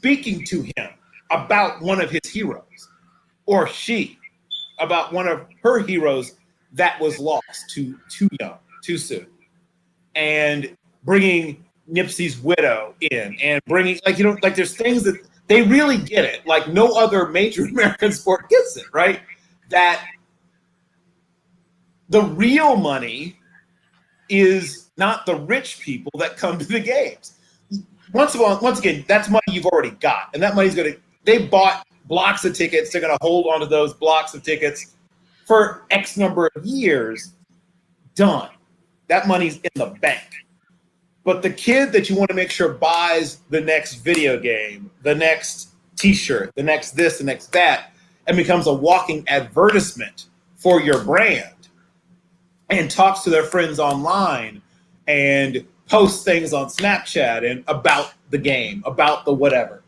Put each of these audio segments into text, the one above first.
speaking to him about one of his heroes, or she about one of her heroes that was lost too young, too soon, and bringing Nipsey's widow in, and bringing, like, you know, like, there's things that they really get it, like no other major American sport gets it, right? That the real money is not the rich people that come to the games. Once again, that's money you've already got, and that money's they bought blocks of tickets. They're going to hold on to those blocks of tickets for X number of years. Done. That money's in the bank. But the kid that you want to make sure buys the next video game, the next t-shirt, the next this, the next that, and becomes a walking advertisement for your brand, and talks to their friends online and posts things on Snapchat and about the game, about the whatever.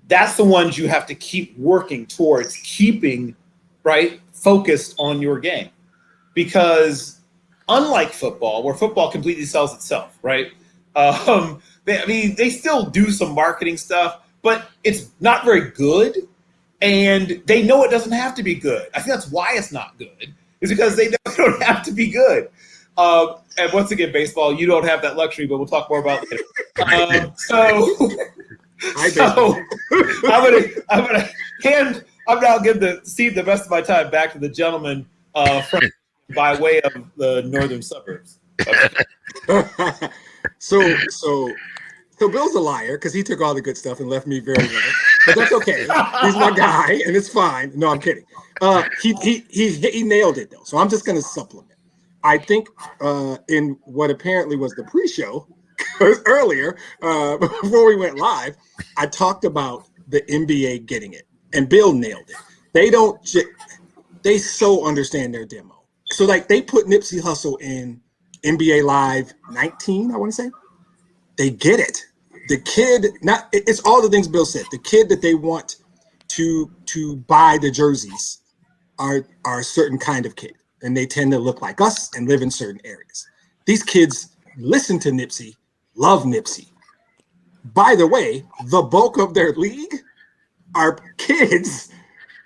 That's the ones you have to keep working towards keeping, right, focused on your game. Because unlike football, where football completely sells itself, right? They still do some marketing stuff, but it's not very good, and they know it doesn't have to be good. I think that's why it's not good, is because they don't have to be good. And once again, baseball, you don't have that luxury, but we'll talk more about it later. I'm now going to cede the rest of my time back to the gentleman by way of the northern suburbs. So Bill's a liar because he took all the good stuff and left me very little. But that's okay. He's my guy, and it's fine. No, I'm kidding. He nailed it though. So I'm just going to supplement. I think in what apparently was the pre-show earlier, before we went live, I talked about the NBA getting it, and Bill nailed it. They so understand their demo. So like they put Nipsey Hussle in NBA Live 19, I want to say. They get it. The kid, it's all the things Bill said. The kid that they want to buy the jerseys are a certain kind of kid, and they tend to look like us and live in certain areas. These kids listen to Nipsey, love Nipsey. By the way, the bulk of their league are kids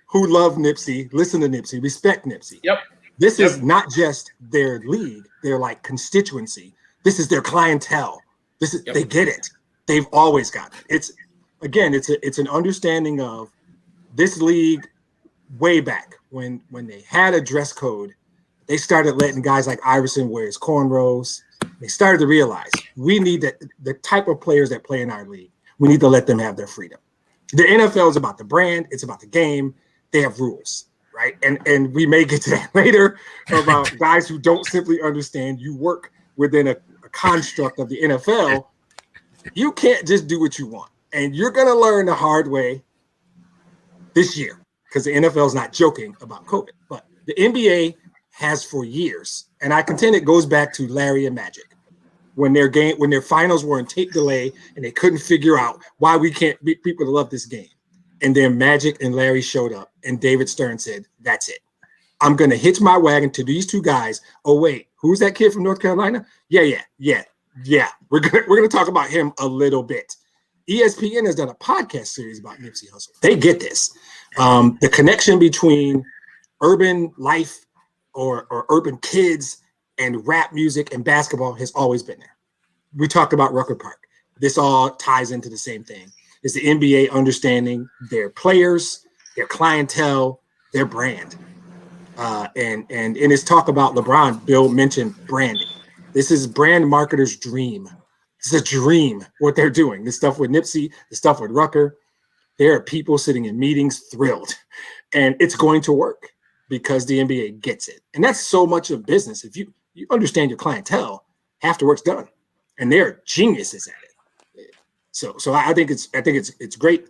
who love Nipsey, listen to Nipsey, respect Nipsey. Yep. This is not just their league, their like constituency. This is their clientele. They get it. They've always got it. It's an understanding of this league way back when they had a dress code. They started letting guys like Iverson wear his cornrows. They started to realize we need the type of players that play in our league. We need to let them have their freedom. The NFL is about the brand. It's about the game. They have rules. Right. And we may get to that later about guys who don't simply understand you work within a construct of the NFL. You can't just do what you want. And you're going to learn the hard way this year because the NFL is not joking about COVID. But the NBA has for years. And I contend it goes back to Larry and Magic when their finals were in tape delay and they couldn't figure out why we can't get people to love this game. And then Magic and Larry showed up, and David Stern said, "That's it. I'm going to hitch my wagon to these two guys. Oh wait, who's that kid from North Carolina? Yeah. We're gonna talk about him a little bit." ESPN has done a podcast series about Nipsey Hussle. They get this. The connection between urban life or urban kids and rap music and basketball has always been there. We talked about Rucker Park. This all ties into the same thing. Is the NBA understanding their players, their clientele, their brand. And in his talk about LeBron, Bill mentioned branding. This is brand marketers' dream. It's a dream what they're doing. This stuff with Nipsey, the stuff with Rucker. There are people sitting in meetings thrilled. And it's going to work because the NBA gets it. And that's so much of business. If you understand your clientele, half the work's done. And they're geniuses at it. So I think it's great.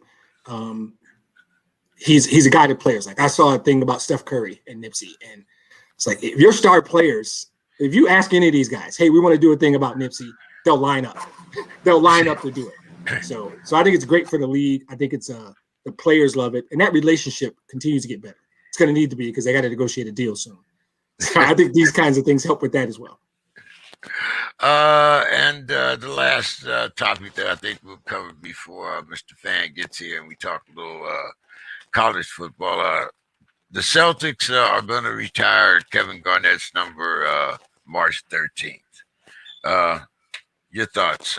He's a guy that players. Like I saw a thing about Steph Curry and Nipsey, and it's like if your star players, if you ask any of these guys, hey, we want to do a thing about Nipsey, they'll line up. They'll line up to do it. So I think it's great for the league. I think it's the players love it, and that relationship continues to get better. It's going to need to be because they got to negotiate a deal soon. So I think these kinds of things help with that as well. And the last topic that I think we'll cover before Mr. Fan gets here and we talk a little college football. The Celtics are going to retire Kevin Garnett's number March 13th. Your thoughts,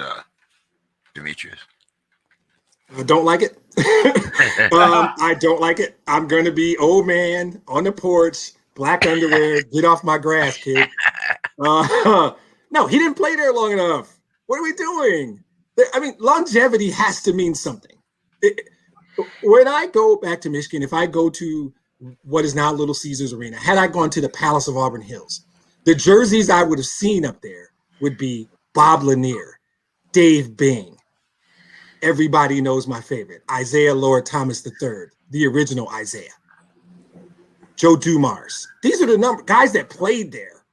Demetrius? I don't like it. I don't like it. I'm going to be old man on the porch, black underwear, get off my grass, kid. No, he didn't play there long enough. What are we doing? I mean, longevity has to mean something. When I go back to Michigan, if I go to what is now Little Caesars Arena, had I gone to the Palace of Auburn Hills, the jerseys I would have seen up there would be Bob Lanier, Dave Bing. Everybody knows my favorite, Isaiah Lord Thomas III, the original Isaiah. Joe Dumars. These are the guys that played there,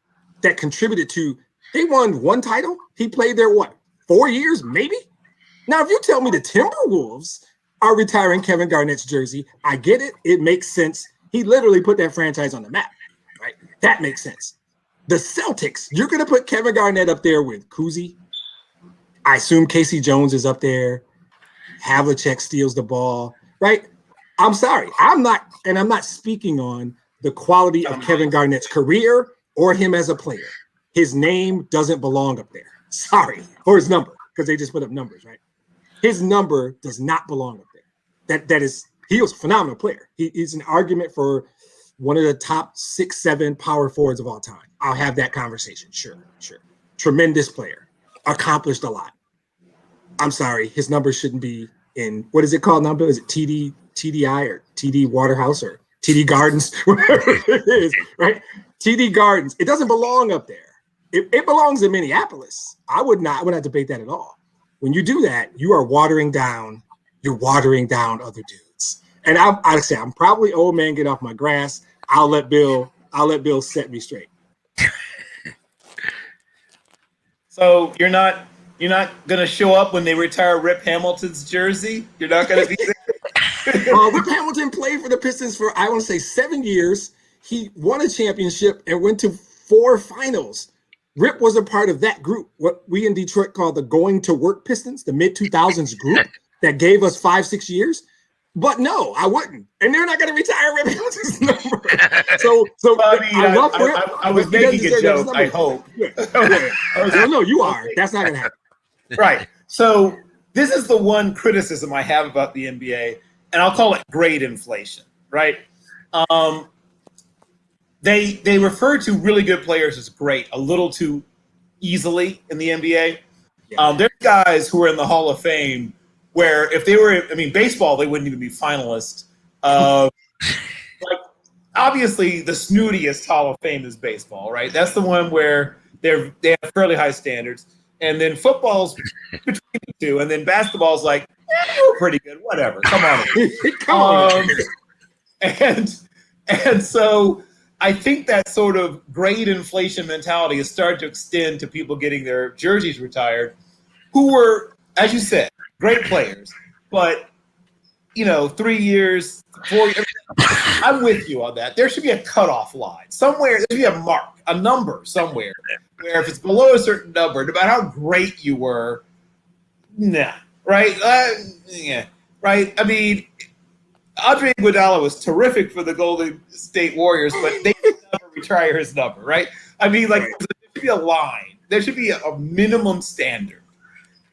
that contributed to. They won one title. He played there, 4 years, maybe? Now, if you tell me the Timberwolves are retiring Kevin Garnett's jersey, I get it. It makes sense. He literally put that franchise on the map, right? That makes sense. The Celtics, you're going to put Kevin Garnett up there with Kuzi. I assume Casey Jones is up there. Havlicek steals the ball, right? I'm sorry. I'm not speaking on the quality of Kevin Garnett's career or him as a player. His name doesn't belong up there. Sorry. Or his number, because they just put up numbers, right? His number does not belong up there. He was a phenomenal player. He's an argument for one of the top 6, 7 power forwards of all time. I'll have that conversation. Sure. Tremendous player. Accomplished a lot. I'm sorry. His number shouldn't be in, what is it called number? Is it TDI or TD Waterhouse or TD Gardens? Whatever it is, right? TD Gardens. It doesn't belong up there. It belongs in Minneapolis. I would not debate that at all. When you do that, you are watering down. You're watering down other dudes. And I'm probably old man. Get off my grass. I'll let Bill set me straight. So you're not going to show up when they retire Rip Hamilton's jersey? You're not going to be there? Rip Hamilton played for the Pistons for, I want to say, 7 years. He won a championship and went to 4 finals. Rip was a part of that group, what we in Detroit call the going to work Pistons, the mid-2000s group that gave us 5-6 years. But no, I wouldn't. And they're not going to retire Rip Hamilton's number. So I love Rip. I was making a joke, I hope. No, you are. That's not going to happen. Right. So this is the one criticism I have about the NBA, and I'll call it grade inflation, right? They refer to really good players as great a little too easily in the NBA. Yeah. There's guys who are in the Hall of Fame where if they were, baseball, they wouldn't even be finalists. Like, obviously, the snootiest Hall of Fame is baseball, right? That's the one where they have fairly high standards. And then football's between the two. And then basketball's like, we're pretty good, whatever. Come on. And so I think that sort of grade inflation mentality has started to extend to people getting their jerseys retired who were, as you said, great players. But, 3 years, 4 years, I'm with you on that. There should be a cutoff line. Somewhere, there should be a mark, a number somewhere, where if it's below a certain number, no matter how great you were, nah, right? Yeah, right? Andre Iguodala was terrific for the Golden State Warriors, but they could never retire his number, right? There should be a line. There should be a minimum standard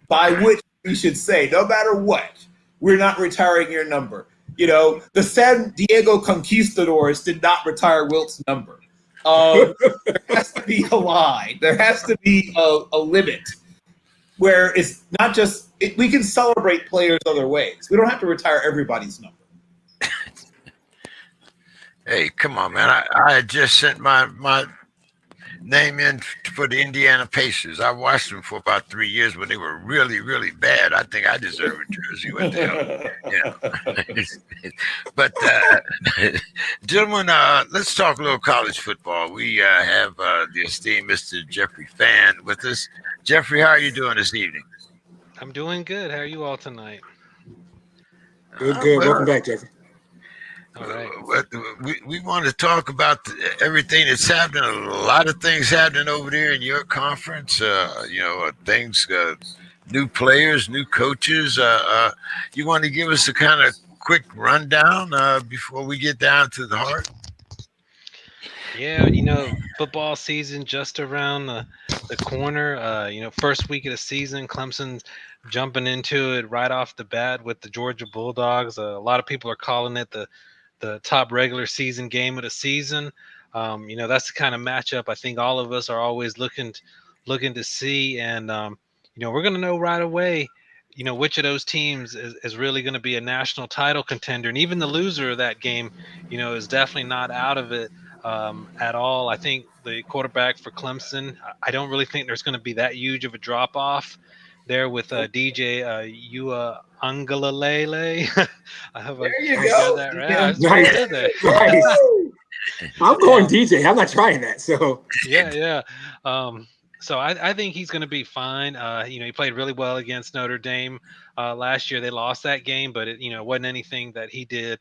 by which we should say, no matter what, we're not retiring your number. The San Diego Conquistadors did not retire Wilt's number. There has to be a line. There has to be a limit where it's not just we can celebrate players other ways. We don't have to retire everybody's number. Hey, come on, man. I had just sent my name in for the Indiana Pacers. I watched them for about 3 years when they were really, really bad. I think I deserve a jersey. What the hell? But, gentlemen, let's talk a little college football. We have the esteemed Mr. Jeffrey Fan with us. Jeffrey, how are you doing this evening? I'm doing good. How are you all tonight? Good. Welcome back, Jeffrey. All right. But we want to talk about everything that's happening. A lot of things happening over there in your conference. Things, new players, new coaches. You want to give us a kind of quick rundown before we get down to the heart? Yeah, football season just around the corner. First week of the season, Clemson's jumping into it right off the bat with the Georgia Bulldogs. A lot of people are calling it the top regular season game of the season. That's the kind of matchup I think all of us are always looking to see, and we're going to know right away. Which of those teams is really going to be a national title contender, and even the loser of that game, is definitely not out of it at all. I think the quarterback for Clemson, I don't really think there's going to be that huge of a drop off there with DJ Ua Angalalele. I hope I There you got go. that right. Yeah. I was pretty Nice. good there. Nice. I'm going DJ. I'm not trying that. So Yeah. So I think he's going to be fine. He played really well against Notre Dame last year. They lost that game, but it wasn't anything that he did.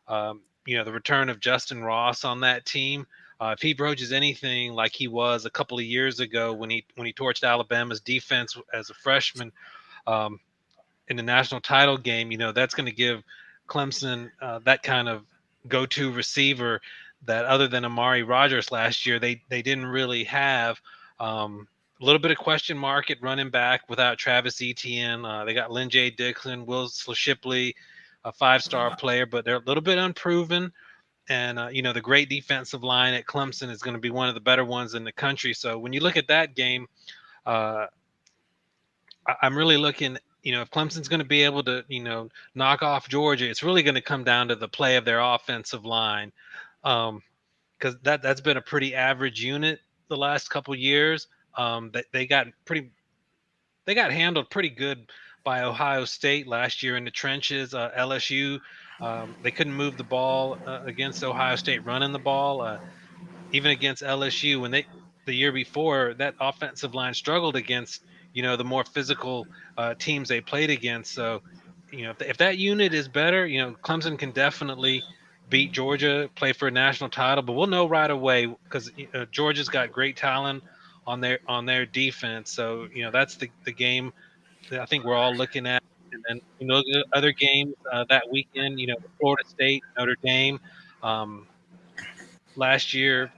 The return of Justin Ross on that team. If he broaches anything like he was a couple of years ago when he torched Alabama's defense as a freshman um, in the national title game, that's going to give Clemson that kind of go-to receiver that other than Amari Rogers last year, they didn't really have. A little bit of question mark at running back without Travis Etienne. They got Lynn J. Dixon, Will Shipley, a five-star player, but they're a little bit unproven. And the great defensive line at Clemson is going to be one of the better ones in the country. So when you look at that game, uh, I'm really looking. If Clemson's going to be able to, knock off Georgia, it's really going to come down to the play of their offensive line, because that's been a pretty average unit the last couple years. They got handled pretty good by Ohio State last year in the trenches. LSU, they couldn't move the ball against Ohio State running the ball. Even against LSU when the year before that offensive line struggled against the more physical teams they played against. So if that unit is better, Clemson can definitely beat Georgia, play for a national title. But we'll know right away because Georgia's got great talent on their defense. So that's the game that I think we're all looking at. And then the other games that weekend, Florida State, Notre Dame. Um, Last year,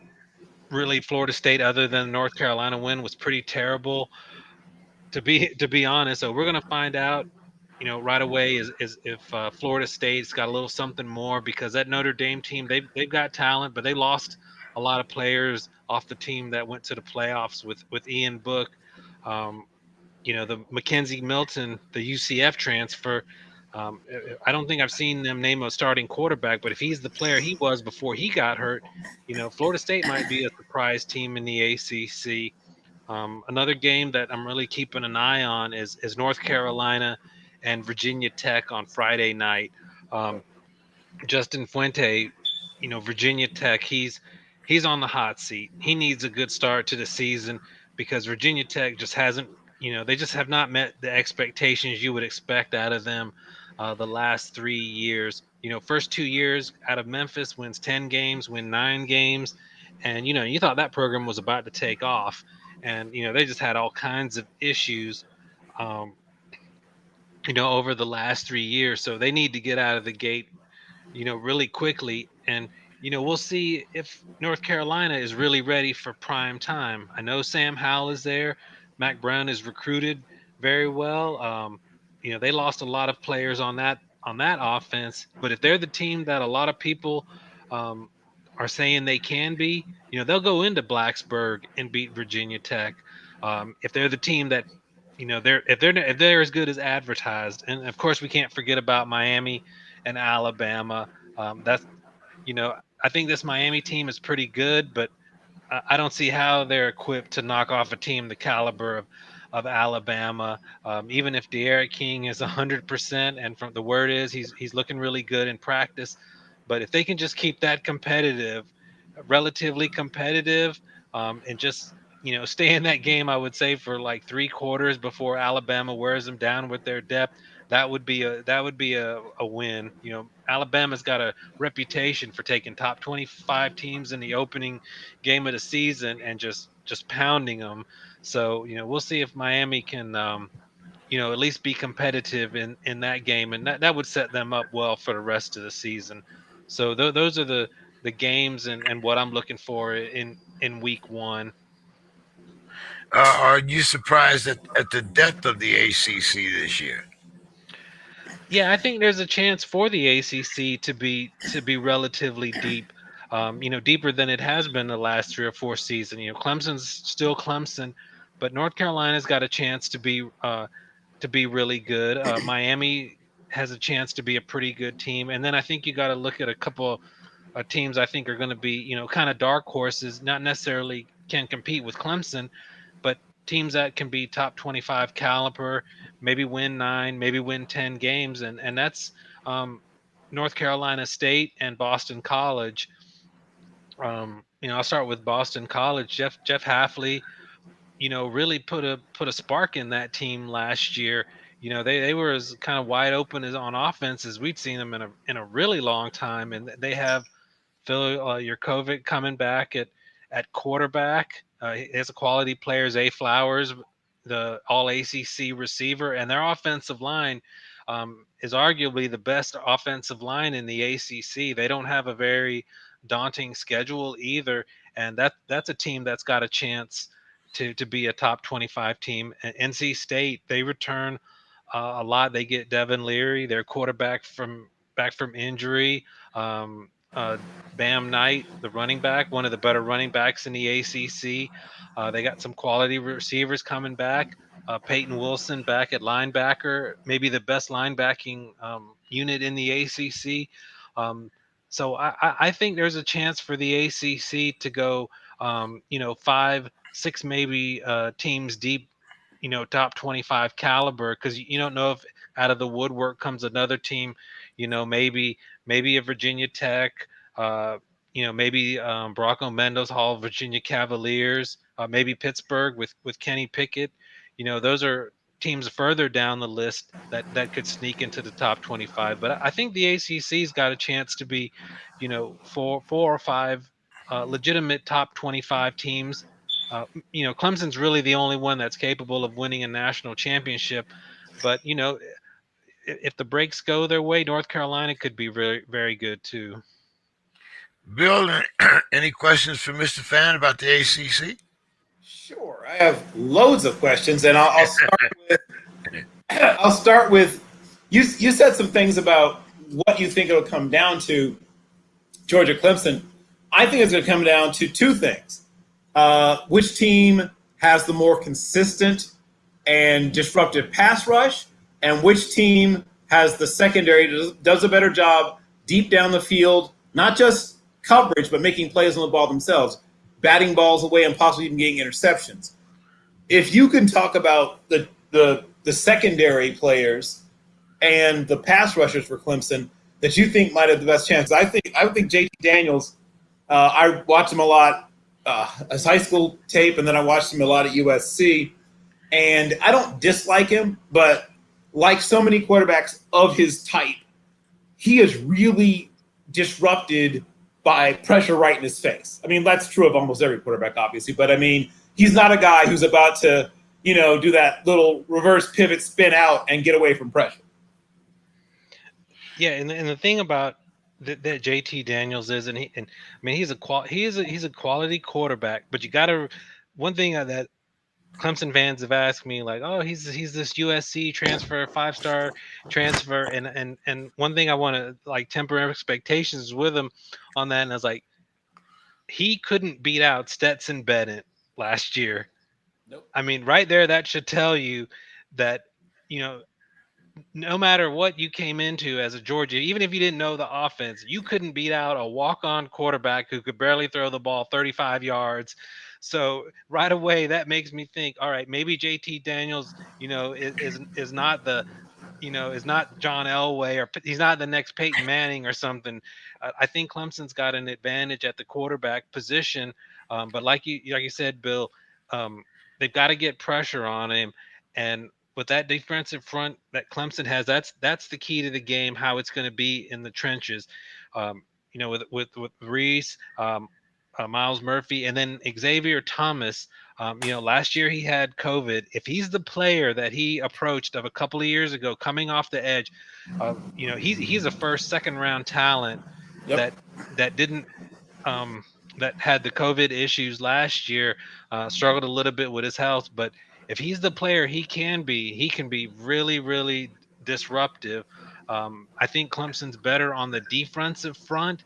really Florida State, other than North Carolina win, was pretty terrible to be honest. So we're gonna find out, right away is if Florida State's got a little something more because that Notre Dame team they've got talent, but they lost a lot of players off the team that went to the playoffs with Ian Book. Um, the Mackenzie Milton, the UCF transfer. I don't think I've seen them name a starting quarterback, but if he's the player he was before he got hurt, Florida State might be a surprise team in the ACC. Another game that I'm really keeping an eye on is North Carolina and Virginia Tech on Friday night. Um, Justin Fuente, Virginia Tech, he's on the hot seat. He needs a good start to the season because Virginia Tech just hasn't, they just have not met the expectations you would expect out of them the last 3 years. First 2 years out of Memphis wins 10 games, win 9 games. And, you thought that program was about to take off. And, they just had all kinds of issues. Um, over the last 3 years. So they need to get out of the gate really quickly. And, we'll see if North Carolina is really ready for prime time. I know Sam Howell is there. Mac Brown is recruited very well. They lost a lot of players on that offense, but if they're the team that a lot of people um, are saying they can be, they'll go into Blacksburg and beat Virginia Tech. If they're the team that if they're as good as advertised, and of course we can't forget about Miami and Alabama. That's I think this Miami team is pretty good, but I don't see how they're equipped to knock off a team the caliber of Alabama. Even if De'Aaron King is 100%, and from the word is he's looking really good in practice, but if they can just keep that competitive, relatively competitive, and just stay in that game, I would say for like 3 quarters before Alabama wears them down with their depth, that would be a win. You know, Alabama's got a reputation for taking top 25 teams in the opening game of the season and just pounding them. So, you know, we'll see if Miami can you know, at least be competitive in that game, and that would set them up well for the rest of the season. So those are the games and what I'm looking for in week one. Are you surprised at the depth of the ACC this year? Yeah, I think there's a chance for the ACC to be relatively deep, you know, deeper than it has been the last 3 or 4 seasons. You know, Clemson's still Clemson, but North Carolina's got a chance to be really good. Miami has a chance to be a pretty good team, and then I think you got to look at a couple teams I think are going to be, you know, kind of dark horses, not necessarily can compete with Clemson, but teams that can be top 25 caliber, maybe win 9, maybe win 10 games, and that's North Carolina State and Boston College. You know, I'll start with Boston College. Jeff Halfley, you know, really put a spark in that team last year. You know, they were as kind of wide open as on offense as we'd seen them in a really long time, and they have Phil Yurkovich coming back at quarterback. He has a quality player, Zay Flowers, the All ACC receiver, and their offensive line is arguably the best offensive line in the ACC. They don't have a very daunting schedule either, and that's a team that's got a chance to be a top 25 team. NC State, they return a lot. They get Devin Leary, their quarterback back from injury. Bam Knight, the running back, one of the better running backs in the ACC. They got some quality receivers coming back. Peyton Wilson back at linebacker, maybe the best linebacking unit in the ACC. Um, so I think there's a chance for the ACC to go, you know, 5, 6 maybe teams deep, you know, top 25 caliber, because you don't know if out of the woodwork comes another team, you know, maybe a Virginia Tech, uh, you know, maybe Bronco Mendo's Hall, Virginia Cavaliers, maybe Pittsburgh with Kenny Pickett. You know, those are teams further down the list that could sneak into the top 25. But I think the ACC's got a chance to be, you know, four or five legitimate top 25 teams. You know, Clemson's really the only one that's capable of winning a national championship. But, you know, if the breaks go their way, North Carolina could be very, very good too. Bill, any questions for Mr. Fan about the ACC? Sure, I have loads of questions, and I'll start with I'll start with you. You said some things about what you think it'll come down to, Georgia Clemson. I think it's going to come down to two things: which team has the more consistent and disruptive pass rush, and which team has the secondary does a better job deep down the field, not just coverage, but making plays on the ball themselves, batting balls away, and possibly even getting interceptions. If you can talk about the secondary players and the pass rushers for Clemson that you think might have the best chance, I would think JT Daniels. I watched him a lot as high school tape, and then I watched him a lot at USC. And I don't dislike him, but like so many quarterbacks of his type, he is really disrupted by pressure right in his face. I mean, that's true of almost every quarterback, obviously, but I mean, he's not a guy who's about to, you know, do that little reverse pivot spin out and get away from pressure. Yeah, and the thing about that JT Daniels is, I mean, he's a quality quarterback, but you got to one thing that Clemson fans have asked me, like, oh, he's this USC transfer, 5-star transfer, and one thing I want to like temper expectations with him on that, and I was like, he couldn't beat out Stetson Bennett last year. Nope. I mean, right there, that should tell you that, you know, no matter what you came into as a Georgia, even if you didn't know the offense, you couldn't beat out a walk-on quarterback who could barely throw the ball 35 yards. So right away, that makes me think, all right, maybe JT Daniels, you know, is not the, you know, is not John Elway, or he's not the next Peyton Manning or something. I think Clemson's got an advantage at the quarterback position, but like you said, Bill, they've got to get pressure on him, and with that defensive front that Clemson has, that's the key to the game. How it's going to be in the trenches, with Reese, Miles Murphy, and then Xavier Thomas. Last year he had COVID. If he's the player that he approached of a couple of years ago, coming off the edge, he's a first, second round talent Yep. that didn't um, that had the COVID issues last year, struggled a little bit with his health. But if he's the player he can be really, really disruptive. I think Clemson's better on the defensive front,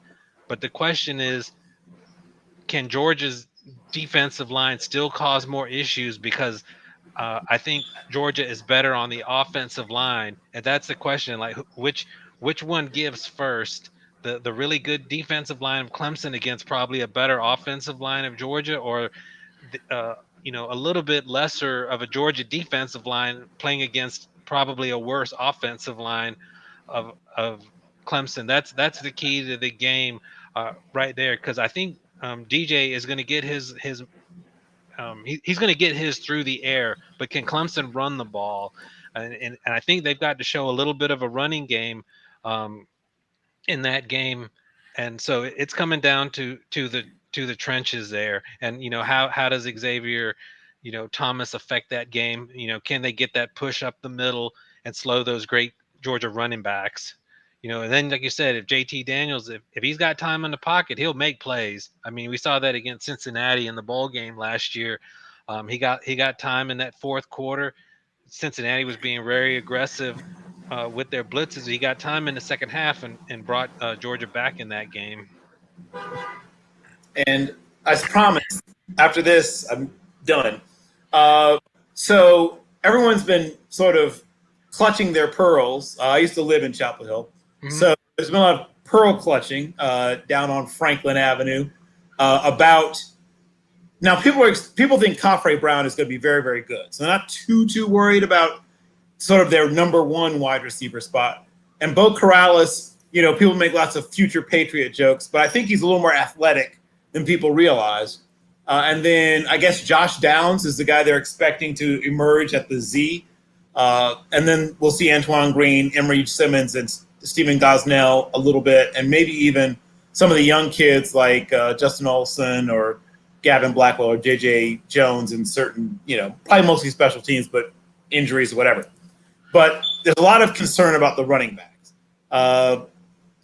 but the question is, can Georgia's defensive line still cause more issues? Because I think Georgia is better on the offensive line, and that's the question. Like, which one gives first? The really good defensive line of Clemson against probably a better offensive line of Georgia, or a little bit lesser of a Georgia defensive line playing against probably a worse offensive line of Clemson. That's the key to the game right there, because I think DJ is going to get he's going to get his through the air, but can Clemson run the ball? And I think they've got to show a little bit of a running game in that game, and so it's coming down to the trenches there. And how does Xavier, Thomas affect that game? Can they get that push up the middle and slow those great Georgia running backs? And then, like you said, if JT Daniels, if he's got time in the pocket, he'll make plays. I mean, we saw that against Cincinnati in the bowl game last year. He got time in that fourth quarter. Cincinnati was being very aggressive with their blitzes. He got time in the second half and brought Georgia back in that game. And as promised, after this, I'm done. So everyone's been sort of clutching their pearls. I used to live in Chapel Hill. Mm-hmm. So there's been a lot of pearl clutching down on Franklin Avenue about – now people think Khafre Brown is going to be very, very good. So they're not too worried about sort of their number one wide receiver spot. And Bo Corrales, people make lots of future Patriot jokes, but I think he's a little more athletic than people realize. And then I guess Josh Downs is the guy they're expecting to emerge at the Z. And then we'll see Antoine Green, Emory Simmons, and Stephen Gosnell a little bit, and maybe even some of the young kids like Justin Olson or Gavin Blackwell or J.J. Jones in certain, probably mostly special teams, but injuries or whatever. But there's a lot of concern about the running backs.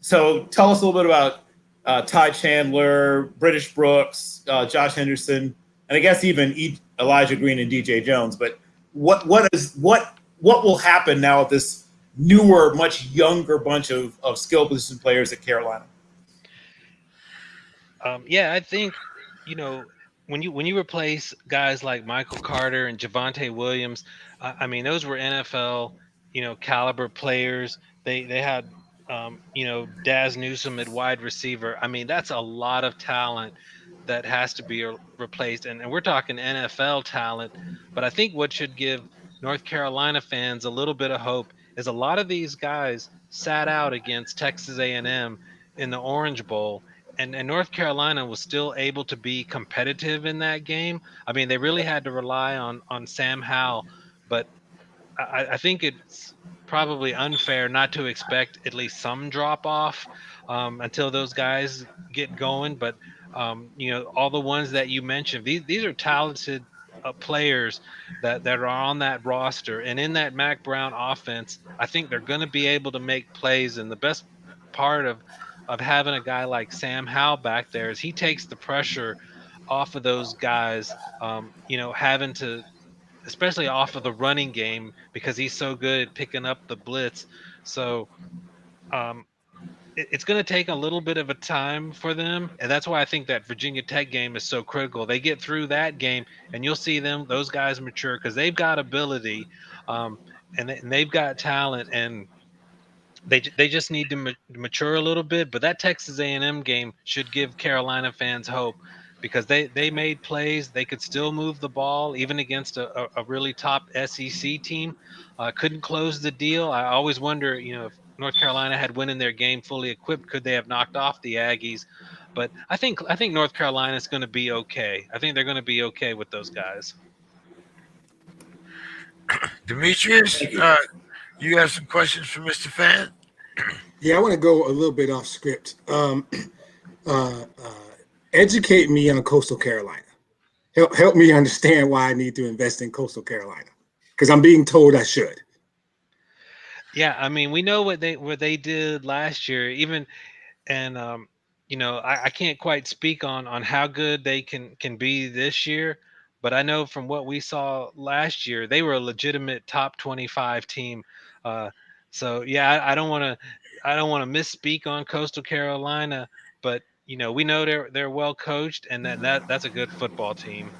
So tell us a little bit about Ty Chandler, British Brooks, Josh Henderson, and I guess even Elijah Green and DJ Jones. But what will happen now with this newer, much younger bunch of skill position players at Carolina? I think when you replace guys like Michael Carter and Javonte Williams, I mean, those were NFL caliber players. They had Daz Newsome at wide receiver. I mean, that's a lot of talent that has to be replaced, and we're talking NFL talent. But I think what should give North Carolina fans a little bit of hope is a lot of these guys sat out against Texas A&M in the Orange Bowl, and North Carolina was still able to be competitive in that game. I mean, they really had to rely on Sam Howell, but I think it's probably unfair not to expect at least some drop off until those guys get going. But all the ones that you mentioned, these are talented players that are on that roster, and in that Mac Brown offense, I think they're going to be able to make plays. And the best part of having a guy like Sam Howell back there is he takes the pressure off of those guys, having to, especially off of the running game, because he's so good at picking up the blitz. So it's going to take a little bit of a time for them, and that's why I think that Virginia Tech game is so critical. They get through that game, and you'll see those guys mature, because they've got ability, and they've got talent, and they just need to mature a little bit. But that Texas A&M game should give Carolina fans hope, because they made plays. They could still move the ball even against a really top SEC team. Couldn't close the deal. I always wonder, if North Carolina had went in their game fully equipped, could they have knocked off the Aggies? But I think North Carolina is going to be okay. I think they're going to be okay with those guys. Demetrius, Thank you. you have some questions for Mr. Fan? Yeah, I want to go a little bit off script. Educate me on Coastal Carolina. Help me understand why I need to invest in Coastal Carolina, because I'm being told I should. Yeah, I mean, we know what they did last year, even and I can't quite speak on how good they can be this year, but I know from what we saw last year, they were a legitimate top 25 team. Uh, so yeah, I don't want to misspeak on Coastal Carolina, but we know they're well coached and that's a good football team.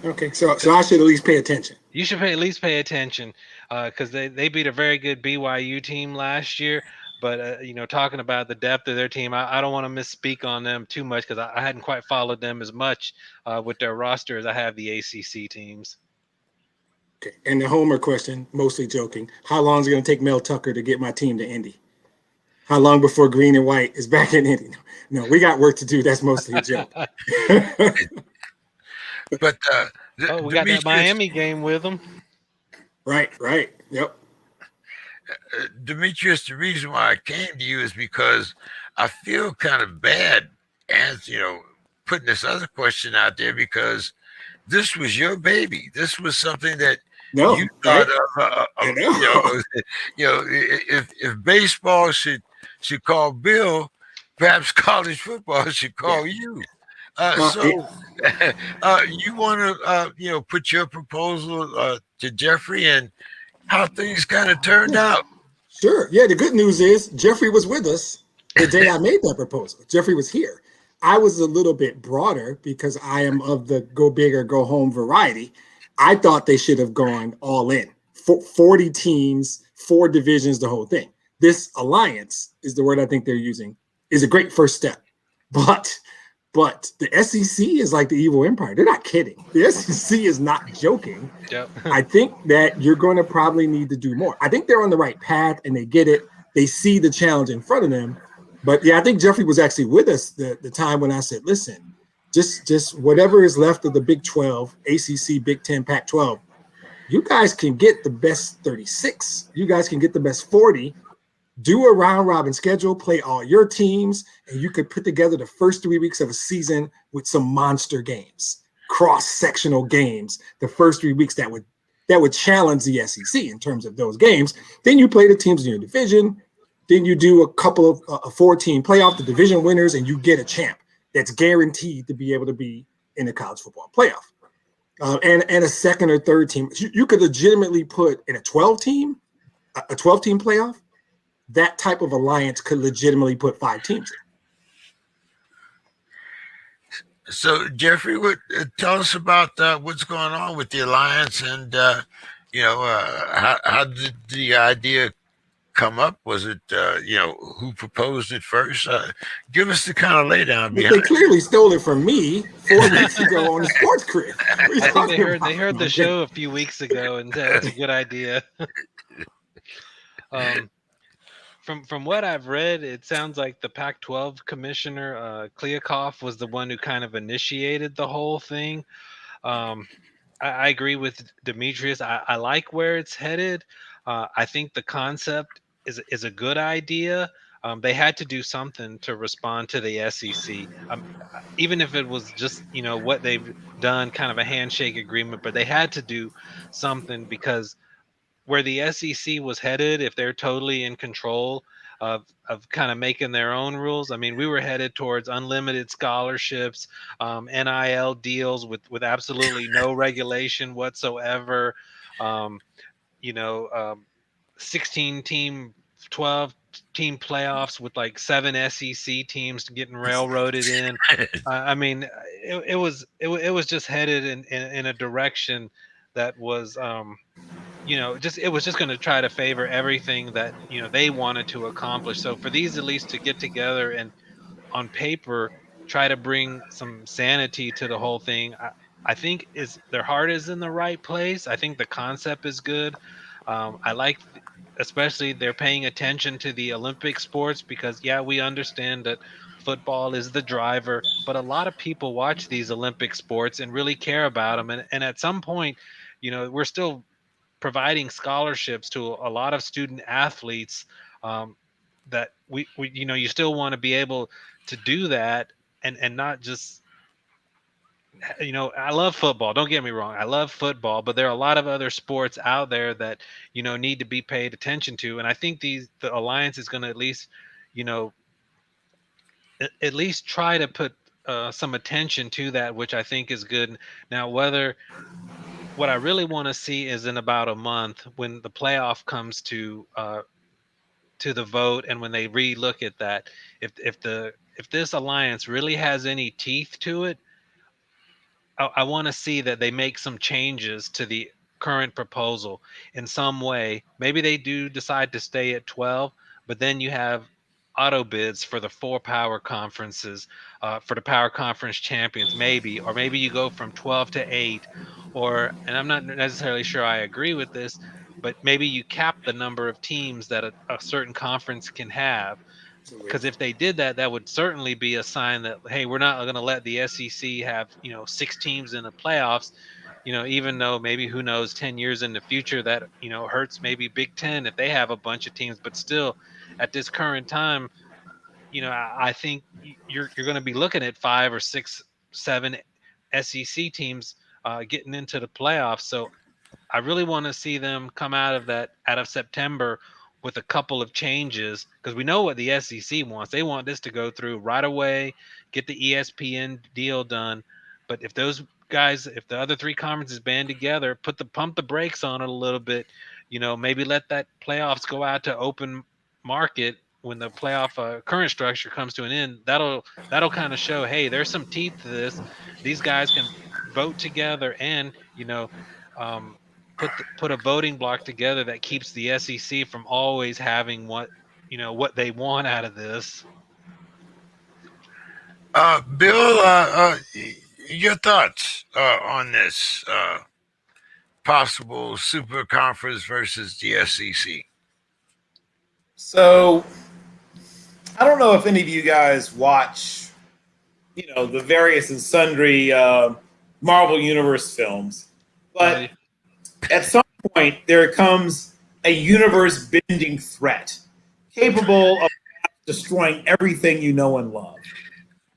Okay. So I should at least pay attention. You should at least pay attention because they beat a very good BYU team last year. But talking about the depth of their team, I don't want to misspeak on them too much because I hadn't quite followed them as much with their roster as I have the ACC teams. Okay. And the Homer question, mostly joking: how long is it going to take Mel Tucker to get my team to Indy? How long before Green and White is back in Indy? No, we got work to do. That's mostly a joke. But we got that Miami game with them. Right. Yep. Demetrius, the reason why I came to you is because I feel kind of bad, as putting this other question out there, because this was your baby. This was something that you thought of. If baseball should call Bill, perhaps college football should call you. So you want to put your proposal to Jeffrey and how things kind of turned out. Sure. Yeah, the good news is Jeffrey was with us the day I made that proposal. Jeffrey was here. I was a little bit broader because I am of the go big or go home variety. I thought they should have gone all in. 40 teams, 4 divisions, the whole thing. This alliance is the word I think they're using, is a great first step. But the SEC is like the evil empire. They're not kidding. The SEC is not joking. Yep. I think that you're going to probably need to do more. I think they're on the right path and they get it. They see the challenge in front of them. But yeah, I think Jeffrey was actually with us the time when I said, listen, just whatever is left of the Big 12, ACC, Big 10, Pac-12, you guys can get the best 36. You guys can get the best 40. Do a round robin schedule, play all your teams, and you could put together the first 3 weeks of a season with some monster games, cross-sectional games, the first 3 weeks that would challenge the SEC in terms of those games. Then you play the teams in your division. Then you do a couple of a 4-team playoff, the division winners, and you get a champ that's guaranteed to be able to be in the college football playoff. And a second or third team. You could legitimately put in a 12-team playoff. That type of alliance could legitimately put 5 teams in. So, Jeffrey, tell us about what's going on with the alliance, and how did the idea come up? Was it who proposed it first? Give us the kind of laydown behind it. They clearly stole it from me 4 weeks ago on the SPORTSKRIB. I think they heard the show a few weeks ago and said it's a good idea. From what I've read, it sounds like the Pac-12 commissioner, Kliakoff, was the one who kind of initiated the whole thing. I agree with Demetrius. I like where it's headed. I think the concept is a good idea. They had to do something to respond to the SEC, even if it was just what they've done, kind of a handshake agreement. But they had to do something because where the SEC was headed, if they're totally in control of kind of making their own rules. I mean, we were headed towards unlimited scholarships, NIL deals with absolutely no regulation whatsoever. 16-team, 12-team playoffs with like 7 SEC teams getting railroaded in. I mean, it was just headed in a direction that was it was just going to try to favor everything that they wanted to accomplish. So for these at least to get together and on paper try to bring some sanity to the whole thing, I think their heart is in the right place. I think the concept is good. I like especially they're paying attention to the Olympic sports because we understand that football is the driver, but a lot of people watch these Olympic sports and really care about them, and at some point we're still providing scholarships to a lot of student athletes, that we you still want to be able to do that, and not just, I love football. Don't get me wrong. I love football, but there are a lot of other sports out there that, need to be paid attention to. And I think the Alliance is going to at least, at least try to put some attention to that, which I think is good. Now, what I really want to see is in about a month when the playoff comes to the vote, and when they re-look at that, if this alliance really has any teeth to it, I want to see that they make some changes to the current proposal in some way. Maybe they do decide to stay at 12, but then you have auto bids for the 4 power conferences, for the power conference champions, maybe, or maybe you go from 12 to 8, and I'm not necessarily sure I agree with this, but maybe you cap the number of teams that a certain conference can have. Because if they did that, that would certainly be a sign that, hey, we're not going to let the SEC have 6 teams in the playoffs. Even though maybe, who knows, 10 years in the future that hurts maybe Big Ten if they have a bunch of teams. But still, at this current time, I think you're going to be looking at 5 or 6, 7 SEC teams getting into the playoffs. So I really want to see them come out of September with a couple of changes, because we know what the SEC wants. They want this to go through right away, get the ESPN deal done. But if those guys, if the other 3 conferences band together, pump the brakes on it a little bit, maybe let that playoffs go out to open market when the playoff current structure comes to an end. That'll kind of show, hey, there's some teeth to this. These guys can vote together, and put a voting block together that keeps the SEC from always having what they want out of this. Bill, your thoughts on this possible super conference versus the SEC? So, I don't know if any of you guys watch, the various and sundry Marvel Universe films, but at some point there comes a universe-bending threat capable of destroying everything you know and love.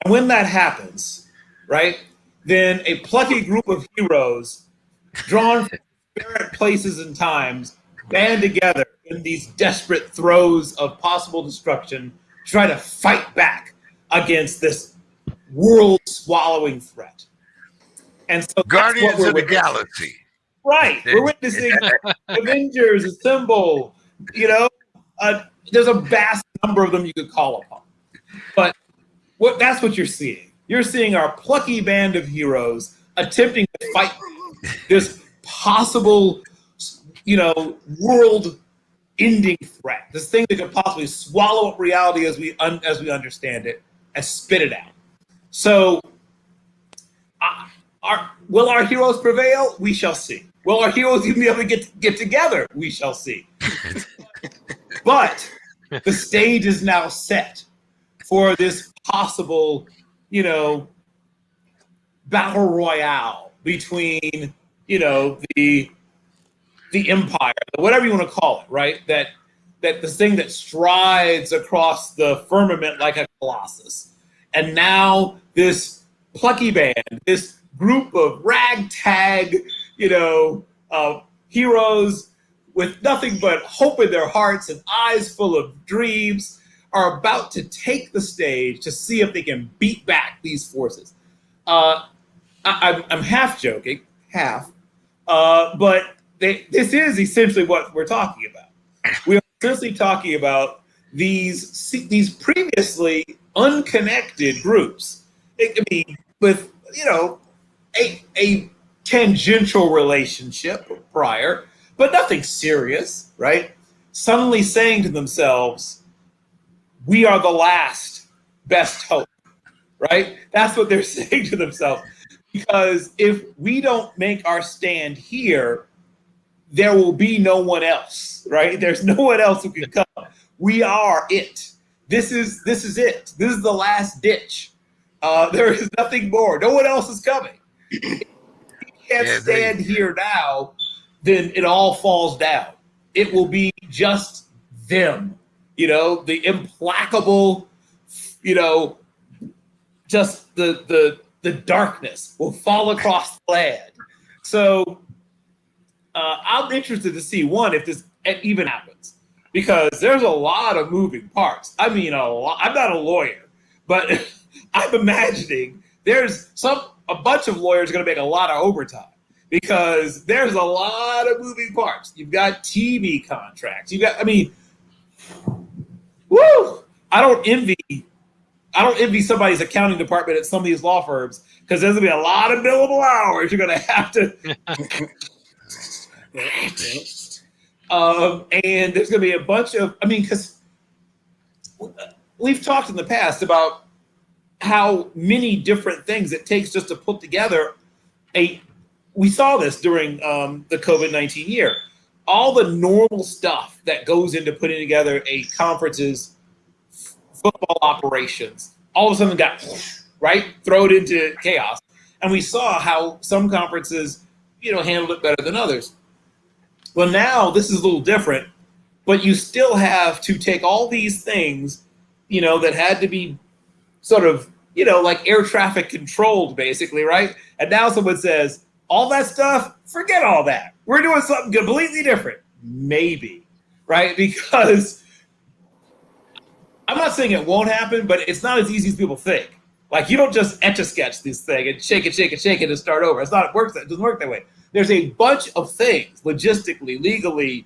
And when that happens, right, then a plucky group of heroes drawn from disparate places and times band together in these desperate throes of possible destruction to try to fight back against this world-swallowing threat. And so Guardians of the Galaxy. Right. We're witnessing Avengers assemble, there's a vast number of them you could call upon. But that's what you're seeing. You're seeing our plucky band of heroes attempting to fight this possible, world-ending threat. This thing that could possibly swallow up reality as we understand it and spit it out. So, will our heroes prevail? We shall see. Will our heroes even be able to get together? We shall see. But the stage is now set for this possible, battle royale between, the empire, whatever you want to call it, right? That this thing that strides across the firmament like a colossus. And now this plucky band, this group of ragtag, heroes with nothing but hope in their hearts and eyes full of dreams are about to take the stage to see if they can beat back these forces. I'm half joking, but this is essentially what we're talking about. We're essentially talking about these previously unconnected groups. It could be with, a tangential relationship prior, but nothing serious, right? Suddenly saying to themselves, we are the last best hope, right? That's what they're saying to themselves. Because if we don't make our stand here, there will be no one else, right? There's no one else who can come. We are it. This is it. This is the last ditch. There is nothing more. No one else is coming. You can't stand here now. then it all falls down. It will be just them, the implacable, just the darkness will fall across the land. So I'm interested to see, one, if this even happens, because there's a lot of moving parts. I mean, a lot. I'm not a lawyer, but I'm imagining there's a bunch of lawyers going to make a lot of overtime because there's a lot of moving parts. You've got TV contracts. Woo! I don't envy somebody's accounting department at some of these law firms because there's going to be a lot of billable hours you're going to have to. And there's going to be a bunch of, because we've talked in the past about how many different things it takes just to put together we saw this during the COVID-19 year. All the normal stuff that goes into putting together a conference's football operations, all of a sudden got, thrown into chaos. And we saw how some conferences, handled it better than others. Well, now this is a little different, but you still have to take all these things, that had to be sort of, like air traffic controlled, basically, right? And now someone says, all that stuff, forget all that. We're doing something completely different. Maybe, right? Because I'm not saying it won't happen, but it's not as easy as people think. Like, you don't just etch-a-sketch this thing and shake it and start over. It doesn't work that way. There's a bunch of things, logistically, legally.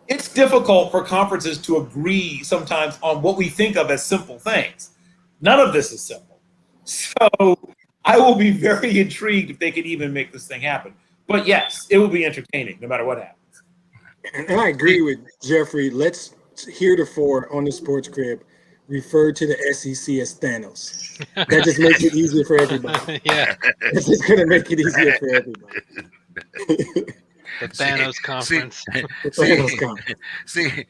It's difficult for conferences to agree sometimes on what we think of as simple things. None of this is simple. So I will be very intrigued if they can even make this thing happen. But yes, it will be entertaining no matter what happens. And I agree with Jeffrey. Let's heretofore on the Sports Crib refer to the SEC as Thanos. That just makes it easier for everybody. Yeah. It's just going to make it easier for everybody. The Thanos conference. See,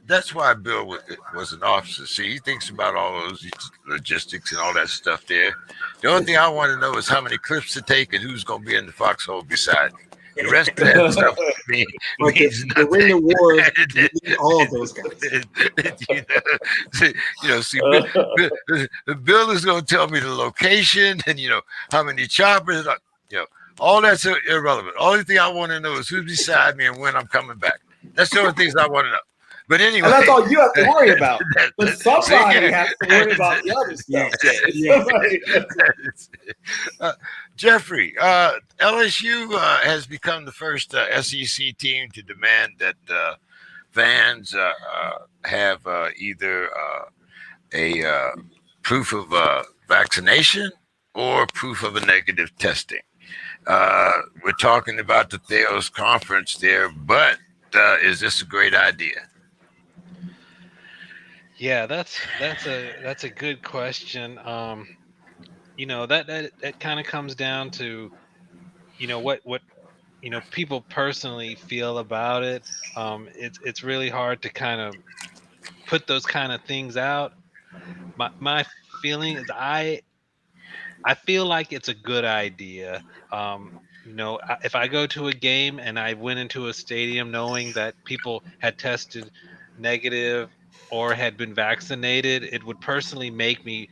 that's why Bill was an officer. See, he thinks about all those logistics and all that stuff there. The only thing I want to know is how many clips to take and who's going to be in the foxhole beside me. The rest of that stuff means nothing. To win the war, you need all of those guys. Bill is going to tell me the location and, how many choppers, all that's irrelevant. Only thing I want to know is who's beside me and when I'm coming back. That's the only things I want to know. But anyway, and that's all you have to worry about. But somebody has to worry about the other stuff. Jeffrey, LSU has become the first SEC team to demand that fans have either a proof of vaccination or proof of a negative testing. We're talking about the Theos conference there, but is this a great idea? Yeah, that's a good question. That kind of comes down to, what people personally feel about it. It's really hard to kind of put those kind of things out. My feeling is I feel like it's a good idea. If I go to a game and I went into a stadium knowing that people had tested negative or had been vaccinated, it would personally make me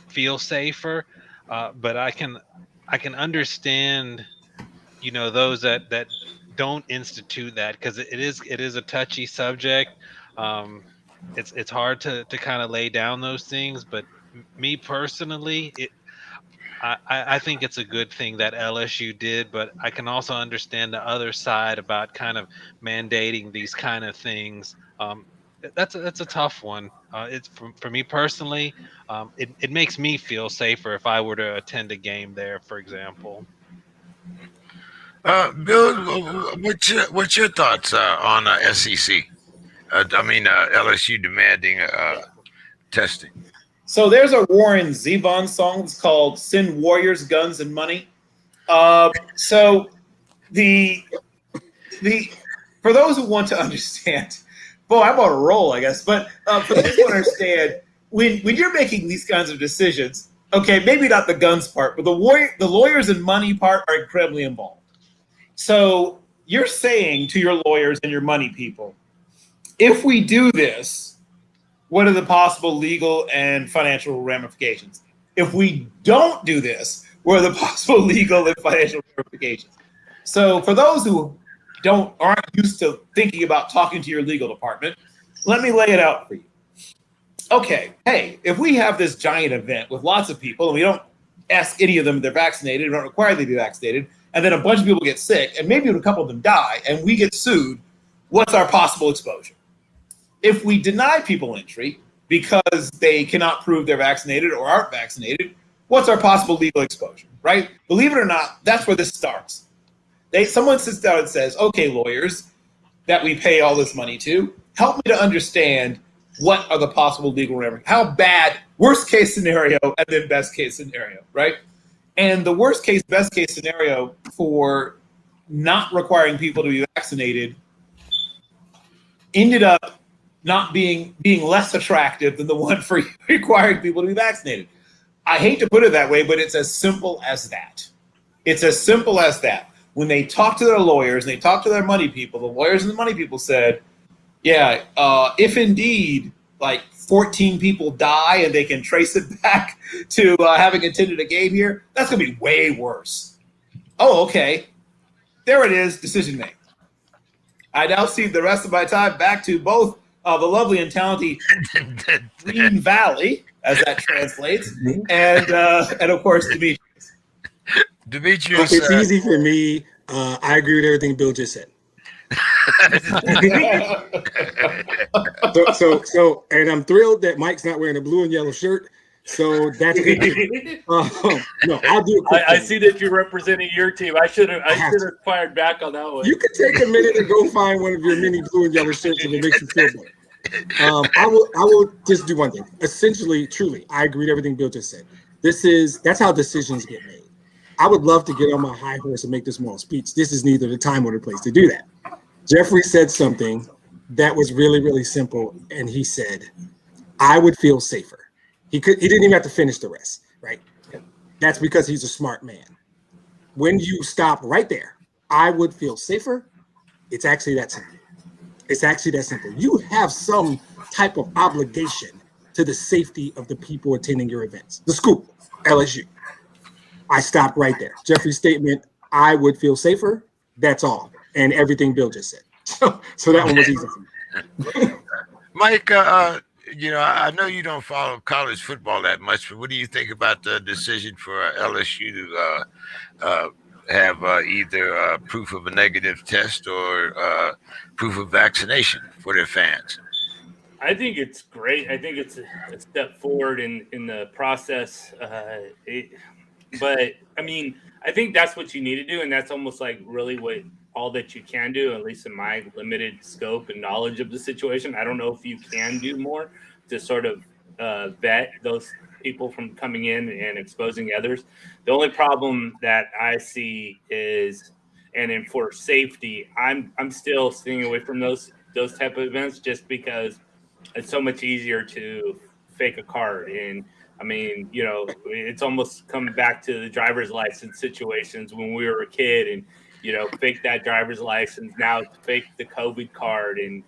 feel safer. But I can understand, those that don't institute that, because it is a touchy subject. It's hard to kind of lay down those things, but me personally, I think it's a good thing that LSU did, but I can also understand the other side about kind of mandating these kind of things. That's a tough one. It's for me personally. It makes me feel safer if I were to attend a game there, for example. Bill, what's your thoughts on SEC? LSU demanding testing. So there's a Warren Zevon song that's called "Send Warriors, Guns, and Money." So the for those who want to understand, boy, I'm on a roll, I guess. But for those who want to understand, when you're making these kinds of decisions, Okay, maybe not the guns part, but the lawyers and money part are incredibly involved. So you're saying to your lawyers and your money people, if we do this, what are the possible legal and financial ramifications? If we don't do this, what are the possible legal and financial ramifications? So for those who aren't used to thinking about talking to your legal department, let me lay it out for you. Okay, hey, if we have this giant event with lots of people and we don't ask any of them if they're vaccinated, we don't require them to be vaccinated, and then a bunch of people get sick, and maybe a couple of them die, and we get sued, what's our possible exposure? If we deny people entry because they cannot prove they're vaccinated or aren't vaccinated, what's our possible legal exposure, right? Believe it or not, that's where this starts. Someone sits down and says, okay, lawyers that we pay all this money to, help me to understand what are the possible legal ramifications, how bad, worst case scenario, and then best case scenario, right? And the worst case, best case scenario for not requiring people to be vaccinated ended up not being less attractive than the one for requiring people to be vaccinated. I hate to put it that way, but it's as simple as that. It's as simple as that. When they talk to their lawyers and they talk to their money people, the lawyers and the money people said, yeah, if indeed like 14 people die and they can trace it back to having attended a game here, that's going to be way worse. Oh, okay. There it is, decision made. I now cede the rest of my time back to both the lovely and talented Green Valley, as that translates, and of course, Demetrius. Demetrius, it's easy for me. I agree with everything Bill just said. So, and I'm thrilled that Mike's not wearing a blue and yellow shirt. So that's good. No, I'll do it. I see that you're representing your team. I should have fired back on that one. You can take a minute and go find one of your many blue and yellow shirts if it makes you feel better. I will just do one thing. Essentially, truly, I agree with everything Bill just said. That's how decisions get made. I would love to get on my high horse and make this moral speech. This is neither the time or the place to do that. Jeffrey said something that was really, really simple, and he said, I would feel safer. He didn't even have to finish the rest, right? That's because he's a smart man. When you stop right there, I would feel safer. It's actually that simple. It's actually that simple. You have some type of obligation to the safety of the people attending your events. The school, LSU. I stopped right there. Jeffrey's statement, I would feel safer. That's all. And everything Bill just said. So that one was easy for me. Mike, I know you don't follow college football that much, but what do you think about the decision for LSU to have either proof of a negative test or proof of vaccination for their fans? I think it's great. I think it's a step forward in the process. But I mean, I think that's what you need to do, and that's almost like really all that you can do, at least in my limited scope and knowledge of the situation. I don't know if you can do more to sort of vet those people from coming in and exposing others. The only problem that I see is, and for safety, I'm still staying away from those type of events just because it's so much easier to fake a card. And I mean, it's almost coming back to the driver's license situations when we were a kid and, fake that driver's license. Now it's fake the COVID card. And,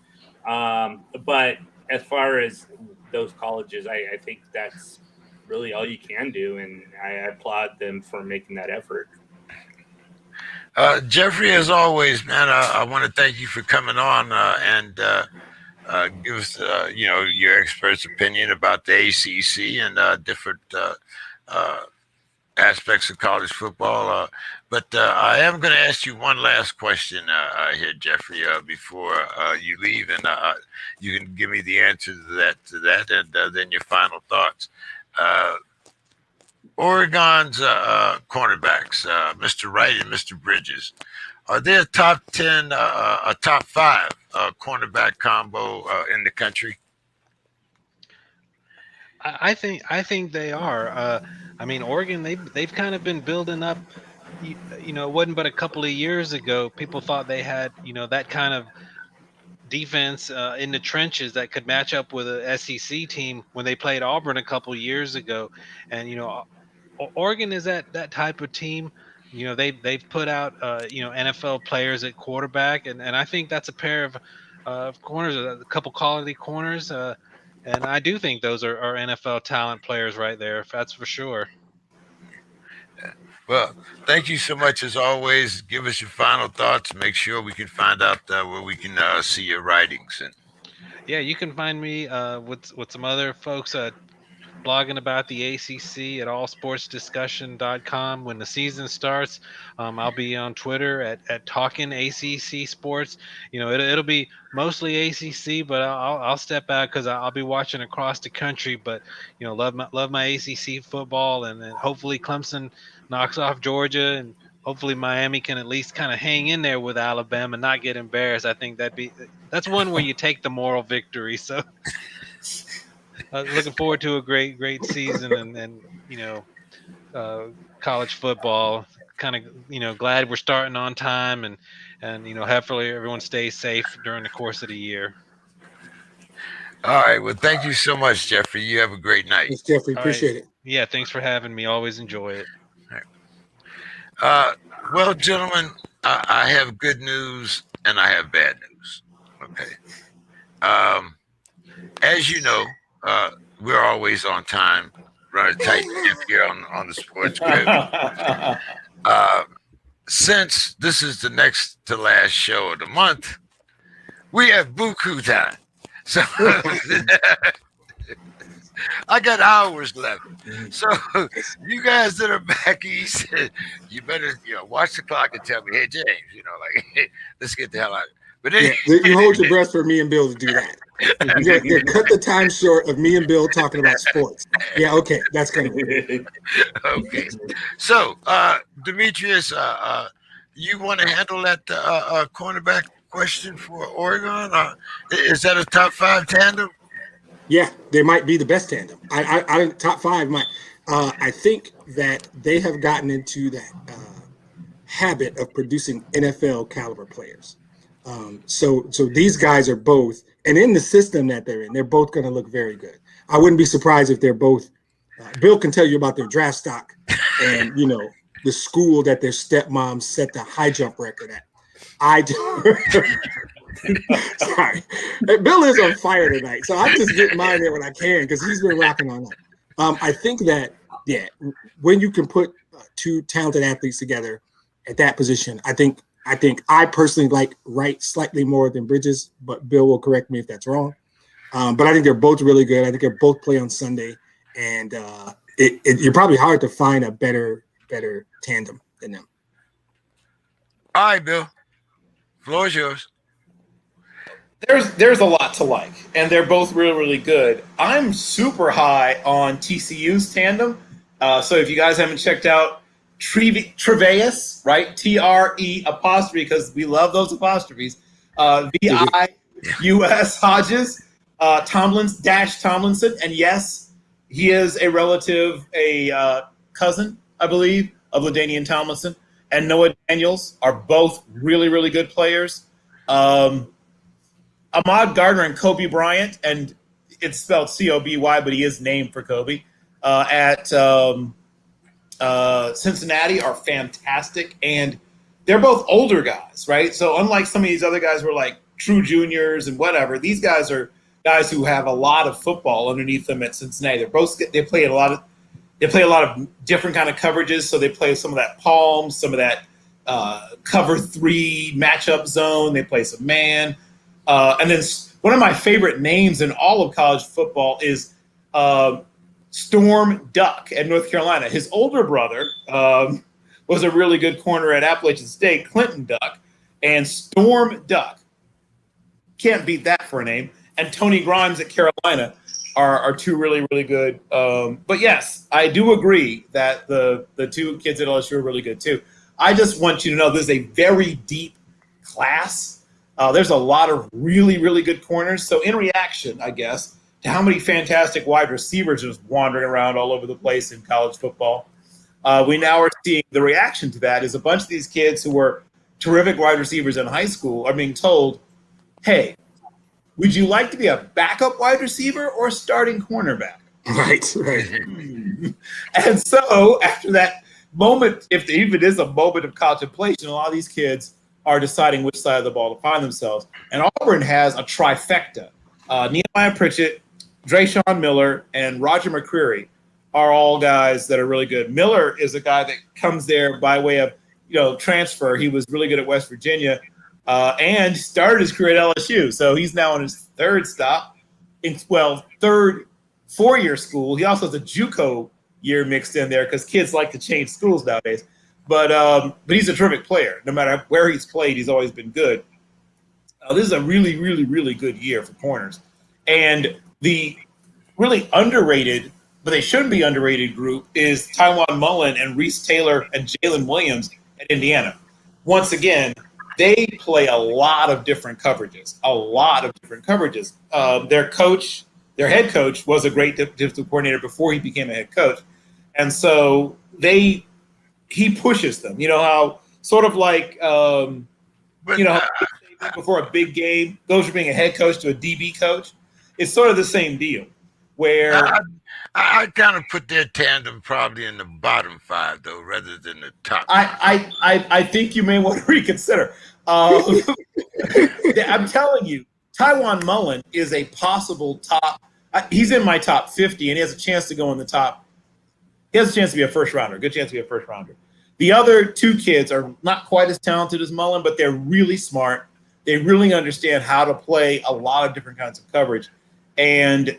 but as far as those colleges, I think that's really all you can do. And I applaud them for making that effort. Jeffrey, as always, man, I want to thank you for coming on and give us, your expert's opinion about the ACC and different aspects of college football. But I am going to ask you one last question here, Jeffrey, before you leave, and you can give me the answer to that, and then your final thoughts. Oregon's cornerbacks, Mr. Wright and Mr. Bridges, are they a top 10, a top 5 cornerback combo in the country? I think they are. I mean, Oregon, they've kind of been building up. It wasn't but a couple of years ago people thought they had that kind of defense in the trenches that could match up with a SEC team when they played Auburn a couple years ago. And Oregon is that type of team. They've put out NFL players at quarterback, and I think that's a pair of corners, a couple quality corners. And I do think those are NFL talent players right there. That's for sure. Well, thank you so much as always. Give us your final thoughts. Make sure we can find out where we can see your writings. And yeah, you can find me with some other folks blogging about the ACC at allsportsdiscussion.com. When the season starts, I'll be on Twitter at Talking ACC Sports. It'll be mostly ACC, but I'll step out because I'll be watching across the country. But love my ACC football, and then hopefully Clemson knocks off Georgia, and hopefully Miami can at least kind of hang in there with Alabama and not get embarrassed. I think that's one where you take the moral victory. So. Looking forward to a great season, and college football. Kind of glad we're starting on time, and hopefully everyone stays safe during the course of the year. All right. Well, thank you so much, Jeffrey. You have a great night. Thanks, Jeffrey. Appreciate it. Yeah, thanks for having me. Always enjoy it. Well, gentlemen, I have good news and I have bad news. Okay. As you know, we're always on time, running tight ship here on the Sports Grid. Since this is the next to last show of the month, we have buku time. So I got hours left. So you guys that are back east, you better watch the clock and tell me, hey James, hey, let's get the hell out of it. But anyway, you hold your breath for me and Bill to do that. You cut the time short of me and Bill talking about sports. Yeah, okay, that's gonna be okay. So Demetrius, you want to handle that cornerback question for Oregon? Is that a top 5 tandem? Yeah, they might be the best tandem. I top 5 might. I think that they have gotten into the habit of producing NFL caliber players. So these guys are both, and in the system that they're in, they're both going to look very good. I wouldn't be surprised if they're both. Bill can tell you about their draft stock, and the school that their stepmom set the high jump record at. I do. Sorry, Bill is on fire tonight, so I just get mine there when I can because he's been rocking on that. I think that when you can put 2 talented athletes together at that position, I think I personally like Wright slightly more than Bridges, but Bill will correct me if that's wrong. But I think they're both really good. I think they both play on Sunday, and you're probably hard to find a better tandem than them. All right, Bill. Floor is yours. There's a lot to like, and they're both really, really good. I'm super high on TCU's tandem. So if you guys haven't checked out Treveus, right? TRE apostrophe, because we love those apostrophes. VIUS Hodges, Tomlinson, and yes, he is a relative, a cousin, I believe, of LaDainian Tomlinson, and Noah Daniels are both really, really good players. Ahmad Gardner and Kobe Bryant, and it's spelled Coby, but he is named for Kobe, at Cincinnati are fantastic, and they're both older guys, right? So unlike some of these other guys who are like true juniors and whatever, these guys are guys who have a lot of football underneath them at Cincinnati. They play a lot of different kind of coverages, so they play some of that palm, some of that cover 3 matchup zone. They play some man. And then one of my favorite names in all of college football is Storm Duck at North Carolina. His older brother was a really good corner at Appalachian State, Clinton Duck, and Storm Duck. Can't beat that for a name. And Tony Grimes at Carolina are 2 really, really good. But yes, I do agree that the 2 kids at LSU are really good too. I just want you to know this is a very deep class. There's a lot of really, really good corners. So in reaction, I guess, to how many fantastic wide receivers are just wandering around all over the place in college football, we now are seeing the reaction to that is a bunch of these kids who were terrific wide receivers in high school are being told, hey, Would you like to be a backup wide receiver or a starting cornerback? Right. And so after that moment, if there even is a moment of contemplation, a lot of these kids are deciding which side of the ball to find themselves. And Auburn has a trifecta. Nehemiah Pritchett, Drayshawn Miller, and Roger McCreary are all guys that are really good. Miller is a guy that comes there by way of transfer. He was really good at West Virginia and started his career at LSU. So he's now on his third stop, third 4-year school. He also has a JUCO year mixed in there because kids like to change schools nowadays. But he's a terrific player. No matter where he's played, he's always been good. This is a really, really, really good year for corners. And the really underrated, but they shouldn't be underrated group is Tywan Mullen and Reese Taylor and Jalen Williams at Indiana. Once again, they play a lot of different coverages, Their head coach was a great defensive coordinator before he became a head coach. And so he pushes them, how sort of like, before a big game goes from being a head coach to a DB coach. It's sort of the same deal where I kind of put their tandem probably in the bottom 5 though, rather than the top. I think you may want to reconsider. I'm telling you, Tywan Mullen is a possible top. He's in my top 50, and he has a chance to go in the top. He has a chance to be a first rounder. Good chance to be a first rounder. The other 2 kids are not quite as talented as Mullen, but they're really smart. They really understand how to play a lot of different kinds of coverage. And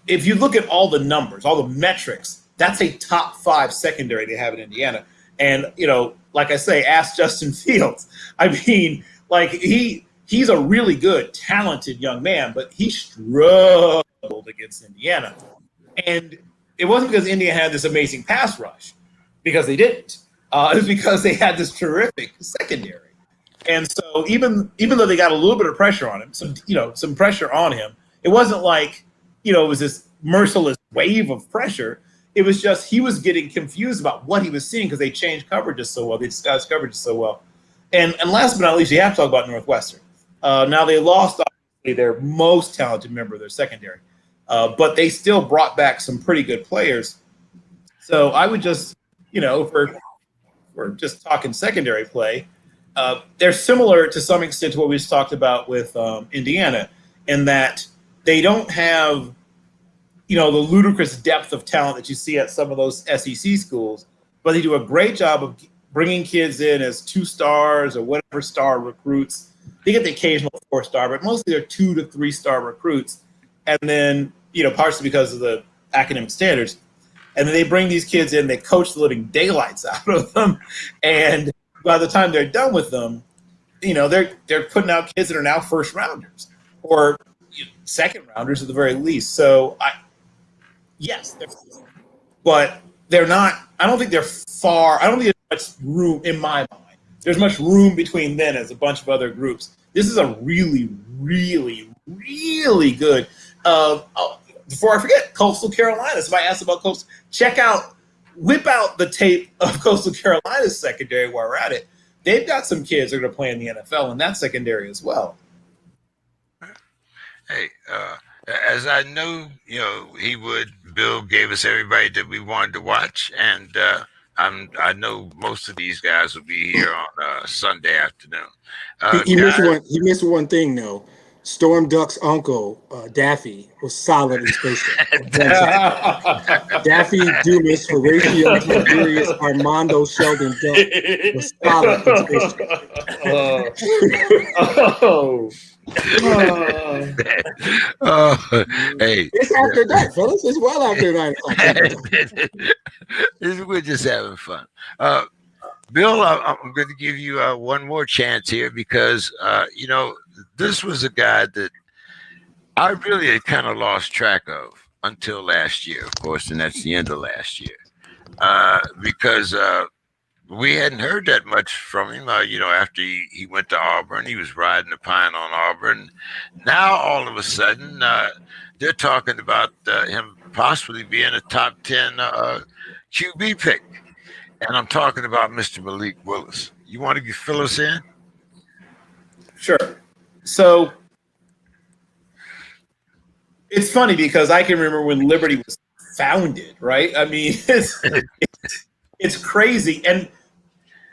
if you look at all the numbers, all the metrics, that's a top 5 secondary they have in Indiana. And, like I say, ask Justin Fields. I mean, like he's a really good, talented young man, but he struggled against Indiana. And it wasn't because Indiana had this amazing pass rush, because they didn't. It was because they had this terrific secondary. And so even though they got a little bit of pressure on him, some pressure on him, it wasn't like, it was this merciless wave of pressure. It was just he was getting confused about what he was seeing because they changed coverages so well. They disguised coverages so well. And last but not least, you have to talk about Northwestern. Now they lost obviously their most talented member of their secondary, but they still brought back some pretty good players. So I would just, if we're just talking secondary play, they're similar to some extent to what we just talked about with Indiana, in that they don't have, the ludicrous depth of talent that you see at some of those SEC schools, but they do a great job of bringing kids in as 2-stars or whatever star recruits. They get the occasional 4-star, but mostly they're 2 to 3-star recruits. And then, partially because of the academic standards. And then they bring these kids in, they coach the living daylights out of them. And by the time they're done with them, they're putting out kids that are now first rounders or second rounders at the very least. So but they're not. I don't think they're far. I don't think there's much room in my mind. There's much room between them as a bunch of other groups. This is a really, really, really good. Before I forget, Coastal Carolina. Somebody asked about Coastal. Whip out the tape of Coastal Carolina's secondary while we're at it. They've got some kids that are going to play in the NFL in that secondary as well. Hey, as I know, Bill gave us everybody that we wanted to watch, and I know most of these guys will be here on Sunday afternoon. He missed one thing though. Storm Duck's uncle, Daffy, was solid in Space Jam. Daffy Dumas, Horatio Tiberius, Armando Sheldon Duck was solid in Space Jam. Hey, it's after that, fellas. It's well after 9 o'clock. We're just having fun. Bill, I'm going to give you one more chance here because, this was a guy that I really had kind of lost track of until last year, of course, and that's the end of last year, because we hadn't heard that much from him. After he went to Auburn, he was riding the pine on Auburn. Now, all of a sudden, they're talking about him possibly being a top 10 QB pick. And I'm talking about Mr. Malik Willis. You want to fill us in? Sure. So It's funny because I can remember when Liberty was founded, right? I mean, it's crazy. And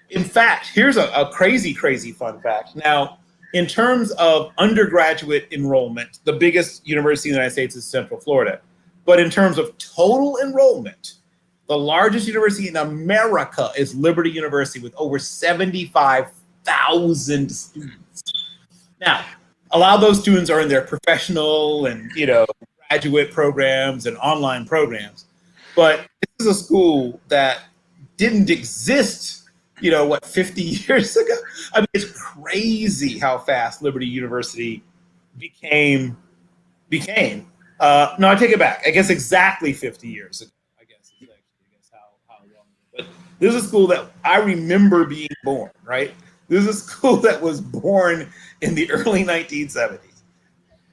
in fact, here's a crazy, crazy fun fact. Now, in terms of undergraduate enrollment, the biggest university in the United States is Central Florida. But in terms of total enrollment, the largest university in America is Liberty University with over 75,000 students. Now, a lot of those students are in their professional and, graduate programs and online programs. But this is a school that didn't exist, 50 years ago? I mean, it's crazy how fast Liberty University became. No, I take it back. I guess exactly 50 years ago. I guess how long. But this is a school that I remember being born, right? This is a school that was born in the early 1970s,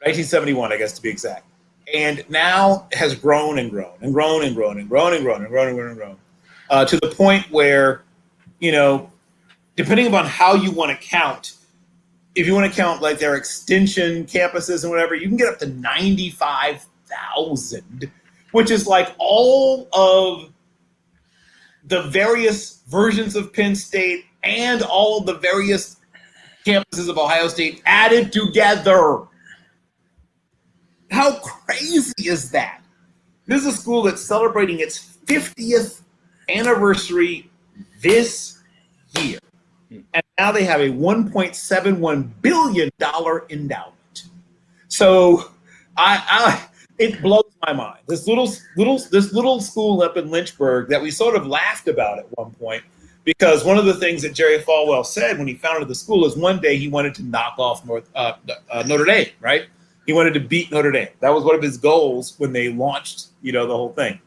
1971, I guess to be exact, and now has grown and grown and grown and grown and grown and grown and grown and grown and grown to the point where, depending upon how you want to count, if you want to count like their extension campuses and whatever, you can get up to 95,000, which is like all of the various versions of Penn State and all of the various campuses of Ohio State added together. How crazy is that? This is a school that's celebrating its 50th anniversary this year. And now they have a $1.71 billion endowment. So it blows my mind. This little school up in Lynchburg that we sort of laughed about at one point, because one of the things that Jerry Falwell said when he founded the school is one day he wanted to knock off Notre Dame, right? He wanted to beat Notre Dame. That was one of his goals when they launched, the whole thing.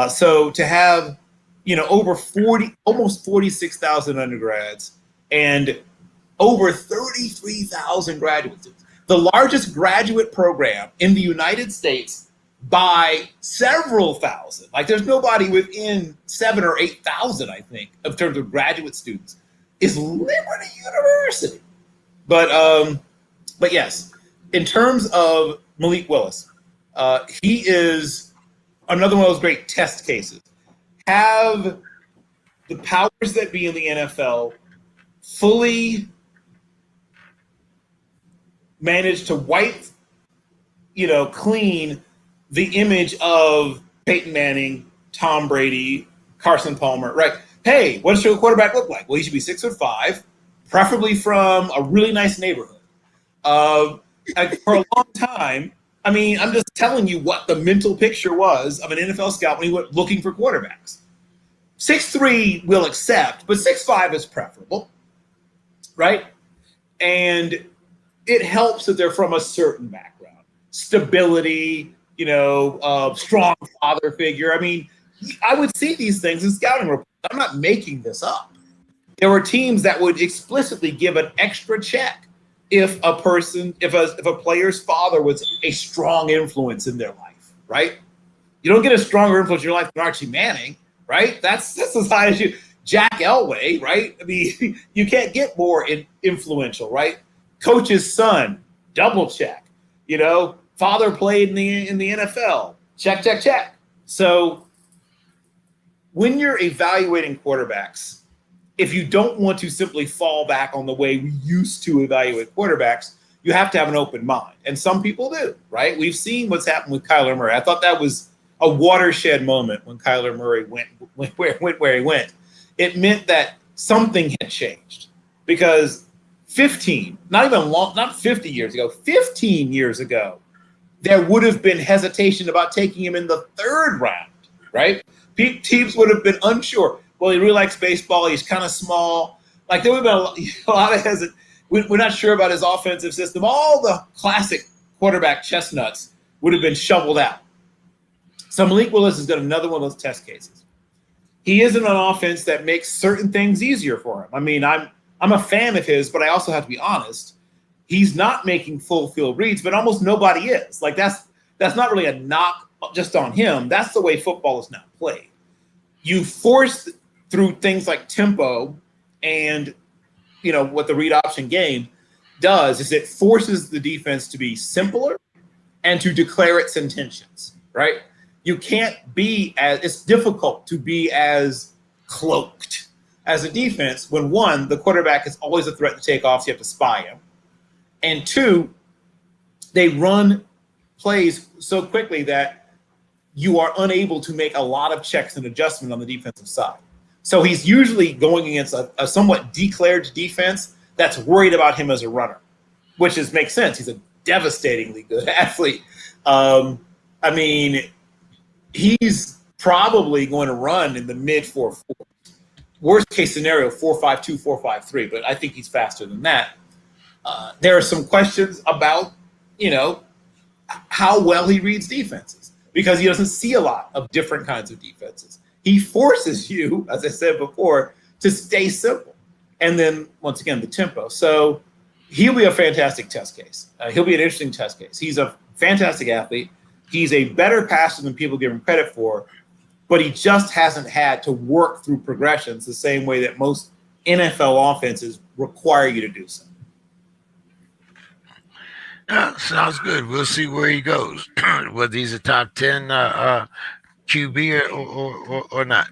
So to have, almost 46,000 undergrads and over 33,000 graduate students, the largest graduate program in the United States by several thousand. Like there's nobody within 7,000 or 8,000, I think, in terms of graduate students, is Liberty University. But yes, in terms of Malik Willis, he is another one of those great test cases. Have the powers that be in the NFL fully managed to wipe, clean the image of Peyton Manning, Tom Brady, Carson Palmer, right? Hey, what does your quarterback look like? Well, he should be 6'5", preferably from a really nice neighborhood. For a long time, I mean, I'm just telling you what the mental picture was of an NFL scout when he went looking for quarterbacks. 6'3" we'll accept, but 6'5" is preferable, right? And it helps that they're from a certain background, stability, strong father figure. I mean, I would see these things in scouting reports. I'm not making this up. There were teams that would explicitly give an extra check if a player's father was a strong influence in their life, right? You don't get a stronger influence in your life than Archie Manning, right? That's as high as you. Jack Elway, right? I mean, you can't get more influential, right? Coach's son, double check. Father played in the NFL. Check, check, check. So when you're evaluating quarterbacks, if you don't want to simply fall back on the way we used to evaluate quarterbacks, you have to have an open mind. And some people do, right? We've seen what's happened with Kyler Murray. I thought that was a watershed moment when Kyler Murray went where he went. It meant that something had changed, because 15 years ago, there would have been hesitation about taking him in the third round, right? Teams would have been unsure. Well, he really likes baseball. He's kind of small. Like there would have been a lot of hesitation. We're not sure about his offensive system. All the classic quarterback chestnuts would have been shoveled out. So Malik Willis has got another one of those test cases. He is in an offense that makes certain things easier for him. I mean, I'm a fan of his, but I also have to be honest. He's not making full field reads, but almost nobody is. Like that's not really a knock just on him. That's the way football is now played. You force through things like tempo and, what the read option game does is it forces the defense to be simpler and to declare its intentions, right? You can't be as, it's difficult to be as cloaked as a defense when, one, the quarterback is always a threat to take off, so you have to spy him. And two, they run plays so quickly that you are unable to make a lot of checks and adjustment on the defensive side. So he's usually going against a somewhat declared defense that's worried about him as a runner, which makes sense. He's a devastatingly good athlete. I mean, he's probably going to run in the mid 4.4. Worst case scenario, 4.52, 4.53, but I think he's faster than that. There are some questions about, how well he reads defenses, because he doesn't see a lot of different kinds of defenses. He forces you, as I said before, to stay simple. And then, once again, the tempo. So he'll be a fantastic test case. He'll be an interesting test case. He's a fantastic athlete. He's a better passer than people give him credit for, but he just hasn't had to work through progressions the same way that most NFL offenses require you to do so. Sounds good. We'll see where he goes, whether he's a top 10 QB or not.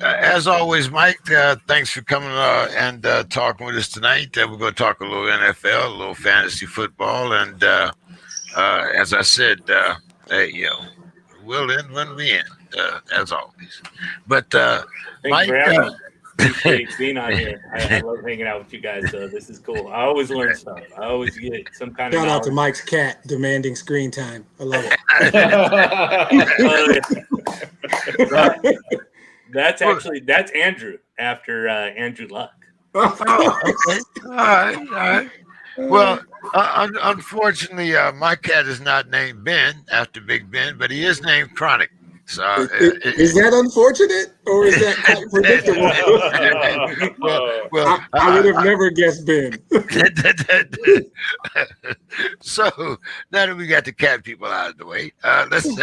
As always, Mike, thanks for coming and talking with us tonight. We're going to talk a little NFL, a little fantasy football, and as I said, we'll end when we end, as always. But Mike, appreciate being on here. I love hanging out with you guys. So this is cool. I always learn stuff. I always get some kind of shout out to Mike's cat demanding screen time. I love it. That's Andrew after Andrew Luck. Oh, okay. All right. Well, unfortunately, my cat is not named Ben after Big Ben, but he is named Chronic. So, is that unfortunate, or is that quite predictable? well, I would have never guessed Ben. So now that we got the cat people out of the way, let's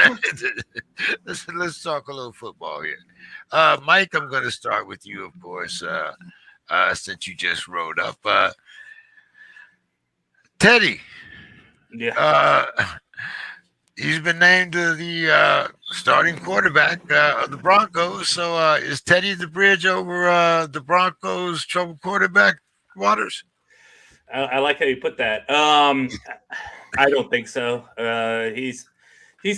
talk a little football here. Mike, I'm going to start with you, of course, since you just rode up. Teddy. Yeah. He's been named the starting quarterback of the Broncos. So is Teddy the bridge over the Broncos' troubled quarterback waters? I like how you put that. I don't think so. He's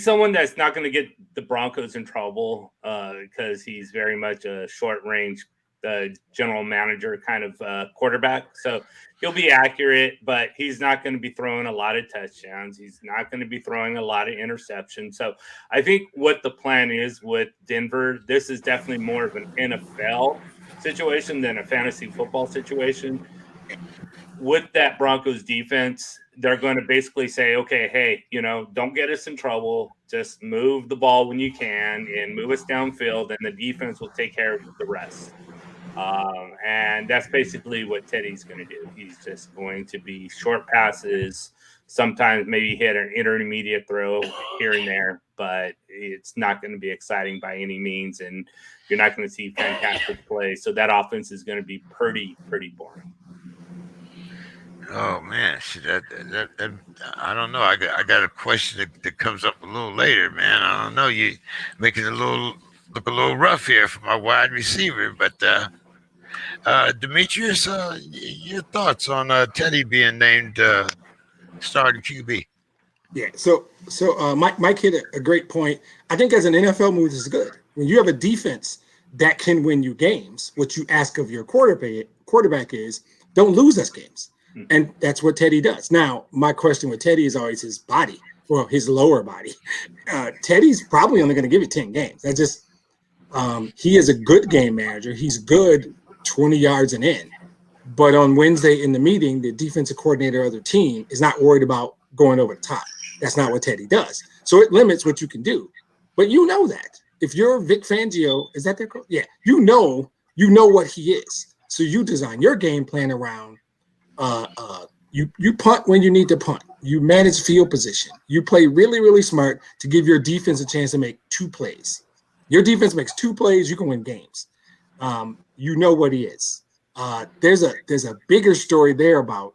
someone that's not going to get the Broncos in trouble because he's very much a short-range general manager kind of quarterback. So he'll be accurate, but he's not going to be throwing a lot of touchdowns. He's not going to be throwing a lot of interceptions. So I think what the plan is with Denver, this is definitely more of an NFL situation than a fantasy football situation. With that Broncos defense, they're going to basically say, okay, hey, don't get us in trouble. Just move the ball when you can and move us downfield, and the defense will take care of the rest. And that's basically what Teddy's going to do. He's just going to be short passes, sometimes maybe hit an intermediate throw here and there, but it's not going to be exciting by any means, and you're not going to see fantastic plays. So that offense is going to be pretty boring. Oh man, that I don't know. I got a question that comes up a little later, man. I don't know. You make it look a little rough here for my wide receiver, but Demetrius, your thoughts on Teddy being named starting QB? Yeah. So Mike hit a great point. I think as an NFL move, this is good. When you have a defense that can win you games, what you ask of your quarterback is don't lose us games. And that's what Teddy does. Now, my question with Teddy is always his body, well, his lower body. Teddy's probably only going to give you 10 games. That's just he is a good game manager. He's good 20 yards and in. But on Wednesday in the meeting, the defensive coordinator of the team is not worried about going over the top. That's not what Teddy does. So it limits what you can do. But you know that. If you're Vic Fangio, is that their coach? Yeah. You know what he is. So you design your game plan around you punt when you need to punt. You manage field position. You play really, really smart to give your defense a chance to make 2 plays. Your defense makes 2 plays, you can win games. You know what he is. There's a bigger story there about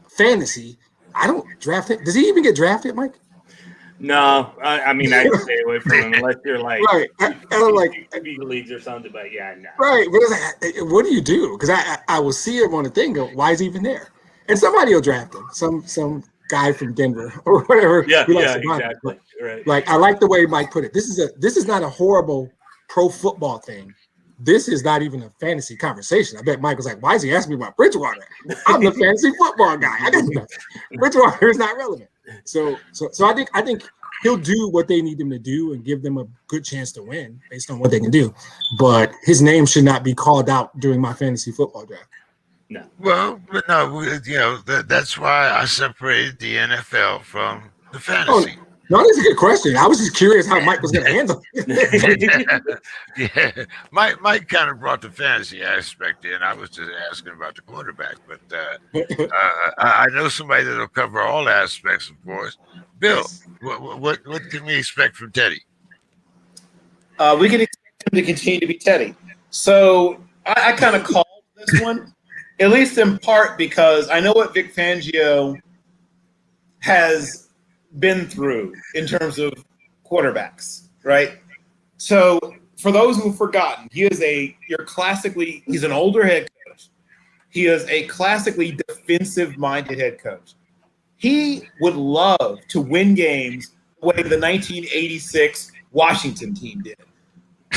fantasy I don't draft it. Does he even get drafted, Mike? No, I mean, I'd stay away from him unless you're like, right. I'm like, leagues or something, but yeah, no. Right. But it's like, what do you do? Because I will see him on the thing, go, why is he even there? And somebody will draft him. Some guy from Denver or whatever. Yeah, exactly. Right. Like, I like the way Mike put it. This is not a horrible pro football thing. This is not even a fantasy conversation. I bet Mike was like, why is he asking me about Bridgewater? I'm the fantasy football guy. I got nothing. Bridgewater is not relevant. So I think he'll do what they need him to do and give them a good chance to win based on what they can do. But his name should not be called out during my fantasy football draft. No. Well, but no, that's why I separated the NFL from the fantasy. No, that's a good question. I was just curious how Mike was going to handle it. Yeah, Mike kind of brought the fantasy aspect in. I was just asking about the quarterback, but I know somebody that'll cover all aspects, of course. Bill, what can we expect from Teddy? We can expect him to continue to be Teddy. So I kind of called this one, at least in part because I know what Vic Fangio has been through in terms of quarterbacks, right? So for those who've forgotten, he's an older head coach. He is a classically defensive-minded head coach. He would love to win games the way the 1986 Washington team did,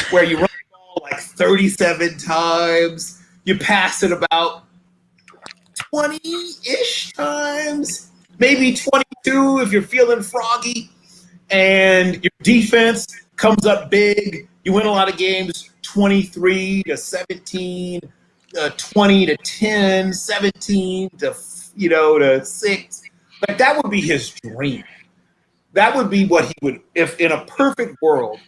where you run the ball like 37 times, you pass it about 20-ish times, maybe 22 if you're feeling froggy, and your defense comes up big. You win a lot of games, 23-17, 20-10, 17 to 6. Like, that would be his dream. That would be what he would, if in a perfect world,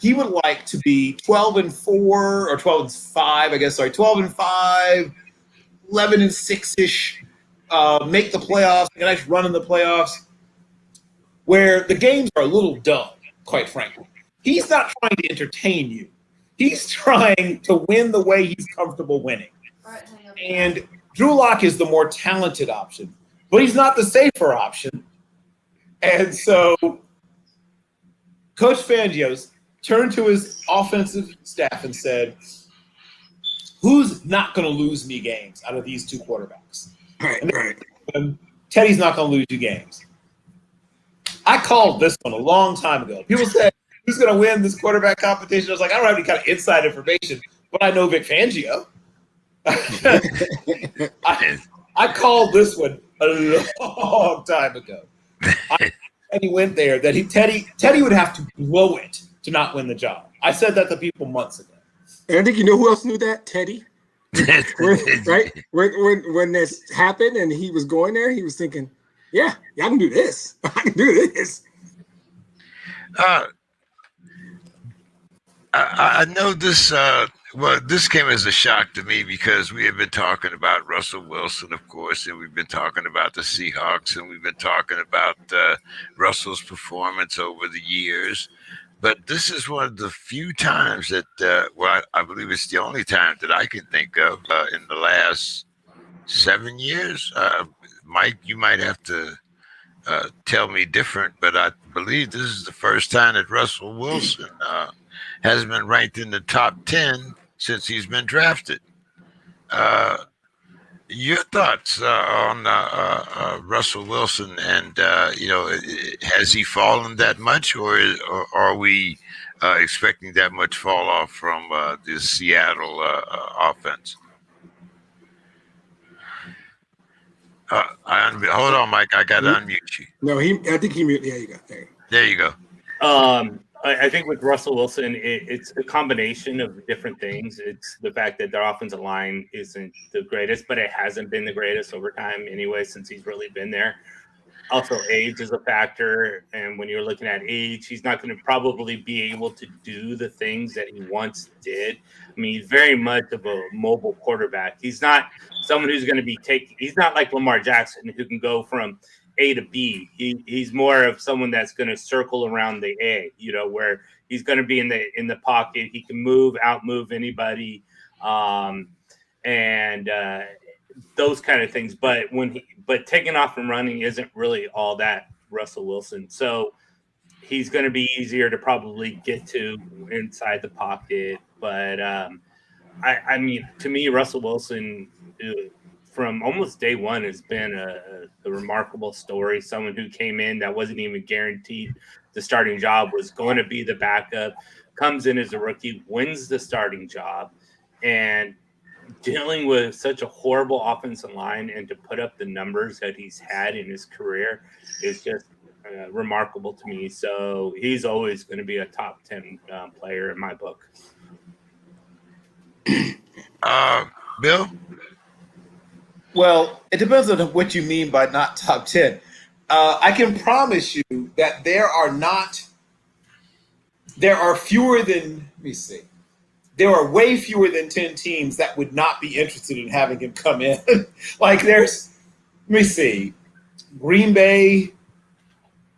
he would like to be 12-4 or 12-5, I guess. Sorry, 12-5, 11-6-ish. Make the playoffs, a nice run in the playoffs, where the games are a little dumb, quite frankly. He's not trying to entertain you. He's trying to win the way he's comfortable winning. And Drew Lock is the more talented option, but he's not the safer option. And so Coach Fangio turned to his offensive staff and said, who's not going to lose me games out of these two quarterbacks? Right. Teddy's not going to lose you games. I called this one a long time ago. People said, who's going to win this quarterback competition? I was like, I don't have any kind of inside information, but I know Vic Fangio. I called this one a long time ago. Teddy went there that Teddy would have to blow it to not win the job. I said that to people months ago. And I think you know who else knew that? Teddy. Right? When this happened and he was going there, he was thinking, yeah, I can do this. I can do this. I know this. This came as a shock to me because we have been talking about Russell Wilson, of course, and we've been talking about the Seahawks, and we've been talking about Russell's performance over the years. But this is one of the few times that, I believe it's the only time that I can think of in the last 7 years. Mike, you might have to tell me different, but I believe this is the first time that Russell Wilson has been ranked in the top 10 since he's been drafted. Your thoughts on Russell Wilson, and has he fallen that much, or are we expecting that much fall off from the Seattle offense? Hold on, Mike. I got to unmute you. No, I think he muted. There you go. There you go. I think with Russell Wilson, it's a combination of different things. It's the fact that their offensive line isn't the greatest, but it hasn't been the greatest over time anyway since he's really been there. Also, age is a factor, and when you're looking at age, he's not going to probably be able to do the things that he once did. I mean, he's very much of a mobile quarterback. He's not someone who's going to be he's not like Lamar Jackson who can go from A to B. He's more of someone that's going to circle around the A, where he's going to be in the pocket. He can out move anybody. those kind of things. But but taking off and running isn't really all that Russell Wilson. So he's going to be easier to probably get to inside the pocket. But I mean, to me, Russell Wilson, from almost day one, has been a remarkable story. Someone who came in that wasn't even guaranteed the starting job, was going to be the backup, comes in as a rookie, wins the starting job, and dealing with such a horrible offensive line and to put up the numbers that he's had in his career is just remarkable to me. So he's always going to be a top 10 player in my book. Bill? Well, it depends on what you mean by not top 10. I can promise you that there are fewer than, let me see, there are way fewer than 10 teams that would not be interested in having him come in. Like let me see, Green Bay,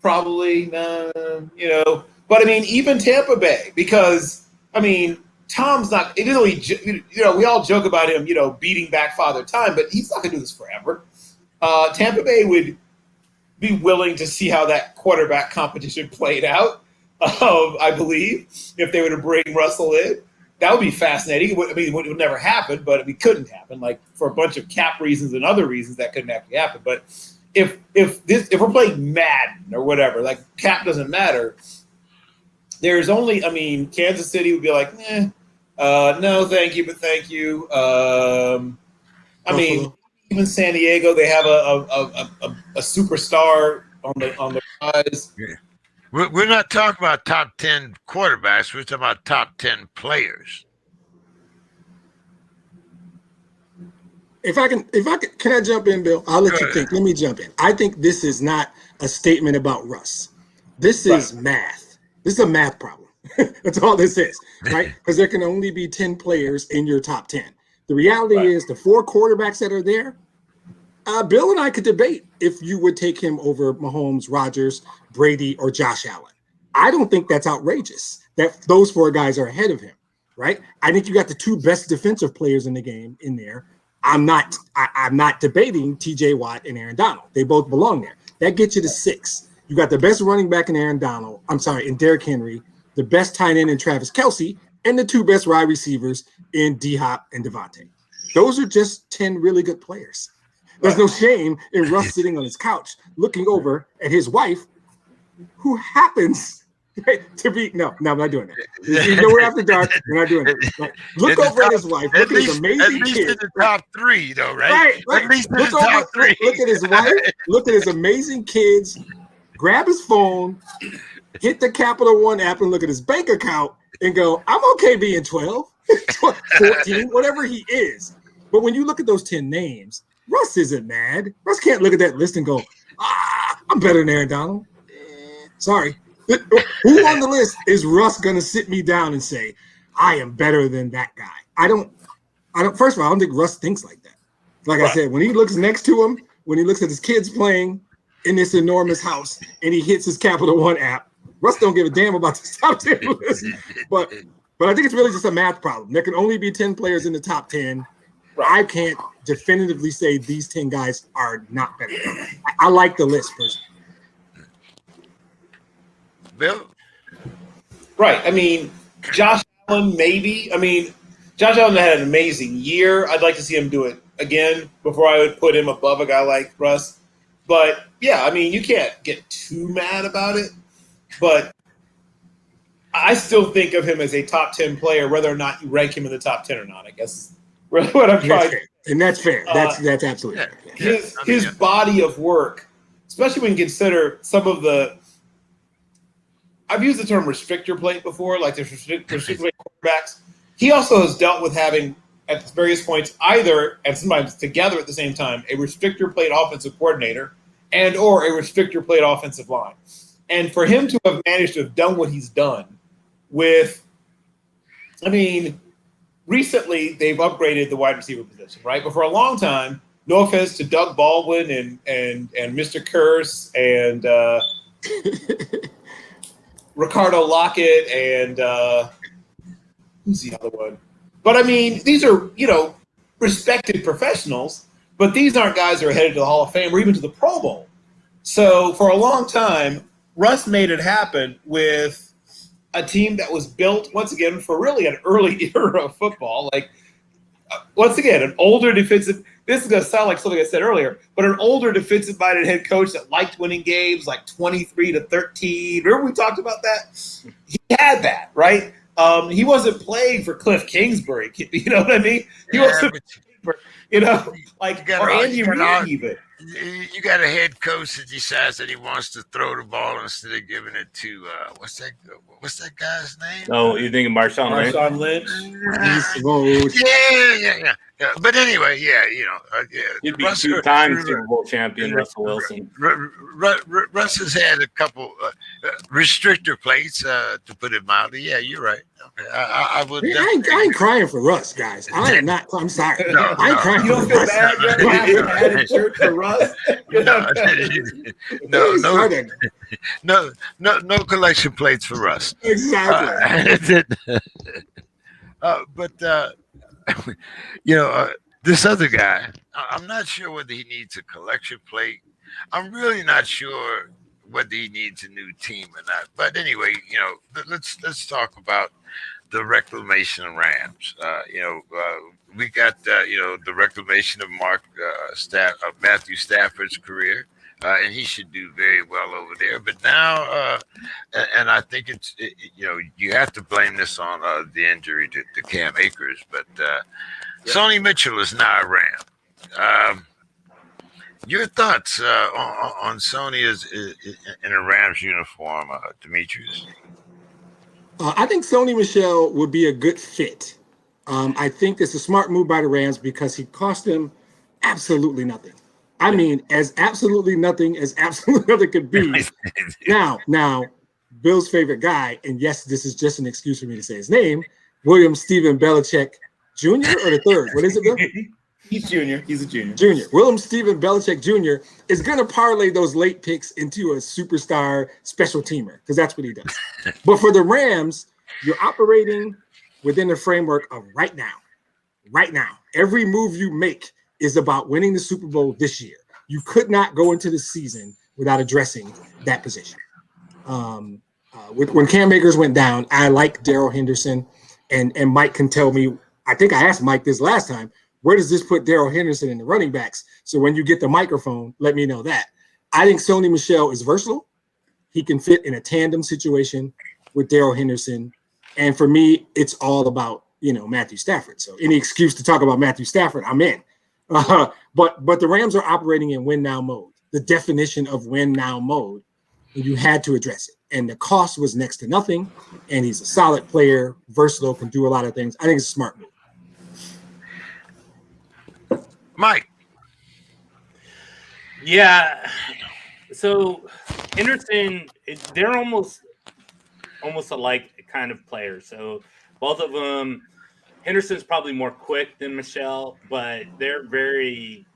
probably, but I mean, even Tampa Bay, because, I mean, Tom's not, we all joke about him, beating back Father Time, but he's not going to do this forever. Tampa Bay would be willing to see how that quarterback competition played out, I believe, if they were to bring Russell in. That would be fascinating. It would never happen, but it couldn't happen. Like, for a bunch of cap reasons and other reasons, that couldn't actually happen. But if we're playing Madden or whatever, like, cap doesn't matter. There's only, Kansas City would be like, no, thank you, but thank you. Even San Diego, they have a superstar on the rise. Yeah. We're not talking about top 10 quarterbacks. We're talking about top 10 players. Can I jump in, Bill? I'll let you think. Let me jump in. I think this is not a statement about Russ. This is math. This is a math problem. That's all this is, right? Because there can only be 10 players in your top 10. The reality is the 4 quarterbacks that are there, Bill and I could debate if you would take him over Mahomes, Rodgers, Brady, or Josh Allen. I don't think that's outrageous that those 4 guys are ahead of him, right? I think you got the 2 best defensive players in the game in there. I'm not debating TJ Watt and Aaron Donald. They both belong there. That gets you to 6. You got the best running back in in Derrick Henry, the best tight end in Travis Kelce, and the 2 best wide receivers in D-Hop and Devontae. Those are just 10 really good players. There's no shame in Russ sitting on his couch looking over at his wife, who happens to be I'm not doing that. We're after dark. We're not doing it. Like, look over at his wife. Look at his amazing kids. At least in the top 3, though, right? Right. At least in the top 3. Look at his wife. Look at his amazing kids. Grab his phone, hit the Capital One app, and look at his bank account and go, I'm okay being 12, 14, whatever he is. But when you look at those 10 names, Russ isn't mad. Russ can't look at that list and go, I'm better than Aaron Donald. Sorry. Who on the list is Russ going to sit me down and say, I am better than that guy? I don't, first of all, I don't think Russ thinks like that. Like I said, when he looks next to him, when he looks at his kids playing in this enormous house and he hits his Capital One app, Russ don't give a damn about the top 10 list. But I think it's really just a math problem. There can only be 10 players in the top 10. I can't definitively say these 10 guys are not better. I like the list personally. Bill? Right. Josh Allen, maybe. Josh Allen had an amazing year. I'd like to see him do it again before I would put him above a guy like Russ. But, yeah, you can't get too mad about it. But I still think of him as a top 10 player, whether or not you rank him in the top 10 or not, I guess is really what I'm trying to. And that's fair. That's absolutely fair. His body of work, especially when you consider some of the – I've used the term restrictor plate before, like there's restrictor plate quarterbacks. He also has dealt with having, at various points, either, and sometimes together at the same time, a restrictor plate offensive coordinator and or a restrictor plate offensive line. And for him to have managed to have done what he's done with – recently they've upgraded the wide receiver position, right? But for a long time, no offense to Doug Baldwin and Mr. Curse and Ricardo Lockett and who's the other one? But these are, respected professionals But these aren't guys who are headed to the Hall of Fame or even to the Pro Bowl. So for a long time, Russ made it happen with a team that was built, once again, for really an early era of football. Like, once again, an older defensive – this is going to sound like something I said earlier, but an older defensive-minded head coach that liked winning games like 23-13. Remember we talked about that? He had that, right? He wasn't playing for Cliff Kingsbury. You know what I mean? He wasn't playing for, like, or Andy Reid even. You got a head coach that decides that he wants to throw the ball instead of giving it to what's that guy's name? Oh, you thinking Marshawn Lynch? Marshawn Lynch. Yeah. But anyway, He'd be two-time Super Bowl champion Russell Wilson. Russ has had a couple restrictor plates, to put it mildly. Yeah, you're right. Okay, I would. I ain't crying for Russ, guys. I am not. I'm sorry. I ain't crying. You don't feel bad? You're had a shirt for Russ. No collection plates for Russ. Exactly. This other guy, I'm not sure whether he needs a collection plate. I'm really not sure whether he needs a new team or not. But anyway, let's talk about the reclamation of Rams. We got the reclamation of Matthew Stafford's career. And he should do very well over there. But now, and I think you have to blame this on the injury to Cam Akers. But Sony Mitchell is now a Ram. Your thoughts on Sony in a Rams uniform, Demetrius? I think Sony Michel would be a good fit. I think it's a smart move by the Rams because he cost them absolutely nothing. I mean, as absolutely nothing could be. Now, Bill's favorite guy, and yes, this is just an excuse for me to say his name, William Stephen Belichick Jr. or the third. What is it, Bill? He's junior. He's a junior. Junior. William Stephen Belichick Jr. is going to parlay those late picks into a superstar special teamer because that's what he does. But for the Rams, you're operating within the framework of right now. Right now. Every move you make is about winning the Super Bowl this year. You could not go into the season without addressing that position. When Cam Akers went down, I like Darrell Henderson, and Mike can tell me, I think I asked Mike this last time, where does this put Darrell Henderson in the running backs? So when you get the microphone, let me know that. I think Sony Michel is versatile. He can fit in a tandem situation with Darrell Henderson. And for me, it's all about, Matthew Stafford. So any excuse to talk about Matthew Stafford, I'm in. But the Rams are operating in win now mode, the definition of win now mode, and you had to address it. And the cost was next to nothing. And he's a solid player, versatile, can do a lot of things. I think it's a smart move. Mike. Yeah. So Henderson, they're almost alike kind of players. So both of them. Henderson's probably more quick than Michel, but they're very,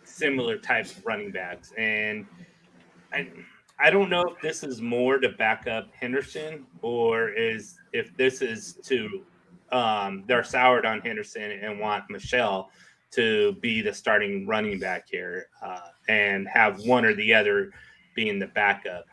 similar types of running backs. And I don't know if this is more to back up Henderson or if this is to they're soured on Henderson and want Michel to be the starting running back here and have one or the other being the backup.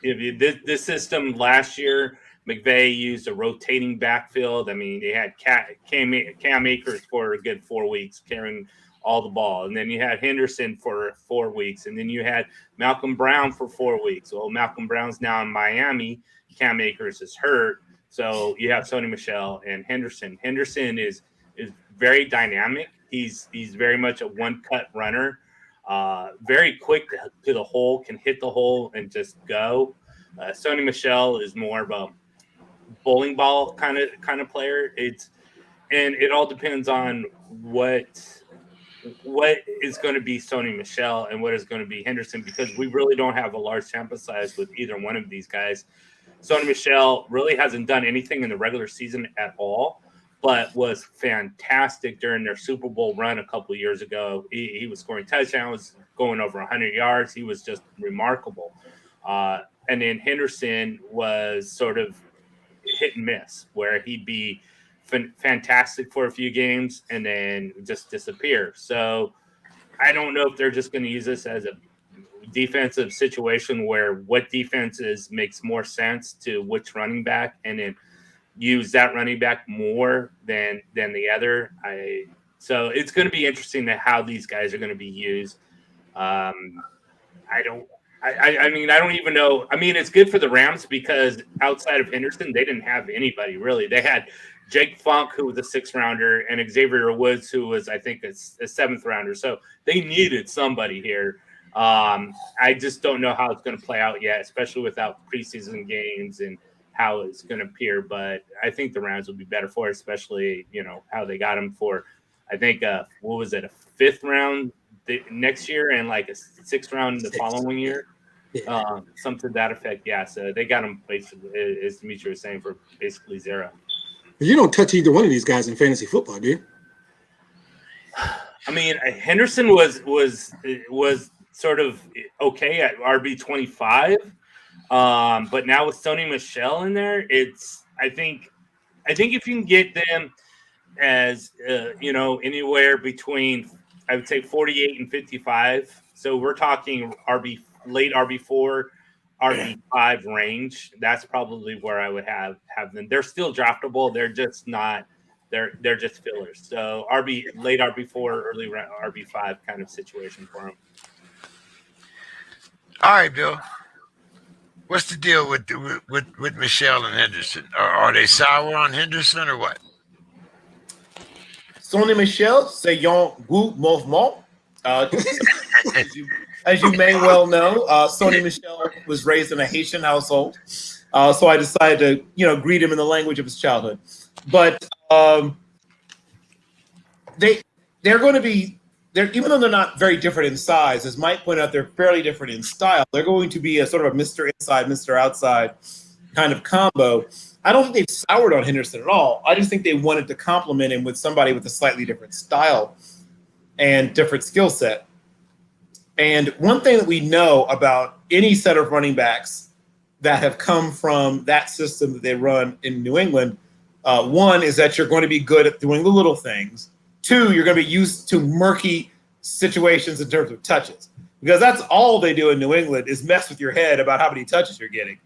This system last year, McVay used a rotating backfield. I mean, they had Cam Akers for a good 4 weeks carrying all the ball. And then you had Henderson for 4 weeks. And then you had Malcolm Brown for 4 weeks. Well, Malcolm Brown's now in Miami. Cam Akers is hurt. So you have Sony Michel and Henderson. Henderson is very dynamic. He's very much a one-cut runner. Very quick to the hole, can hit the hole and just go. Sony Michel is more of a bowling ball kind of player. It all depends on what is going to be Sony Michel and what is going to be Henderson, because we really don't have a large sample size with either one of these guys. Sony Michel really hasn't done anything in the regular season at all, but was fantastic during their Super Bowl run a couple of years ago. He was scoring touchdowns, going over 100 yards. He was just remarkable. And then Henderson was sort of hit and miss, where he'd be fantastic for a few games and then just disappear. So I don't know if they're just going to use this as a defensive situation where what defenses makes more sense to which running back and then use that running back more than the other. So it's going to be interesting to how these guys are going to be used. I mean, I don't even know. I mean, it's good for the Rams because outside of Henderson, they didn't have anybody really. They had Jake Funk, who was a 6th rounder, and Xavier Woods, who was, I think, a 7th rounder. So they needed somebody here. I just don't know how it's going to play out yet, especially without preseason games and how it's going to appear. But I think the Rams will be better for it, especially, how they got him for, I think, what was it, a 5th round next year and like a 6th round the following year. Something to that effect. Yeah. So they got him basically, as Dimitri was saying, for basically 0. You don't touch either one of these guys in fantasy football, do you? I mean, Henderson was sort of okay at RB25, but now with Sony Michel in there, I think if you can get them as anywhere between, I would say 48 and 55. So we're talking late RB4, RB5 range. That's probably where I would have them. They're still draftable. They're just not. They're just fillers. So late RB4, early RB5 kind of situation for them. All right, Bill. What's the deal with Michelle and Henderson? Are they sour on Henderson or what? Sonny Michel, c'est un good mouvement. As you may well know, Sonny Michel was raised in a Haitian household, so I decided to, greet him in the language of his childhood. But they're going to be, even though they're not very different in size, as Mike pointed out, they're fairly different in style. They're going to be a sort of a Mr. Inside, Mr. Outside kind of combo. I don't think they've soured on Henderson at all. I just think they wanted to complement him with somebody with a slightly different style and different skill set. And one thing that we know about any set of running backs that have come from that system that they run in New England, one is that you're going to be good at doing the little things. 2, you're going to be used to murky situations in terms of touches, because that's all they do in New England is mess with your head about how many touches you're getting.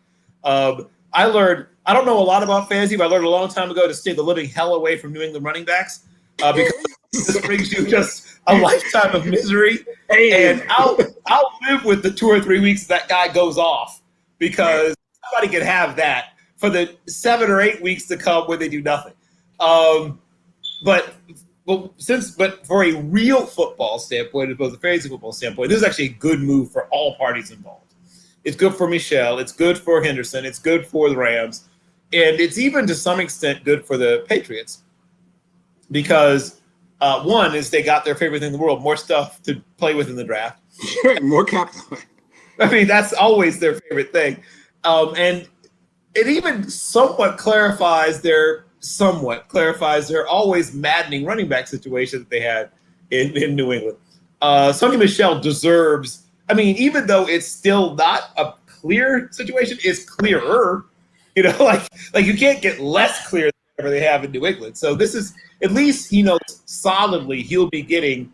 I don't know a lot about fantasy, but I learned a long time ago to stay the living hell away from New England running backs because this brings you just a lifetime of misery. And I'll live with the 2 or 3 weeks that guy goes off, because somebody can have that for the 7 or 8 weeks to come where they do nothing. But for a real football standpoint, as opposed to a fantasy football standpoint, this is actually a good move for all parties involved. It's good for Michel. It's good for Henderson. It's good for the Rams. And it's even to some extent good for the Patriots, because one is they got their favorite thing in the world, more stuff to play with in the draft. More capital. I mean, that's always their favorite thing. And it even somewhat clarifies their always maddening running back situation that they had in New England. Sonny Michel deserves, I mean, even though it's still not a clear situation, it's clearer. Like you can't get less clear than whatever they have in New England. So this is, at least he knows solidly he'll be getting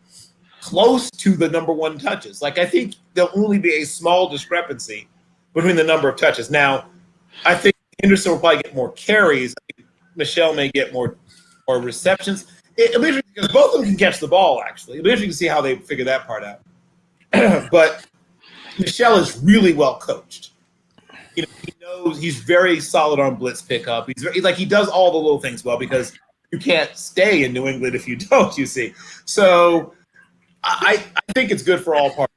close to the number 1 touches. Like, I think there'll only be a small discrepancy between the number of touches. Now, I think Henderson will probably get more carries. I think Michel may get more receptions. It'll be interesting because both of them can catch the ball, actually. It'll be interesting to see how they figure that part out. But Michel is really well coached. He knows he's very solid on blitz pickup. He does all the little things well, because you can't stay in New England if you don't, you see. So I think it's good for all parties.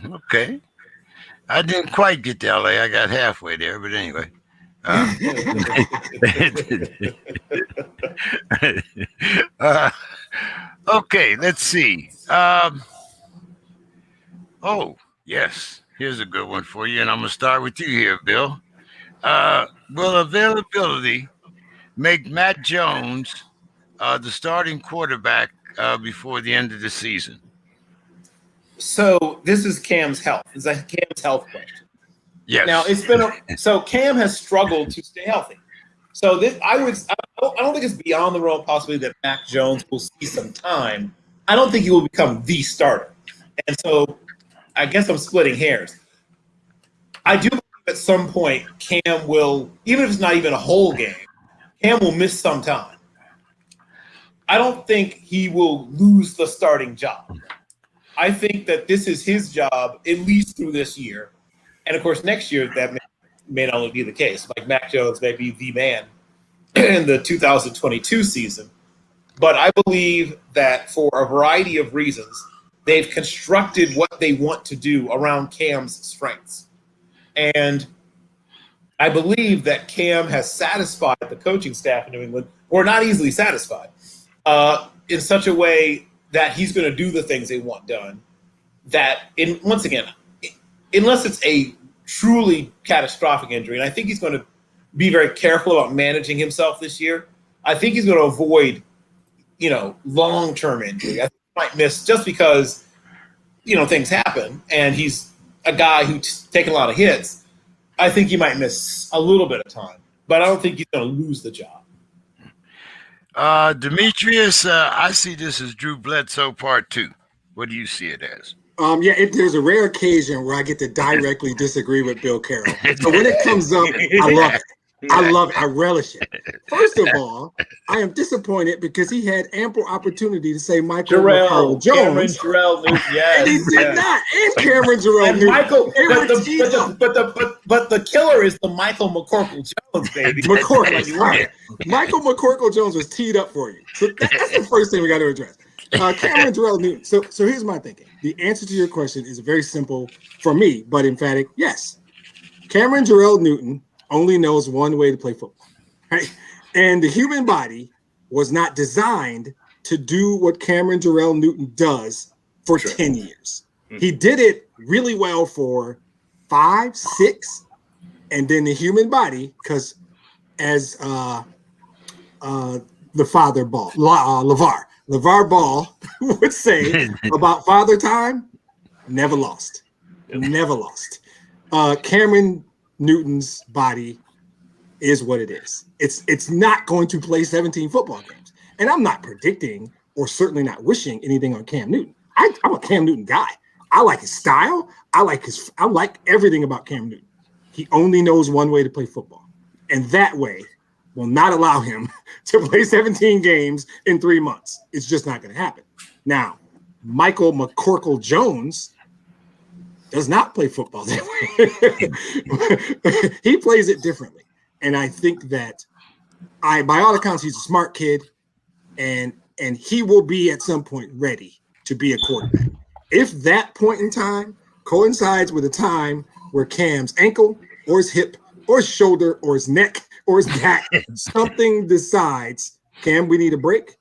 Okay. I didn't quite get to LA. I got halfway there, but anyway. Okay, let's see. Oh, yes. Here's a good one for you, and I'm going to start with you here, Bill. Will availability make Matt Jones the starting quarterback before the end of the season? So this is Cam's health. Is that Cam's health question? Yes. Now, so Cam has struggled to stay healthy. So I don't think it's beyond the realm of possibility that Mac Jones will see some time. I don't think he will become the starter. And so I guess I'm splitting hairs. I do believe at some point Cam will, even if it's not even a whole game, Cam will miss some time. I don't think he will lose the starting job. I think that this is his job at least through this year. And, of course, next year that may not be the case. Like Mac Jones may be the man in the 2022 season. But I believe that for a variety of reasons, they've constructed what they want to do around Cam's strengths. And I believe that Cam has satisfied the coaching staff in New England, or not easily satisfied, in such a way that he's going to do the things they want done. That, once again, unless it's a truly catastrophic injury, and I think he's going to be very careful about managing himself this year, I think he's going to avoid, long-term injury. I think he might miss just because, things happen, and he's a guy who's taken a lot of hits. I think he might miss a little bit of time, but I don't think he's going to lose the job. Demetrius, I see this as Drew Bledsoe Part 2. What do you see it as? There's a rare occasion where I get to directly disagree with Bill Carroll. So when it comes up, I love it. I love it. I relish it. First of all, I am disappointed because he had ample opportunity to say Michael Jones. Cameron Jarrell Newton, yes. And he did not. And Cameron Jarrell Newton. Michael, but the killer is the Michael McCorkle Jones, baby. McCorkle. Right. Michael McCorkle Jones was teed up for you. So that's the first thing we got to address. Cameron Jarrell Newton. So here's my thinking. The answer to your question is very simple for me, but emphatic. Yes. Cameron Jarrell Newton only knows one way to play football, right? And the human body was not designed to do what Cameron Jarrell Newton does for 10 years. He did it really well for 5, 6, and then the human body, because as the father Ball, LeVar Ball would say about Father Time, never lost. Never lost. Cameron Newton's body is what it is. It's not going to play 17 football games. And I'm not predicting or certainly not wishing anything on Cam Newton. I'm a Cam Newton guy. I like his style. I like everything about Cam Newton. He only knows one way to play football. And that way will not allow him to play 17 games in 3 months. It's just not going to happen. Now, Michael McCorkle Jones does not play football that way. He plays it differently. And I think that by all accounts, he's a smart kid, and he will be at some point ready to be a quarterback. If that point in time coincides with a time where Cam's ankle or his hip or his shoulder or his neck or his back, something decides, Cam, we need a break.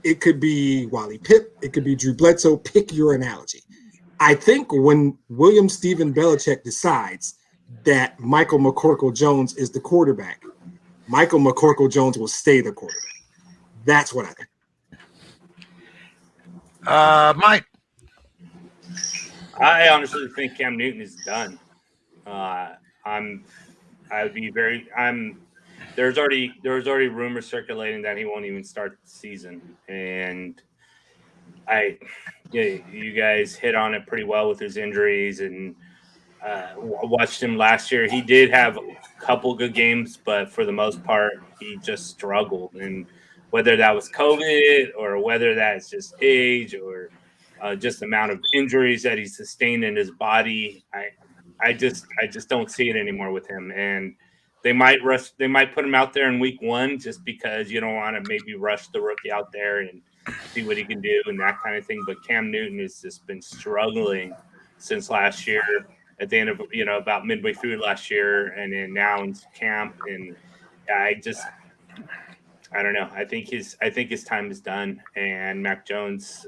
It could be Wally Pipp. It could be Drew Bledsoe. Pick your analogy. I think when William Stephen Belichick decides that Michael McCorkle Jones is the quarterback, Michael McCorkle Jones will stay the quarterback. That's what I think. Mike. I honestly think Cam Newton is done. There's already rumors circulating that he won't even start the season, and you guys hit on it pretty well with his injuries, and watched him last year. He did have a couple good games, but for the most part, he just struggled. And whether that was COVID or whether that's just age or just the amount of injuries that he sustained in his body, I just don't see it anymore with him. And they might put him out there in week 1 just because you don't want to maybe rush the rookie out there and see what he can do and that kind of thing. But Cam Newton has just been struggling since last year, at the end of about midway through last year, and then now in camp. And I don't know. I think his time is done, and Mac Jones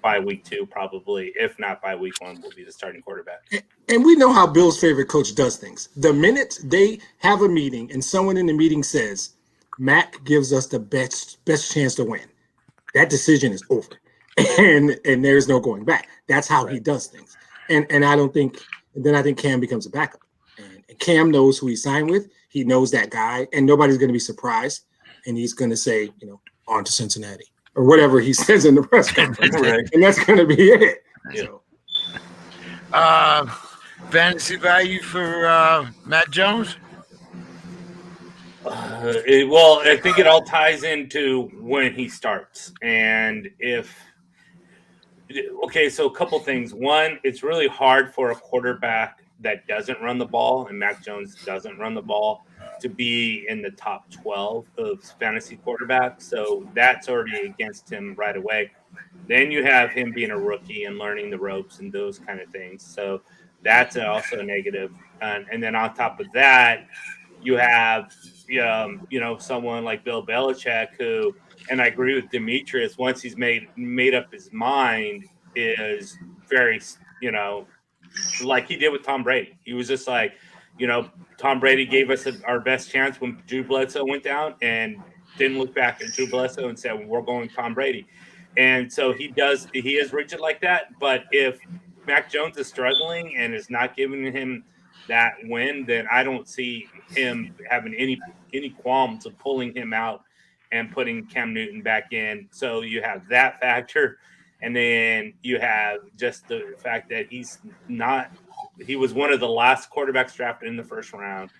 by week 2 probably, if not by week 1, will be the starting quarterback. And we know how Bill's favorite coach does things. The minute they have a meeting and someone in the meeting says, Mac gives us the best chance to win, that decision is over. And there's no going back. That's how he does things. And I think Cam becomes a backup. And Cam knows who he signed with. he knows that guy, and nobody's going to be surprised, and he's going to say, on to Cincinnati or whatever he says in the press conference, Right. and that's going to be it. Yeah. So, Fantasy value for Matt Jones? Well, I think it all ties into when he starts. And so a couple things. One, it's really hard for a quarterback that doesn't run the ball, and Mac Jones doesn't run the ball, to be in the top 12 of fantasy quarterbacks. So that's already against him right away. Then you have him being a rookie and learning the ropes and those kind of things. So that's also a negative. And then on top of that, you have someone like Bill Belichick, who, and I agree with Demetrius, once he's made up his mind, is very, like he did with Tom Brady. He was just like, Tom Brady gave us our best chance when Drew Bledsoe went down, and didn't look back at Drew Bledsoe and said, well, we're going Tom Brady. And so he is rigid like that. But if Mac Jones is struggling and is not giving him that win, then I don't see him having any qualms of pulling him out and putting Cam Newton back in. So you have that factor. And then you have just the fact that he was one of the last quarterbacks drafted in the first round,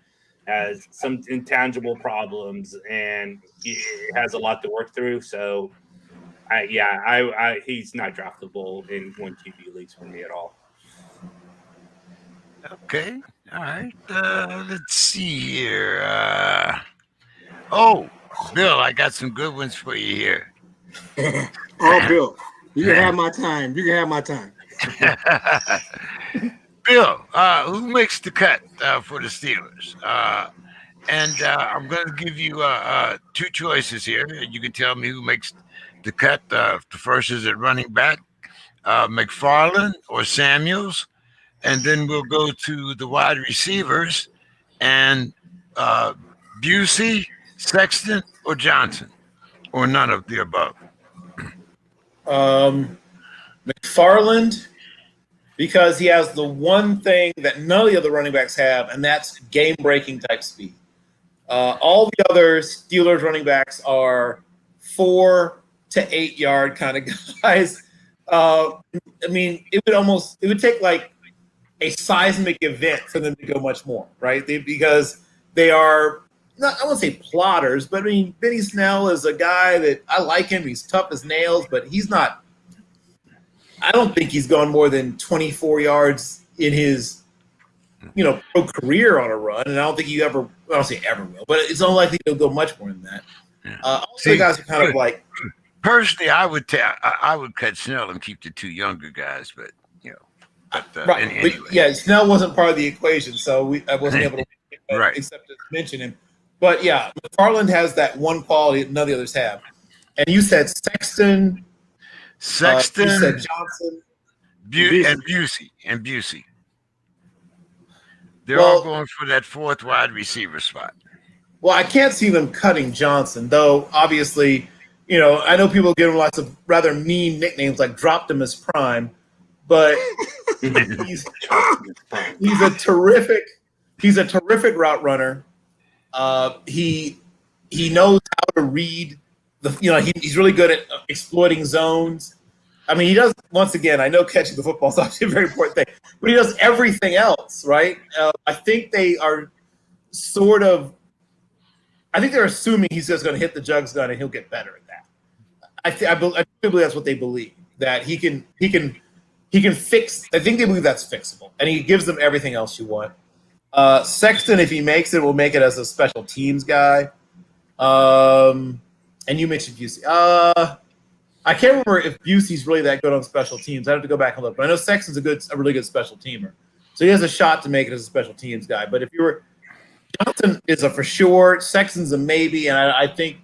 has some intangible problems, and he has a lot to work through. So he's not draftable in 1 QB leagues for me at all. Okay. All right. Let's see here. Bill, I got some good ones for you here. Bill, you can have my time. You can have my time. Bill, who makes the cut for the Steelers? And I'm going to give you 2 choices here. You can tell me who makes the cut. The first is at running back, McFarland or Samuels. And then we'll go to the wide receivers, and Busey, Sexton, or Johnson, or none of the above. McFarland, because he has the one thing that none of the other running backs have, and that's game-breaking type speed. All the other Steelers running backs are 4 to 8 yard kind of guys. It would take like a seismic event for them to go much more, right? Because they are not, I won't say plotters, but Benny Snell is a guy that I like him. He's tough as nails, but he's not. I don't think he's gone more than 24 yards in his, pro career on a run, and I don't think I don't say ever will, but it's unlikely he'll go much more than that. All the guys are kind of like. Personally, I would cut Snell and keep the 2 younger guys, but right. Anyway. But, yeah, Snell wasn't part of the equation, so I wasn't able to right. except to mention him. But yeah, McFarland has that one quality that none of the others have. And you said Sexton. You said Johnson. And Busey. They're all going for that 4th wide receiver spot. Well, I can't see them cutting Johnson, though. Obviously, I know people give him lots of rather mean nicknames like "dropped him as prime," but he's a terrific route runner. He knows how to read he's really good at exploiting zones. I mean, he does, once again, I know catching the football is obviously a very important thing, but he does everything else, right? I think they are I think they're assuming he's just going to hit the jugs gun and he'll get better at that. I believe that's what they believe, that he can fix. I think they believe that's fixable, and he gives them everything else you want. Sexton, if he makes it, will make it as a special teams guy. And you mentioned Busey. I can't remember if Busey's really that good on special teams. I have to go back and look. But I know Sexton's a really good special teamer. So he has a shot to make it as a special teams guy. But if you were – Johnson is a for sure. Sexton's a maybe. And I think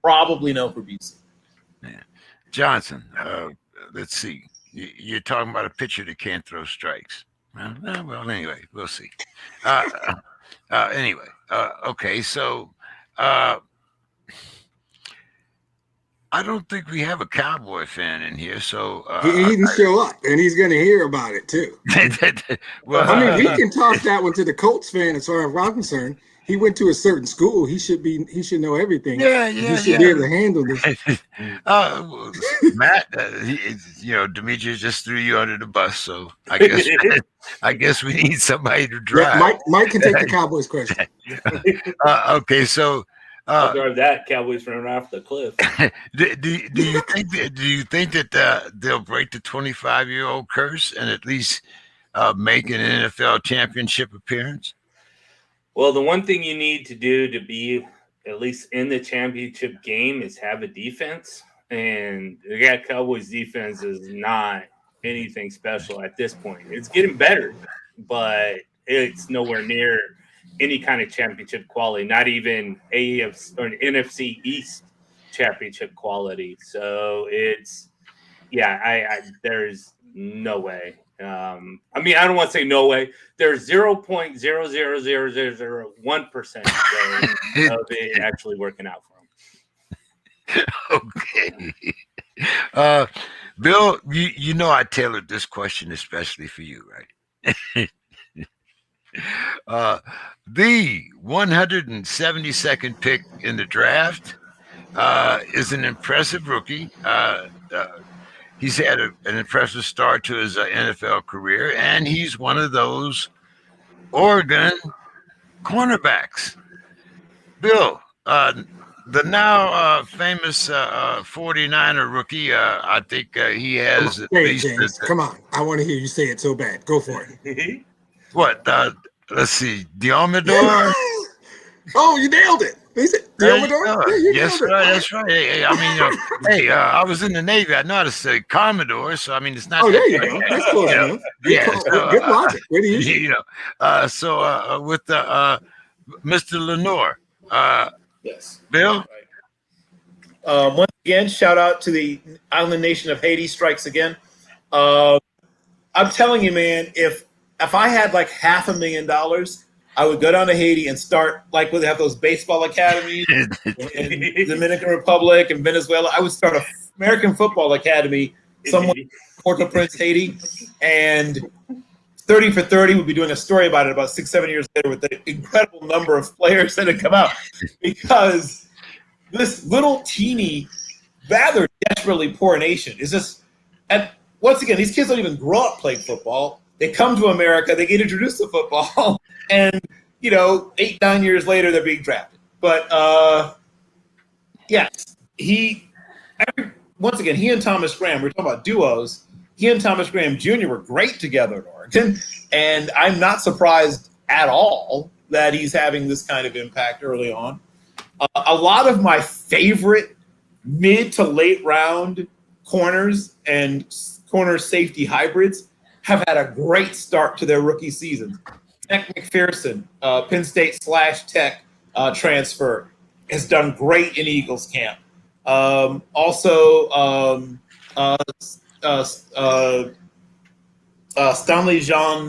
probably no for Busey. Yeah. Johnson, let's see. You're talking about a pitcher that can't throw strikes. Well, anyway, we'll see. Okay, so I don't think we have a Cowboy fan in here, so he didn't show up, and he's going to hear about it too. Well, we can toss that one to the Colts fan as far as I'm concerned. he went to a certain school. He should know everything. He should be able to handle this. Matt, Demetrius just threw you under the bus, so I guess we need somebody to drive. Yeah, Mike can take the Cowboys question. Okay, so I'll drive that Cowboys running off the cliff. do you think that they'll break the 25-year-old curse and at least make an NFL championship appearance? Well, the one thing you need to do to be at least in the championship game is have a defense. And the Cowboys defense is not anything special at this point. It's getting better, but it's nowhere near any kind of championship quality, not even AFC or NFC East championship quality. So it's, there's no way. I don't want to say no way. There's 0.00001% of it actually working out for them. Okay. Bill, you know I tailored this question especially for you, right? The 172nd pick in the draft is an impressive rookie. He's had an impressive start to his NFL career, and he's one of those Oregon cornerbacks. Bill, the now famous 49er rookie, I think he has at least... James. Come on. I want to hear you say it so bad. Go for it. What? Let's see. Diomedor? Oh, you nailed it. Is it Diomedor? Yes, right. That's right. Hey, I was in the Navy. I know how to say Commodore, so it's not. Oh, there you go. That's close enough. Good logic. Where do you? With Mr. Lenore. Yes. Bill. Once again, shout out to the island nation of Haiti. Strikes again. I'm telling you, man, if I had like $500,000, I would go down to Haiti and start where they have those baseball academies in Dominican Republic and Venezuela. I would start an American football academy somewhere in Port-au-Prince, Haiti, and 30 for 30 would be doing a story about it about 6-7 years later with the incredible number of players that had come out, because this little teeny, rather desperately poor nation is just. And once again, these kids don't even grow up playing football. They come to America, they get introduced to football, and 8-9 years later they're being drafted. But once again, he and Thomas Graham, we're talking about duos. He and Thomas Graham Jr. were great together in Oregon, and I'm not surprised at all that he's having this kind of impact early on. A lot of my favorite mid to late round corners and corner safety hybrids have had a great start to their rookie season. Nick McPherson, Penn State /Tech transfer, has done great in Eagles camp. Stanley Jean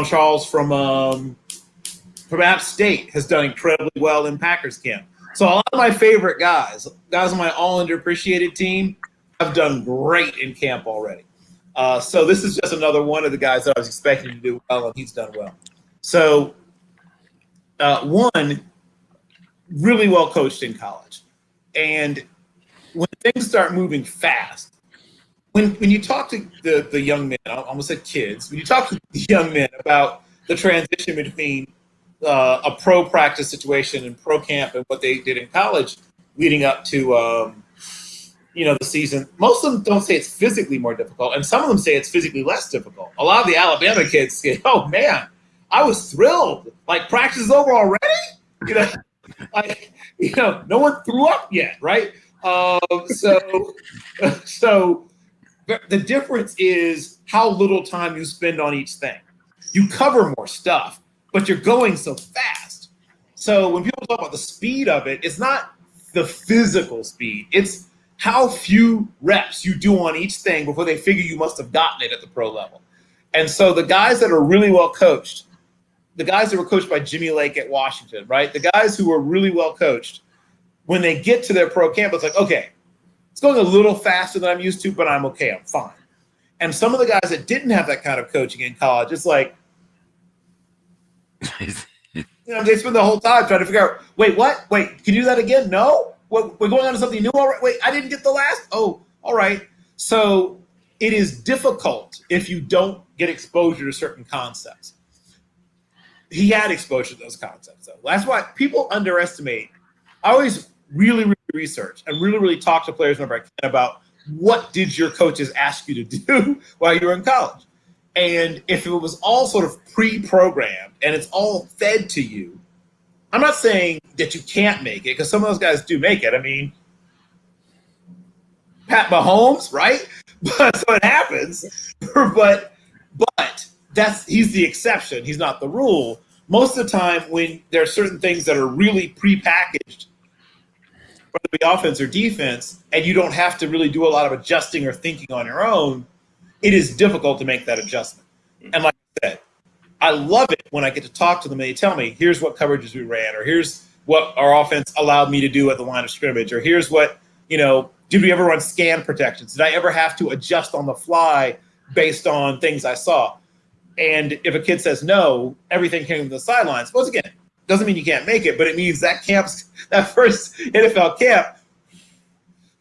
Charles from App State has done incredibly well in Packers camp. So a lot of my favorite guys on my all underappreciated team, have done great in camp already. So this is just another one of the guys that I was expecting to do well, and he's done well. So one, really well coached in college. And when things start moving fast, when you talk to the young men, I almost said kids, when you talk to the young men about the transition between a pro practice situation and pro camp and what they did in college leading up to the season, most of them don't say it's physically more difficult, and some of them say it's physically less difficult. A lot of the Alabama kids say, "Oh man, I was thrilled! Like practice is over already." No one threw up yet, right? So the difference is how little time you spend on each thing. You cover more stuff, but you're going so fast. So when people talk about the speed of it, it's not the physical speed. It's how few reps you do on each thing before they figure you must have gotten it at the pro level. And so the guys that are really well coached, the guys that were coached by Jimmy Lake at Washington, right? The guys who were really well coached, when they get to their pro camp, it's like, okay, it's going a little faster than I'm used to, but I'm okay, I'm fine. And some of the guys that didn't have that kind of coaching in college, it's like, They spend the whole time trying to figure out, wait, what? Wait, can you do that again? No? What, we're going on to something new already? Wait, I didn't get the last? Oh, all right. So it is difficult if you don't get exposure to certain concepts. He had exposure to those concepts, though. That's why people underestimate. I always really research and really talk to players whenever I can about what did your coaches ask you to do while you were in college. And if it was all sort of pre-programmed and it's all fed to you, I'm not saying that you can't make it, because some of those guys do make it. I mean, Pat Mahomes, right? But so it happens. but he's the exception. He's not the rule. Most of the time, when there are certain things that are really pre-packaged, whether it be offense or defense, and you don't have to really do a lot of adjusting or thinking on your own, it is difficult to make that adjustment. And like I said, I love it when I get to talk to them and they tell me, here's what coverages we ran, or here's what our offense allowed me to do at the line of scrimmage, or here's what, did we ever run scan protections? Did I ever have to adjust on the fly based on things I saw? And if a kid says no, everything came from the sidelines. Once again, doesn't mean you can't make it, but it means that first NFL camp,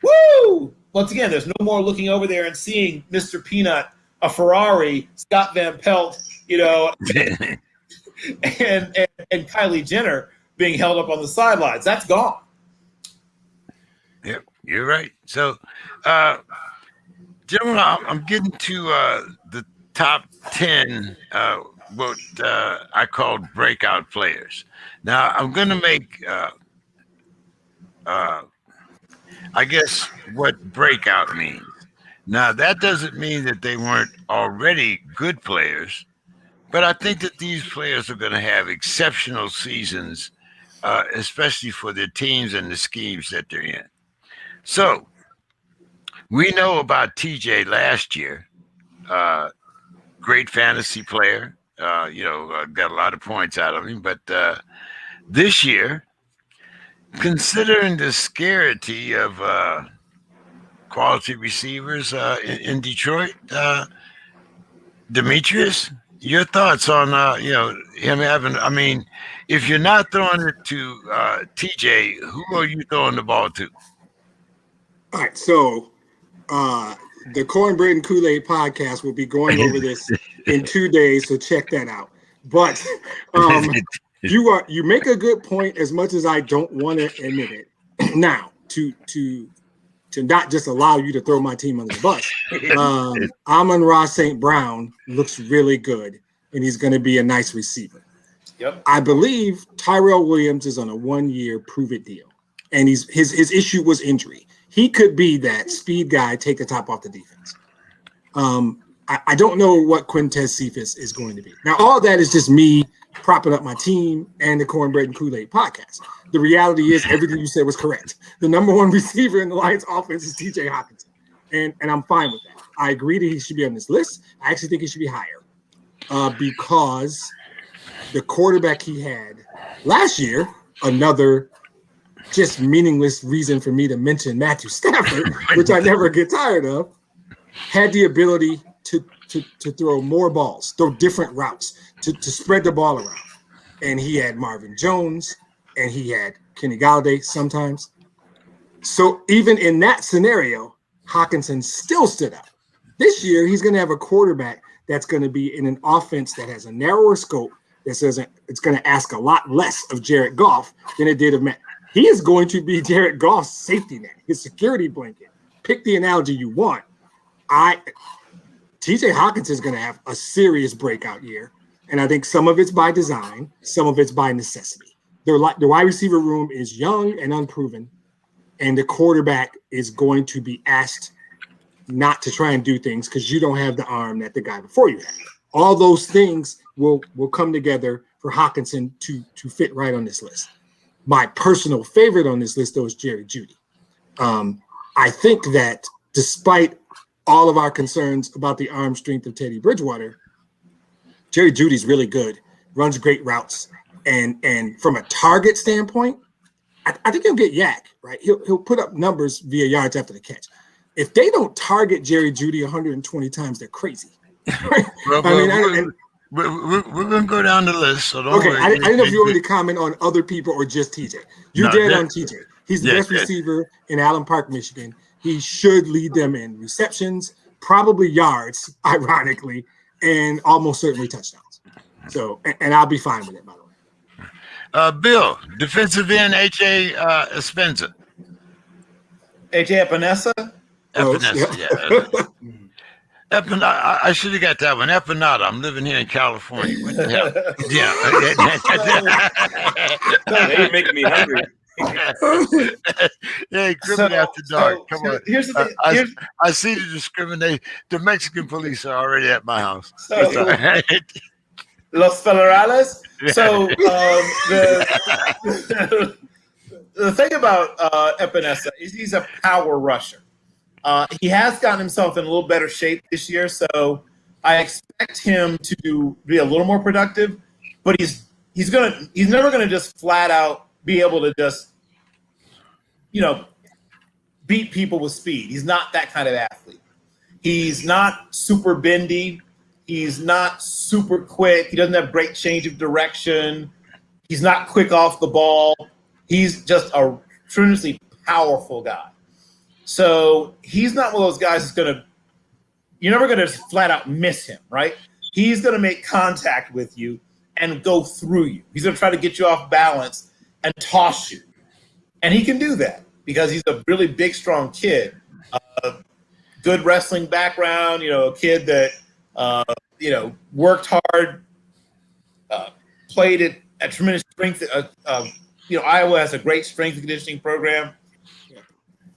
woo! Once again, there's no more looking over there and seeing Mr. Peanut, a Ferrari, Scott Van Pelt, and Kylie Jenner being held up on the sidelines. That's gone. Yep, you're right. So, gentlemen, I'm getting to the top 10, what I call breakout players. Now, I'm going to make, I guess, what breakout means. Now, that doesn't mean that they weren't already good players, but I think that these players are going to have exceptional seasons, especially for their teams and the schemes that they're in. So, we know about TJ last year. Great fantasy player, got a lot of points out of him. But this year, considering the scarcity of quality receivers in Detroit, Demetrius, your thoughts on him having? I mean, if you're not throwing it to TJ, who are you throwing the ball to? All right, so the Cornbread and Kool-Aid podcast will be going over this in 2 days, so check that out. But you make a good point, as much as I don't want to admit it. Now, to not just allow you to throw my team under the bus, Amon-Ra St. Brown looks really good, and he's going to be a nice receiver. Yep. I believe Tyrell Williams is on a 1-year prove-it deal, and his issue was injury. He could be that speed guy, take the top off the defense. I don't know what Quintez Cephas is going to be. Now, all that is just me propping up my team and the Cornbread and Kool-Aid podcast. The reality is everything you said was correct. The number one receiver in the Lions offense is TJ Hockenson, and I'm fine with that. I agree that he should be on this list. I actually think he should be higher because the quarterback he had last year, another just meaningless reason for me to mention Matthew Stafford, which I never get tired of, had the ability to throw more balls, throw different routes, to spread the ball around. And he had Marvin Jones, and he had Kenny Galladay sometimes. So even in that scenario, Hockenson still stood out. This year, he's going to have a quarterback that's going to be in an offense that has a narrower scope, that says it's going to ask a lot less of Jared Goff than it did of Matt. He is going to be Jared Goff's safety net, his security blanket. Pick the analogy you want. TJ Hockenson is going to have a serious breakout year, and I think some of it's by design, some of it's by necessity. The wide receiver room is young and unproven, and the quarterback is going to be asked not to try and do things because you don't have the arm that the guy before you had. All those things will come together for Hockenson to fit right on this list. My personal favorite on this list, though, is Jerry Jeudy. I think that despite all of our concerns about the arm strength of Teddy Bridgewater, Jerry Jeudy's really good, runs great routes, and from a target standpoint, I think he'll get yak, right? He'll put up numbers via yards after the catch. If they don't target Jerry Jeudy 120 times, they're crazy. we're going to go down the list, so don't Okay, worry. I didn't know if you wanted to comment on other people or just TJ. You're dead on TJ. He's the best receiver in Allen Park, Michigan. He should lead them in receptions, probably yards, ironically, and almost certainly touchdowns. So, and I'll be fine with it, by the way. Bill, defensive end, H.A. Spencer. AJ Epinesa? Epinesa, yeah. Epinata, I should have got that one. Epinata. I'm living here in California. What the hell? Yeah. Now you're making me hungry. Hey, criminal after dark. Come on. Here's the thing. I see the discrimination. The Mexican police are already at my house. So, Los Federales. So the thing about Epinesa is he's a power rusher. He has gotten himself in a little better shape this year, so I expect him to be a little more productive. But he's never gonna just flat out be able to just beat people with speed. He's not that kind of athlete. He's not super bendy. He's not super quick. He doesn't have great change of direction. He's not quick off the ball. He's just a tremendously powerful guy. So he's not one of those guys that's you're never going to flat out miss him, right? He's going to make contact with you and go through you. He's going to try to get you off balance and toss you. And he can do that because he's a really big, strong kid. Good wrestling background, a kid that, worked hard, played at tremendous strength. Iowa has a great strength and conditioning program.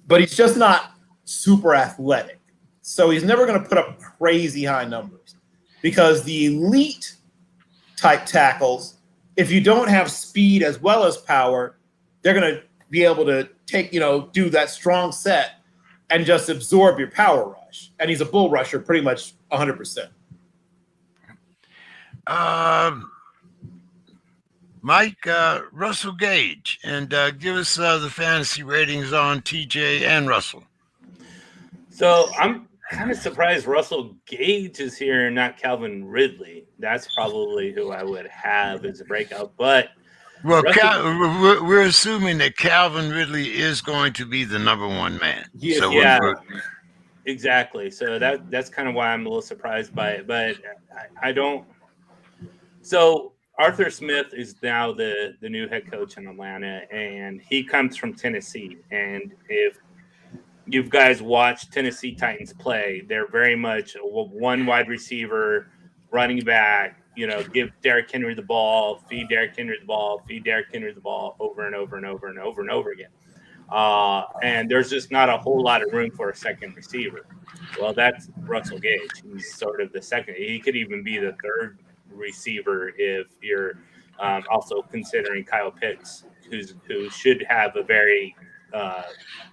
But he's just not super athletic. So he's never going to put up crazy high numbers because the elite type tackles, if you don't have speed as well as power, they're going to be able to do that strong set and just absorb your power rush. And he's a bull rusher pretty much 100%. Mike, Russell Gage, and give us the fantasy ratings on TJ and Russell. So I'm kind of surprised Russell Gage is here and not Calvin Ridley. That's probably who I would have as a breakout. But we're assuming that Calvin Ridley is going to be the number one man. Exactly. So that's kind of why I'm a little surprised by it. But I don't. So Arthur Smith is now the new head coach in Atlanta, and he comes from Tennessee. And if you guys watch Tennessee Titans play, they're very much one wide receiver, running back, give Derrick Henry the ball, feed Derrick Henry the ball, feed Derrick Henry the ball over and over and over and over and over again. And there's just not a whole lot of room for a second receiver. Well, that's Russell Gage. He's sort of the second. He could even be the third receiver if you're also considering Kyle Pitts, who should have a very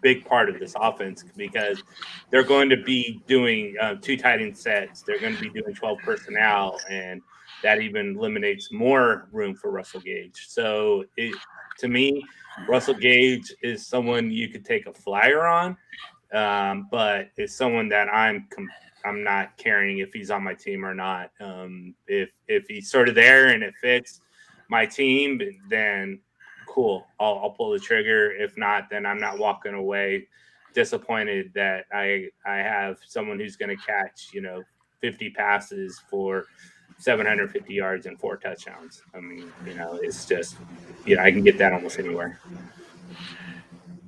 big part of this offense because they're going to be doing 2 tight end sets. They're going to be doing 12 personnel, and that even eliminates more room for Russell Gage. So to me, Russell Gage is someone you could take a flyer on, but it's someone that I'm not caring if he's on my team or not. If he's sort of there and it fits my team, then cool, I'll pull the trigger. If not, then I'm not walking away disappointed that I have someone who's going to catch 50 passes for 750 yards and 4 touchdowns. I mean, it's just I can get that almost anywhere.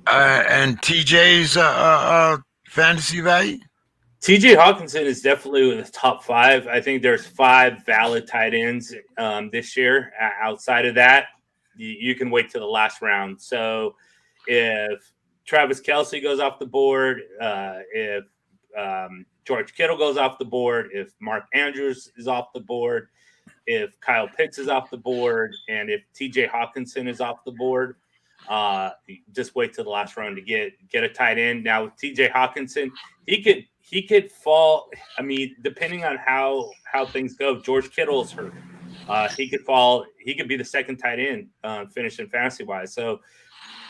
And TJ's fantasy value? TJ Hawkinson is definitely in the top 5. I think there's 5 valid tight ends this year. Outside of that, you can wait till the last round. So if Travis Kelce goes off the board, if George Kittle goes off the board, if Mark Andrews is off the board, if Kyle Pitts is off the board, and if TJ Hawkinson is off the board, just wait till the last round to get a tight end. Now with TJ Hawkinson, he could fall. I mean, depending on how things go, George Kittle's hurt. He could fall. He could be the second tight end finishing fantasy wise. So,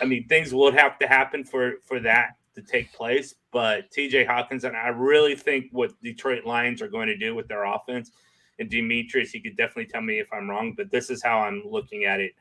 I mean, things will have to happen for that to take place. But TJ Hawkinson, I really think what Detroit Lions are going to do with their offense and Demetrius, you could definitely tell me if I'm wrong, but this is how I'm looking at it.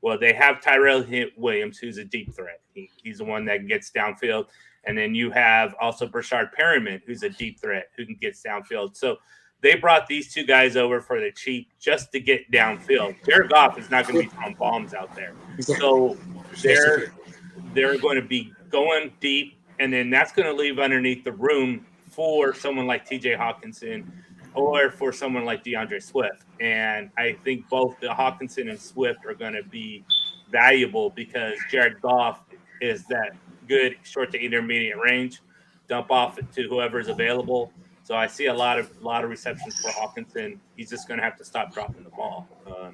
Well, they have Tyrell Williams, who's a deep threat. He's the one that gets downfield. And then you have also Brashard Perriman, who's a deep threat who can get downfield. So they brought these two guys over for the cheap just to get downfield. Jared Goff is not going to be throwing bombs out there. So they're going to be going deep, and then that's going to leave underneath the room for someone like TJ Hawkinson or for someone like DeAndre Swift. And I think both the Hawkinson and Swift are going to be valuable because Jared Goff is that good short to intermediate range, dump off to whoever's available. So I see a lot of receptions for Hawkinson. He's just going to have to stop dropping the ball. I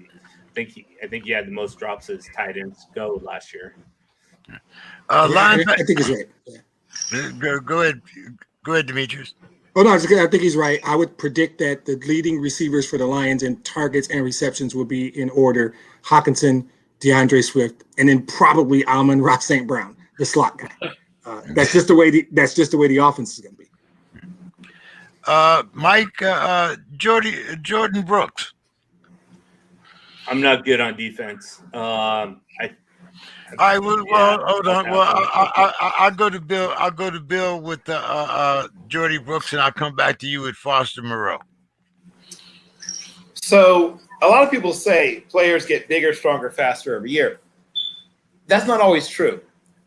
think he had the most drops as tight ends go last year. I think he's right. Yeah. Go ahead, Demetrius. Oh no, I think he's right. I would predict that the leading receivers for the Lions in targets and receptions will be in order: Hawkinson, DeAndre Swift, and then probably Amon-Ra St. Brown, the slot guy. That's just the way the offense is going to be. Mike, Jordan Brooks. I'm not good on defense. I will. Well, hold on. Well, I'll go to Bill. I'll go to Bill with Jordy Brooks, and I'll come back to you with Foster Moreau. So a lot of people say players get bigger, stronger, faster every year. That's not always true.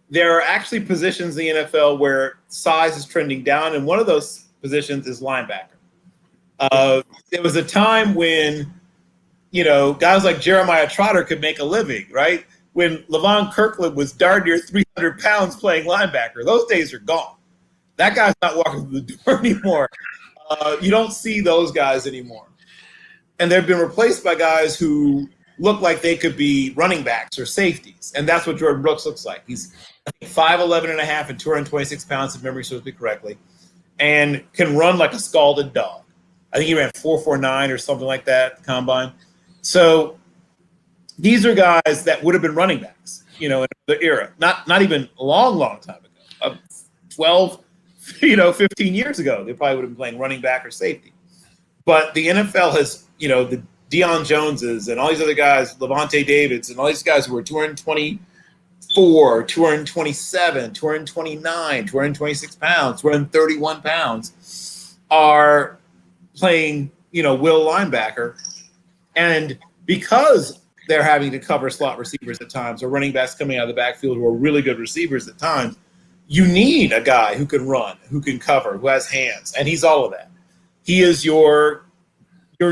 There are actually positions in the NFL where size is trending down, and one of those positions is linebacker. There was a time when, guys like Jeremiah Trotter could make a living, right? When Levon Kirkland was darn near 300 pounds playing linebacker. Those days are gone. That guy's not walking through the door anymore. You don't see those guys anymore. And they've been replaced by guys who look like they could be running backs or safeties. And that's what Jordan Brooks looks like. He's 5'11 and a half and 226 pounds, if memory serves me correctly, and can run like a scalded dog. I think he ran 4.49 or something like that at the combine. So these are guys that would have been running backs, in the era. Not even a long time ago. 12, 15 years ago, they probably would have been playing running back or safety. But the NFL has, the Deion Joneses and all these other guys, Levante Davids and all these guys who were 224, 227, 229, 226 pounds, 231 pounds are playing, will linebacker. And because they're having to cover slot receivers at times or running backs coming out of the backfield who are really good receivers at times, you need a guy who can run, who can cover, who has hands, and he's all of that. He is your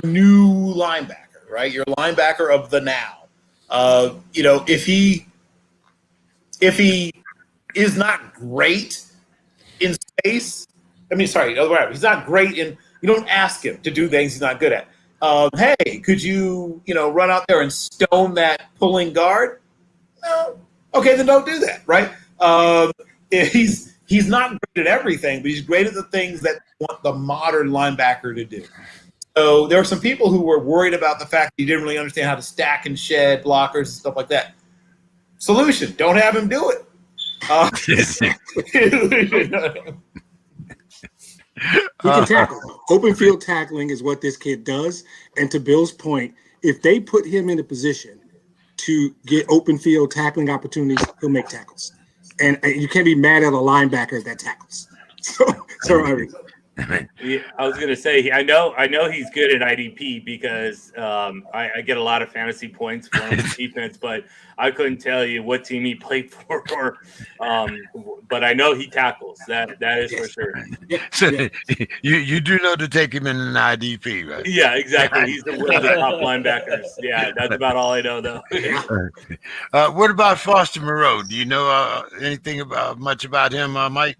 new linebacker, right? Your linebacker of the now. If he is not great in space, other way around. He's not great in. You don't ask him to do things he's not good at. Hey, could you run out there and stone that pulling guard? No. Okay, then don't do that, right? He's not great at everything, but he's great at the things that want the modern linebacker to do. So there were some people who were worried about the fact that he didn't really understand how to stack and shed blockers and stuff like that. Solution: don't have him do it. He can tackle. Open field tackling is what this kid does. And to Bill's point, if they put him in a position to get open field tackling opportunities, he'll make tackles. And you can't be mad at a linebacker that tackles. Yeah, I was going to say, I know he's good at IDP because I get a lot of fantasy points from his defense, but I couldn't tell you what team he played for. But I know he tackles. That is for sure. So you do know to take him in an IDP, right? Yeah, exactly. He's one of the top linebackers. Yeah, that's about all I know, though. What about Foster Moreau? Do you know anything much about him, Mike?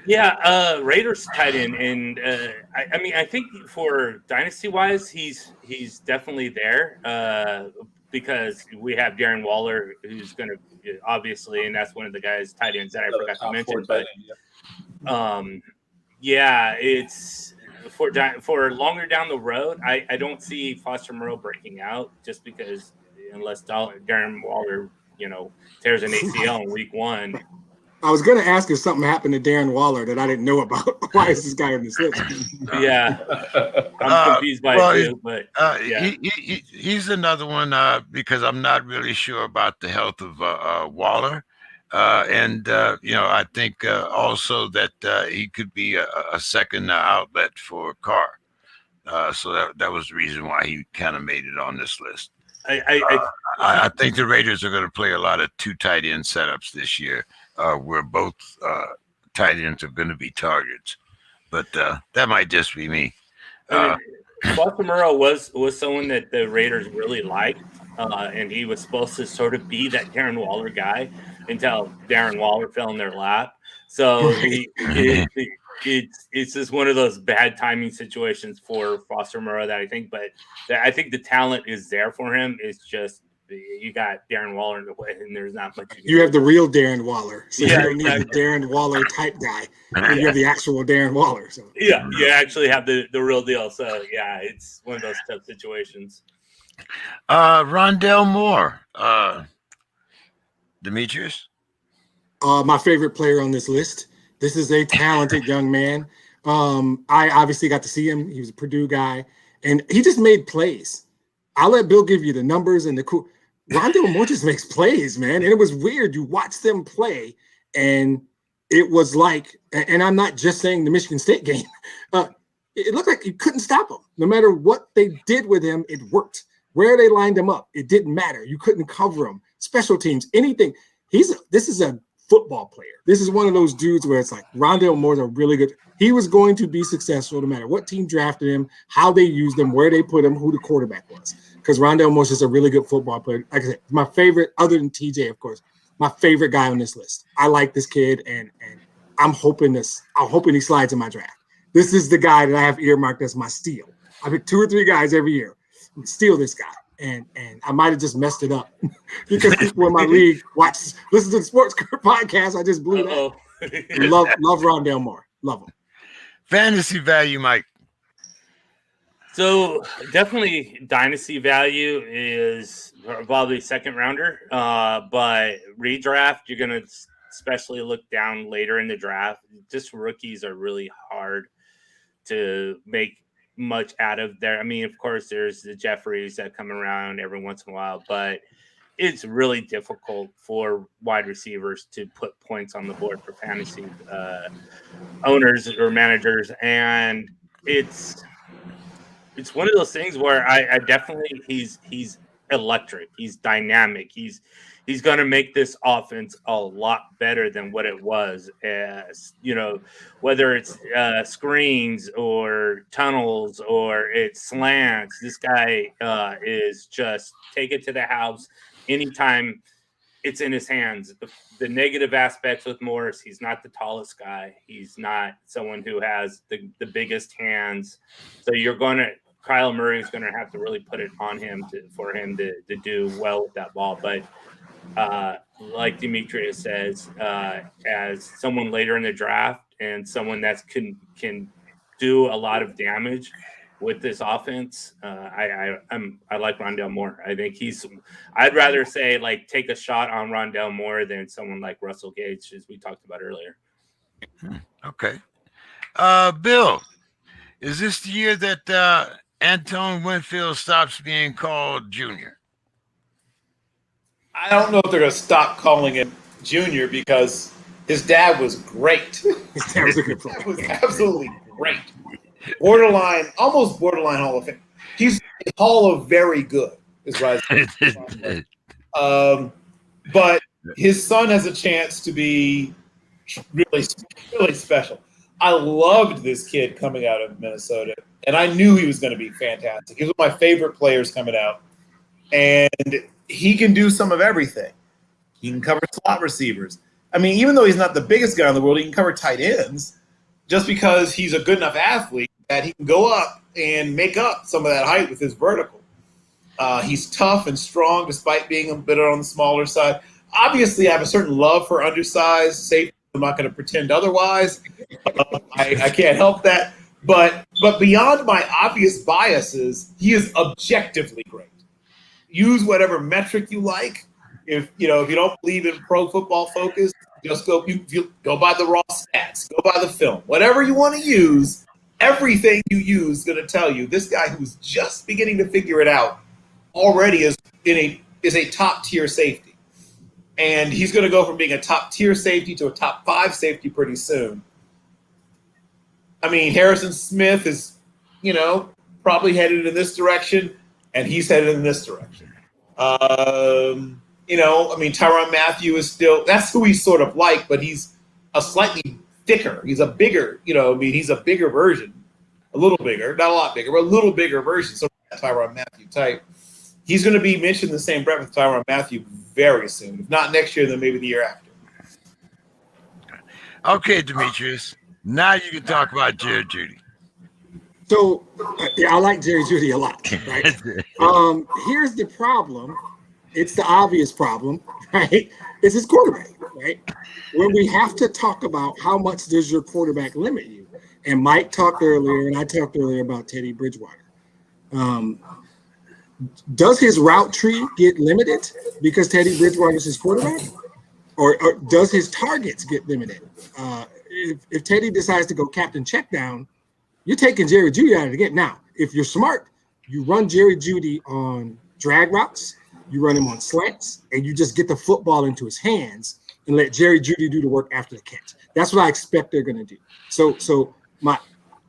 Yeah, Raiders tight end, and I think for dynasty wise, he's definitely there because we have Darren Waller, who's going to obviously, and that's one of the guys tight ends that I forgot to mention. But it's for longer down the road. I don't see Foster Moreau breaking out just because unless Darren Waller tears an ACL in week 1. I was going to ask if something happened to Darren Waller that I didn't know about. Why is this guy on this list? Yeah, I'm confused by it too, but yeah. He's another one because I'm not really sure about the health of Waller. And I think also that he could be a second outlet for Carr. So that was the reason why he kind of made it on this list. I think the Raiders are going to play a lot of 2 tight end setups this year, where both tight ends are going to be targets. But that might just be me. Foster Moreau was someone that the Raiders really liked, and he was supposed to sort of be that Darren Waller guy until Darren Waller fell in their lap. So it's just one of those bad timing situations for Foster Moreau that I think, but I think the talent is there for him. It's just you got Darren Waller in the way, and there's not much. You have the real Darren Waller, so yeah, you don't need the Darren Waller type guy. And you have the actual Darren Waller. So yeah, you actually have the real deal. So yeah, it's one of those tough situations. Rondell Moore, Demetrius. My favorite player on this list. This is a talented young man. I obviously got to see him. He was a Purdue guy, and he just made plays. I'll let Bill give you the numbers and the cool. Rondell Moore just makes plays, man. And it was weird. You watch them play, and it was like, and I'm not just saying the Michigan State game. It looked like you couldn't stop him. No matter what they did with him, it worked. Where they lined him up, it didn't matter. You couldn't cover him. Special teams, anything. This is a football player. This is one of those dudes where it's like Rondell Moore's a really good. He was going to be successful no matter what team drafted him, how they used him, where they put him, who the quarterback was. Because Rondell Moore's just a really good football player. Like I said, my favorite, other than TJ, of course, my favorite guy on this list. I like this kid, and I'm hoping he slides in my draft. This is the guy that I have earmarked as my steal. I pick 2 or 3 guys every year. Steal this guy. And I might have just messed it up because people in my league listen to the SPORTSKRIB podcast. I just blew that. Love Rondell Moore. Love him. Fantasy value, Mike. So definitely dynasty value is probably second rounder, but redraft, you're going to especially look down later in the draft. Just rookies are really hard to make much out of there. I mean, of course, there's the Jeffries that come around every once in a while, but it's really difficult for wide receivers to put points on the board for fantasy owners or managers. And it's one of those things where I definitely he's electric. He's dynamic. He's going to make this offense a lot better than what it was. As whether it's screens or tunnels or it's slants, this guy is just take it to the house anytime it's in his hands. The negative aspects with Morris, he's not the tallest guy. He's not someone who has the biggest hands. So Kyle Murray is going to have to really put it on him for him to do well with that ball. But like Demetrius says, as someone later in the draft and someone that can do a lot of damage with this offense, I like Rondell Moore. I think I'd rather say like take a shot on Rondell Moore than someone like Russell Gage, as we talked about earlier. Okay. Bill, is this the year that Antoine Winfield stops being called Junior? I don't know if they're going to stop calling him Junior because his dad was great. His dad was a good player. That was absolutely great. Almost borderline Hall of Fame. He's a Hall of Very Good, is right. But his son has a chance to be really, really special. I loved this kid coming out of Minnesota, and I knew he was going to be fantastic. He was one of my favorite players coming out, and he can do some of everything. He can cover slot receivers. I mean, even though he's not the biggest guy in the world, he can cover tight ends just because he's a good enough athlete that he can go up and make up some of that height with his vertical. He's tough and strong despite being a bit on the smaller side. Obviously, I have a certain love for undersized safety. I'm not going to pretend otherwise. I can't help that. But beyond my obvious biases, he is objectively great. Use whatever metric you like. If you don't believe in Pro Football Focus, Just go. You go by the raw stats. Go by the film. Whatever you want to use, everything you use is going to tell you this guy who's just beginning to figure it out already is a top tier safety, and he's going to go from being a top tier safety to a top 5 safety pretty soon. I mean, Harrison Smith is, probably headed in this direction, and he's headed in this direction. Tyrann Mathieu is still, that's who he's sort of like, but he's a slightly thicker. He's a bigger, he's a bigger version. A little bigger, not a lot bigger, but a little bigger version. So Tyrann Mathieu type. He's going to be mentioned in the same breath with Tyrann Mathieu very soon. If not next year, then maybe the year after. Okay, Demetrius. Now you can talk about Jerry Jeudy. So, I like Jerry Jeudy a lot, right? Here's the problem. It's the obvious problem, right? It's his quarterback, right? When we have to talk about how much does your quarterback limit you, and Mike talked earlier, and I talked earlier about Teddy Bridgewater. Does his route tree get limited because Teddy Bridgewater is his quarterback? Or does his targets get limited? If Teddy decides to go captain check down, you're taking Jerry Jeudy out of the game. Now, if you're smart, you run Jerry Jeudy on drag routes, you run him on slants, and you just get the football into his hands and let Jerry Jeudy do the work after the catch. That's what I expect they're going to do.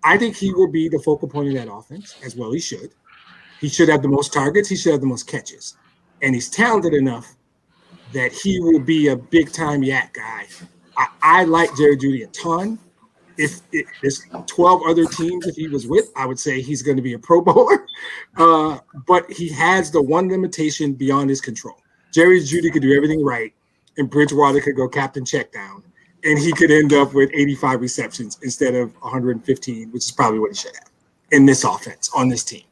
I think he will be the focal point of that offense, as well he should. He should have the most targets. He should have the most catches. And he's talented enough that he will be a big-time yak guy. I like Jerry Jeudy a ton. If there's 12 other teams that he was with, I would say he's going to be a Pro Bowler. But he has the one limitation beyond his control. Jerry Jeudy could do everything right, and Bridgewater could go captain check down, and he could end up with 85 receptions instead of 115, which is probably what he should have in this offense on this team.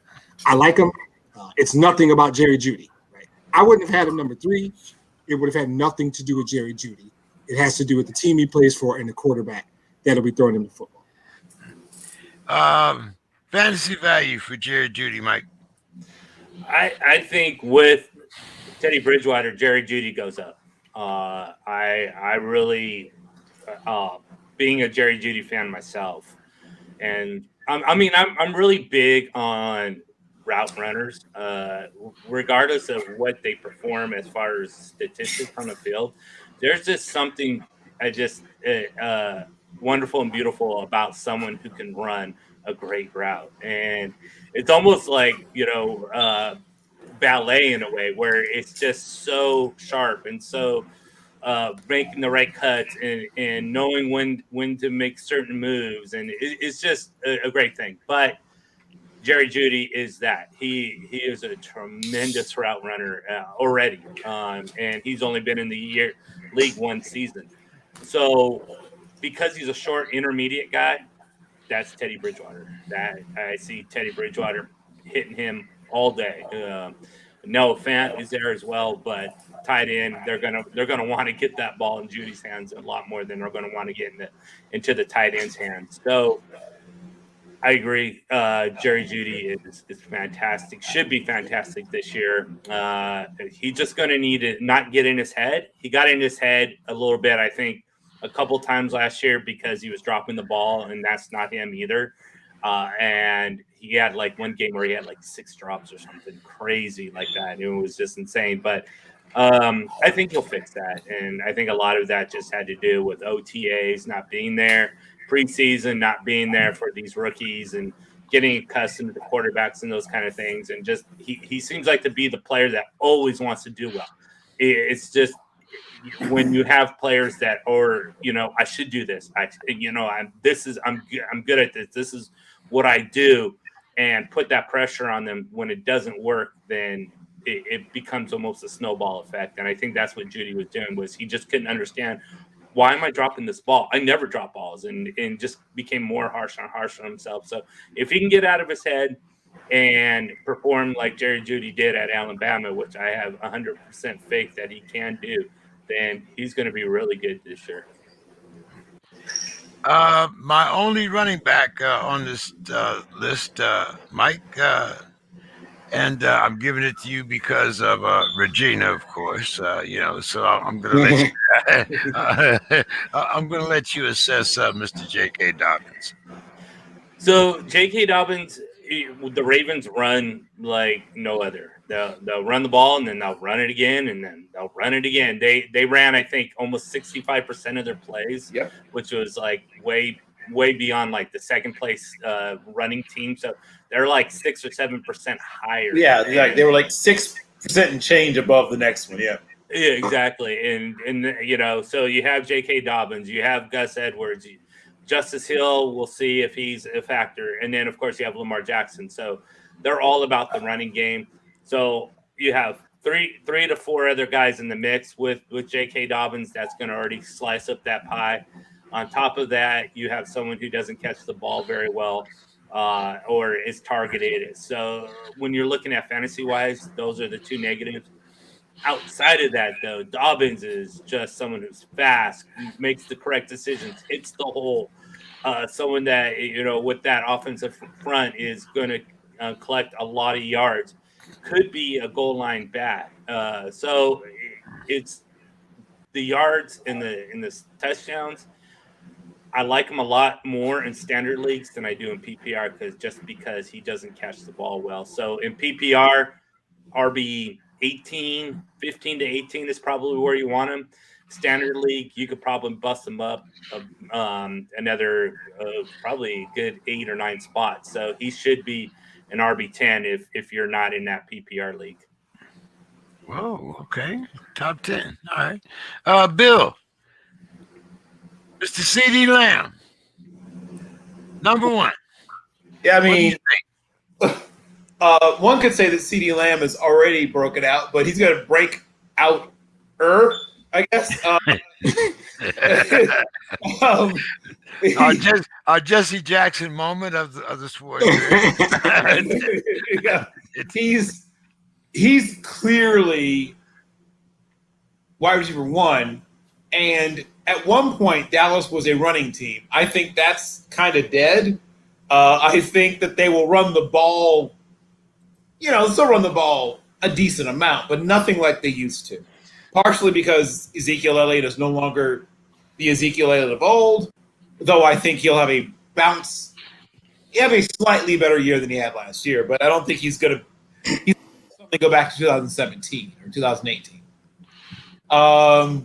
I like him. It's nothing about Jerry Jeudy. Right? I wouldn't have had him number 3. It would have had nothing to do with Jerry Jeudy. It has to do with the team he plays for and the quarterback that'll be throwing him the football. Fantasy value for Jerry Jeudy, Mike. I think with Teddy Bridgewater, Jerry Jeudy goes up. I really, being a Jerry Jeudy fan myself, and I'm really big on route runners, regardless of what they perform as far as statistics on the field. There's just something wonderful and beautiful about someone who can run a great route. And it's almost like, ballet in a way, where it's just so sharp and so making the right cuts and knowing when to make certain moves. And it's just a great thing. But Jerry Jeudy is that. He is a tremendous route runner already. And he's only been in the league 1 season. So because he's a short intermediate guy, that's Teddy Bridgewater. That I see Teddy Bridgewater hitting him all day. Noah Fant is there as well, but tight end, they're gonna want to get that ball in Judy's hands a lot more than they're going to want to get into the tight end's hands. So I agree. Jerry Jeudy is fantastic. Should be fantastic this year. He's just going to need to not get in his head. He got in his head a little bit, I think, a couple times last year because he was dropping the ball, and that's not him either. And he had like one game where he had like 6 drops or something crazy like that. It was just insane. But I think he'll fix that. And I think a lot of that just had to do with OTAs not being there, preseason not being there for these rookies, and getting accustomed to the quarterbacks and those kind of things. And just he seems like to be the player that always wants to do well. It's just when you have players that are, I should do this. I'm good at this. This is what I do, and put that pressure on them when it doesn't work, then it becomes almost a snowball effect. And I think that's what Jeudy was doing, was he just couldn't understand, why am I dropping this ball? I never drop balls, and just became more harsh on himself. So if he can get out of his head and perform like Jerry Jeudy did at Alabama, which I have 100% faith that he can do, then he's going to be really good this year. My only running back on this list, Mike, And I'm giving it to you because of Regina, of course. So I'm going to let you. I'm going to let you assess Mr. J.K. Dobbins. So J.K. Dobbins, the Ravens run like no other. They'll run the ball and then they'll run it again and then they'll run it again. They ran, I think, almost 65% of their plays, which was like way beyond like the second place running team. So they're like 6 or 7% higher. Yeah, they were like 6% and change above the next one. Yeah. Yeah, exactly. And so you have J.K. Dobbins, you have Gus Edwards, Justice Hill. We'll see if he's a factor, and then of course you have Lamar Jackson. So they're all about the running game. So you have three to four other guys in the mix with J.K. Dobbins. That's going to already slice up that pie. On top of that, you have someone who doesn't catch the ball very well or is targeted. So when you're looking at fantasy wise, those are the two negatives. Outside of that, though, Dobbins is just someone who's fast, makes the correct decisions, hits the hole. Someone that, with that offensive front is going to collect a lot of yards. Could be a goal line back. So it's the yards and the touchdowns. I like him a lot more in standard leagues than I do in PPR because he doesn't catch the ball well. So in PPR, RB 18, 15 to 18 is probably where you want him. Standard league, you could probably bust him up another probably good 8 or 9 spots. So he should be an RB10 if you're not in that PPR league. Whoa, okay. Top 10. All right. Bill, Mr. C.D. Lamb, number 1. Yeah, I mean, one could say that C.D. Lamb is already broken out, but he's going to break out I guess. Our Jesse Jackson moment of the sports. Yeah, he's clearly wide receiver 1, and at one point Dallas was a running team. I think that's kind of dead. I think that they will run the ball. Still run the ball a decent amount, but nothing like they used to. Partially because Ezekiel Elliott is no longer the Ezekiel Elliott of old, though I think he'll have a bounce. He'll have a slightly better year than he had last year, but I don't think he's going to go back to 2017 or 2018. I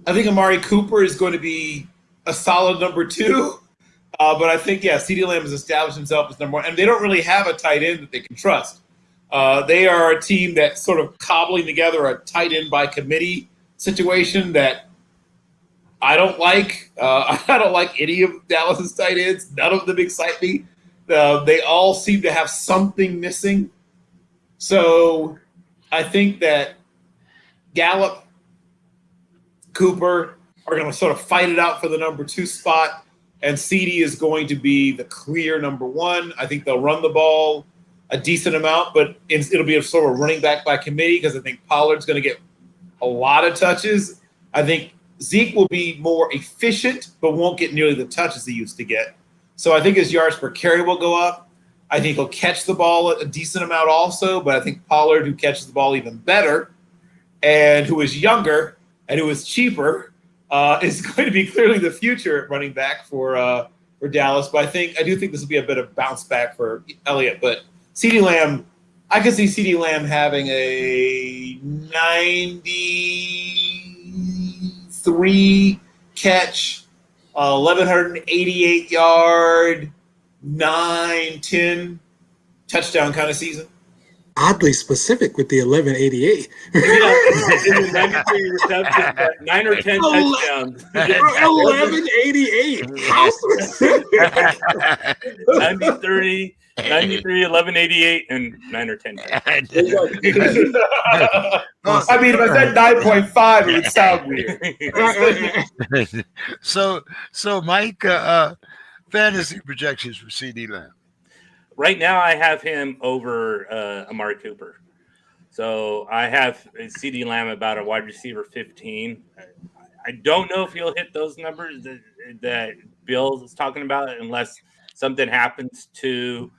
think Amari Cooper is going to be a solid number 2. But I think, CeeDee Lamb has established himself as number 1, and they don't really have a tight end that they can trust. They are a team that's sort of cobbling together a tight end by committee situation that I don't like. I don't like any of Dallas's tight ends. None of them excite me. They all seem to have something missing. So I think that Gallup, Cooper are going to sort of fight it out for the number 2 spot. And CD is going to be the clear number 1. I think they'll run the ball a decent amount, but it'll be a sort of running back by committee because I think Pollard's going to get a lot of touches. I think Zeke will be more efficient, but won't get nearly the touches he used to get. So I think his yards per carry will go up. I think he'll catch the ball a decent amount also, but I think Pollard, who catches the ball even better and who is younger and who is cheaper, is going to be clearly the future running back for Dallas. But I do think this will be a bit of bounce back for Elliott. But CeeDee Lamb, I could see CeeDee Lamb having a 93 catch, 1,188 yard, 9-10 touchdown kind of season. Oddly specific with the 1188. Yeah, 93 receptions, 9 or 10 touchdowns. 1188. How specific? 93, 1188, and 9 or 10. I mean, if I said 9.5, it would sound weird. So Mike, fantasy projections for CD Lamb. Right now, I have him over Amari Cooper. So I have CeeDee Lamb about a wide receiver 15. I don't know if he'll hit those numbers that Bill is talking about unless something happens to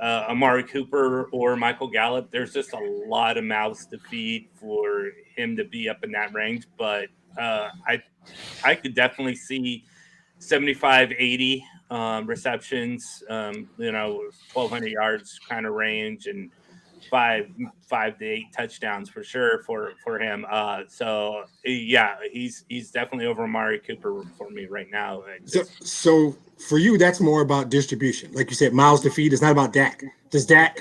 Amari Cooper or Michael Gallup, there's just a lot of mouths to feed for him to be up in that range. But I could definitely see 75, 80 receptions, 1,200 yards kind of range, and five to 8 touchdowns for sure for him. So yeah, he's definitely over Amari Cooper for me right now. So for you, that's more about distribution. Like you said, miles to feed. It's not about Dak. Does Dak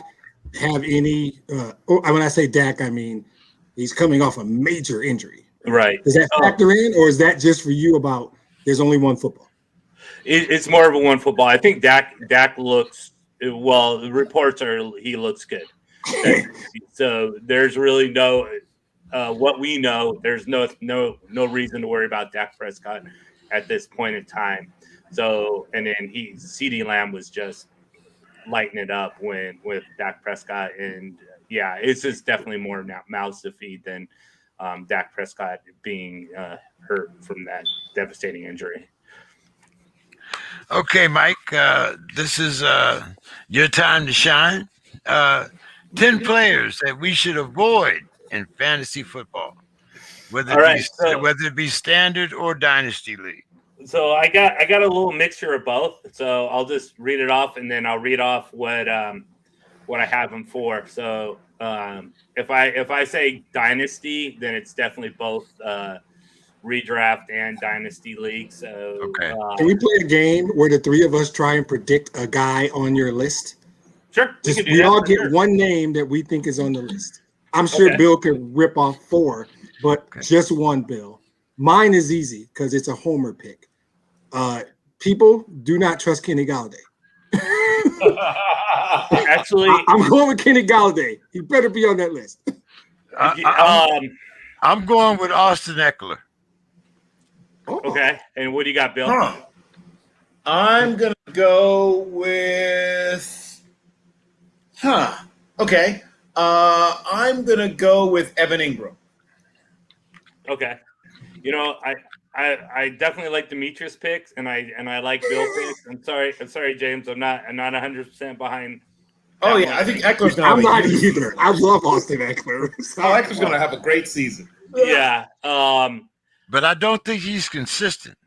have any? When I say Dak, I mean he's coming off a major injury. Right. Does that factor in, or is that just for you about there's only one football? It's more of a one football. I think Dak looks well. The reports are he looks good. So there's really no what we know. There's no reason to worry about Dak Prescott at this point in time. So and then CeeDee Lamb was just lighting it up with Dak Prescott, and yeah, it's just definitely more mouths to feed than Dak Prescott being hurt from that devastating injury. Okay, Mike, this is your time to shine. 10 players that we should avoid in fantasy football, whether it be standard or dynasty league. So I got a little mixture of both. So I'll just read it off, and then I'll read off what I have them for. So if I say dynasty, then it's definitely both redraft and dynasty league. So okay, can we play a game where the three of us try and predict a guy on your list? Sure. We all get one name that we think is on the list. I'm sure Bill could rip off 4, but just one, Bill. Mine is easy because it's a homer pick. People do not trust Kenny Galladay. Actually, I'm going with Kenny Galladay. He better be on that list. I'm going with Austin Eckler. Okay, and what do you got, Bill? I'm gonna go with. Okay. I'm gonna go with Evan Ingram. Okay. I definitely like Demetrius picks, and I like Bill picks. I'm sorry, James. I'm not 100% behind. Oh yeah, I think Eckler's gonna. I'm not either. I love Austin Eckler. Eckler's gonna have a great season. Yeah. But I don't think he's consistent.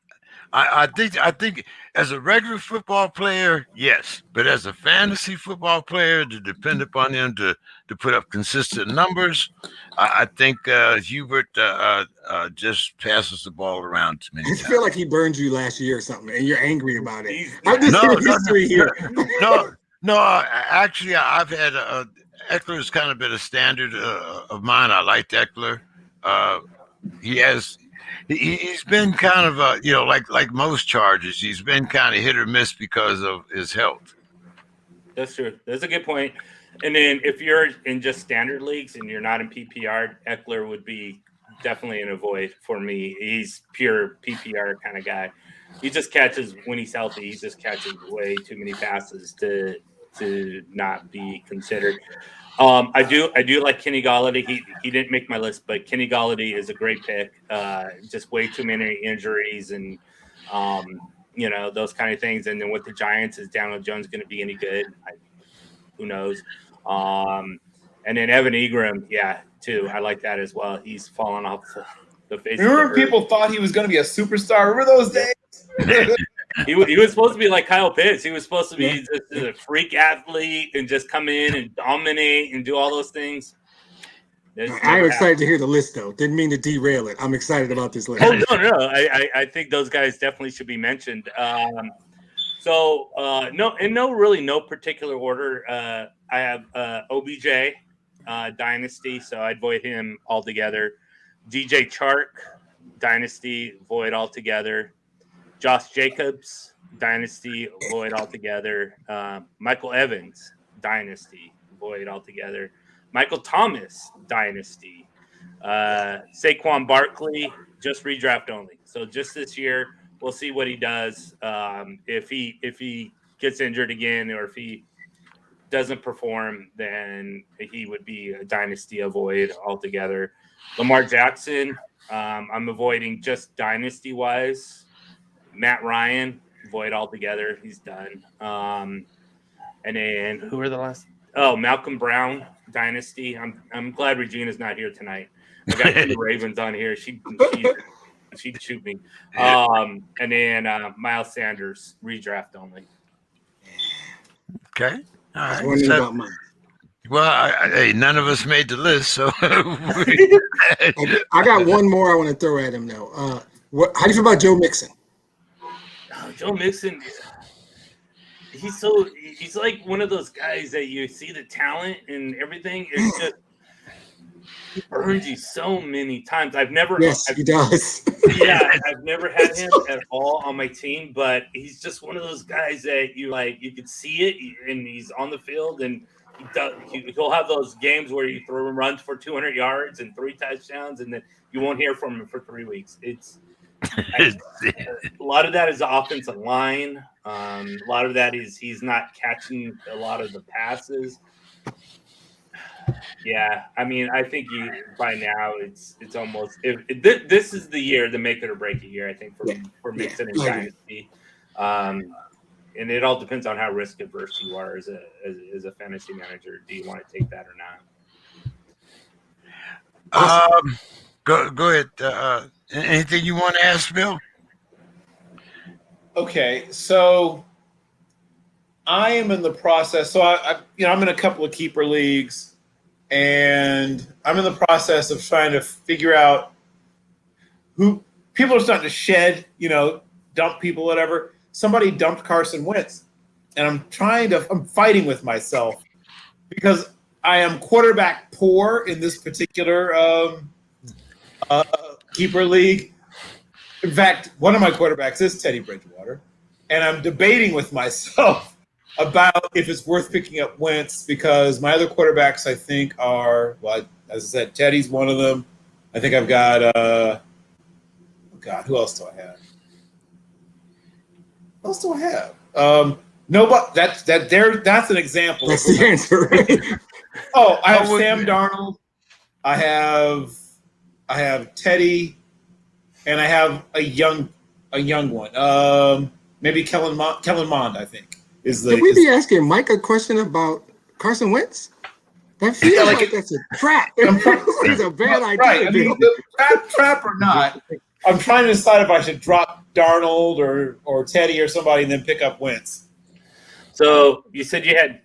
I think as a regular football player, yes. But as a fantasy football player, to depend upon him to put up consistent numbers, I think Hubert just passes the ball around to me. I feel like he burned you last year or something, and you're angry about it. I'm just in history here. No. Actually, I've had Eckler's kind of been a standard of mine. I liked Eckler. He's been kind of like most Chargers. He's been kind of hit or miss because of his health. That's true. That's a good point. And then if you're in just standard leagues and you're not in PPR, Eckler would be definitely an avoid for me. He's pure PPR kind of guy. He just catches when he's healthy. He just catches way too many passes to not be considered. I do like Kenny Galladay. He didn't make my list, but Kenny Galladay is a great pick. Just way too many injuries and those kind of things. And then with the Giants, is Daniel Jones going to be any good? Who knows? And then Evan Ingram, too. I like that as well. He's fallen off the face. Remember, people thought he was going to be a superstar. Remember those days? He was supposed to be like Kyle Pitts. He was supposed to be just a freak athlete and just come in and dominate and do all those things. I'm excited to hear the list, though. Didn't mean to derail it. I'm excited about this list. Oh, no. I think those guys definitely should be mentioned. No particular order. I have OBJ Dynasty, so I'd void him altogether. DJ Chark Dynasty, void altogether. Josh Jacobs Dynasty, void altogether. Michael Evans Dynasty, void altogether. Michael Thomas Dynasty. Saquon Barkley, just redraft only. So just this year, we'll see what he does. If he gets injured again, or if he doesn't perform, then he would be a dynasty avoid altogether. Lamar Jackson, I'm avoiding just dynasty wise. Matt Ryan, void altogether. He's done. And then who are the last? Oh, Malcolm Brown Dynasty. I'm glad Regina's not here tonight. I got two Ravens on here. She'd shoot me. And then Miles Sanders redraft only. Okay. All I was right. wondering So, about mine. well, hey, none of us made the list, so I got one more I want to throw at him though. How do you feel about Joe Mixon? Joe Mixon, he's like one of those guys that you see the talent and everything. It's just he burns you so many times. He does. Yeah, I've never had him at all on my team, but he's just one of those guys that you could see it, and he's on the field, and he'll have those games where you throw him runs for 200 yards and 3 touchdowns, and then you won't hear from him for 3 weeks. A lot of that is the offensive line. A lot of that is he's not catching a lot of the passes. Yeah, I mean, I think by now it's almost this is the year, the make it or break it year. I think for Mixon and Dynasty, and it all depends on how risk averse you are as a fantasy manager. Do you want to take that or not? Go ahead. Anything you want to ask, Bill? Okay, so I am in the process. So I'm in a couple of keeper leagues. And I'm in the process of trying to figure out who people are starting to shed, dump people, whatever. Somebody dumped Carson Wentz. And I'm fighting with myself because I am quarterback poor in this particular keeper league. In fact, one of my quarterbacks is Teddy Bridgewater. And I'm debating with myself about if it's worth picking up Wentz because my other quarterbacks, I think, are, well, as I said, Teddy's one of them. I think I've got, who else do I have? What else do I have? Nobody. That's an example. That's the answer. Right? Oh, I have Sam Darnold. I have Teddy, and I have a young one. Maybe Kellen Mond, I think. Could we be asking Mike a question about Carson Wentz? That feels like that's a trap. It's a bad idea. Right. I mean, trap or not, I'm trying to decide if I should drop Darnold or Teddy or somebody and then pick up Wentz. So you said you had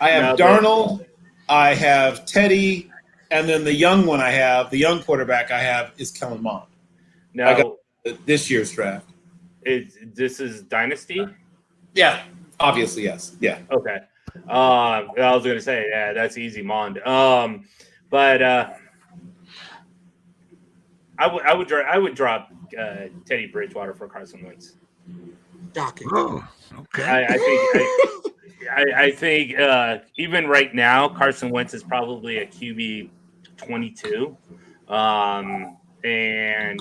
I have Darnold, I have Teddy, and then the young quarterback I have is Kellen Mond. Now, I got this year's draft. This is Dynasty? Yeah, obviously, yes. Yeah. Okay. I was going to say, yeah, that's easy, Mond. But I would drop Teddy Bridgewater for Carson Wentz. Docking. Oh, okay. I think even right now, Carson Wentz is probably a QB 22, and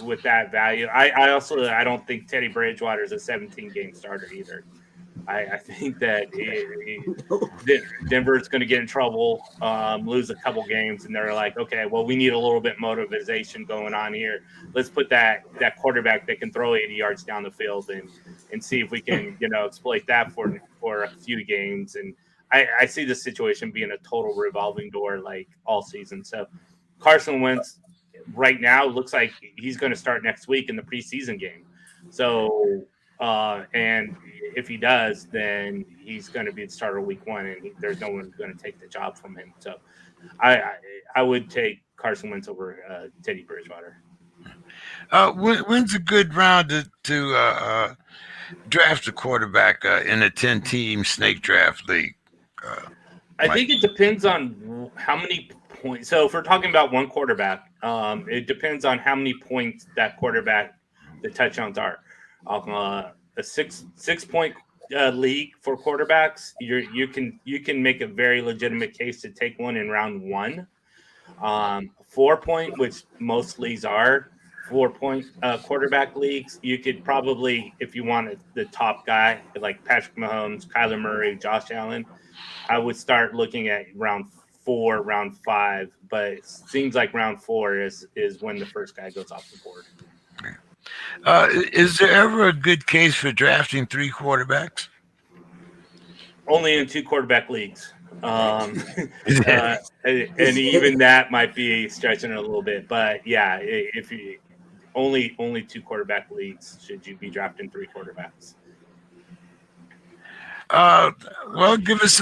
with that value, I don't think Teddy Bridgewater is a 17-game starter either. I think that Denver's going to get in trouble, lose a couple games, and they're like, okay, well, we need a little bit motivation going on here. Let's put that quarterback that can throw 80 yards down the field and see if we can, exploit that for a few games. And I see the situation being a total revolving door like all season. So Carson Wentz right now looks like he's going to start next week in the preseason game. So and if he does, then he's going to be the starter week 1, and there's no one going to take the job from him. So I would take Carson Wentz over Teddy Bridgewater. When's a good round to draft a quarterback in a 10-team snake draft league? I think it depends on how many points. So if we're talking about one quarterback, it depends on how many points that quarterback, the touchdowns are. A six-point league for quarterbacks, you can make a very legitimate case to take one in round 1. 4-point, which most leagues are 4-point quarterback leagues, you could probably, if you wanted the top guy like Patrick Mahomes, Kyler Murray, Josh Allen, I would start looking at round 4, round 5. But it seems like round 4 is when the first guy goes off the board. Is there ever a good case for drafting 3 quarterbacks? Only in 2 quarterback leagues. And even that might be stretching it a little bit. But yeah, if you only 2 quarterback leagues should you be drafting 3 quarterbacks. Well, give us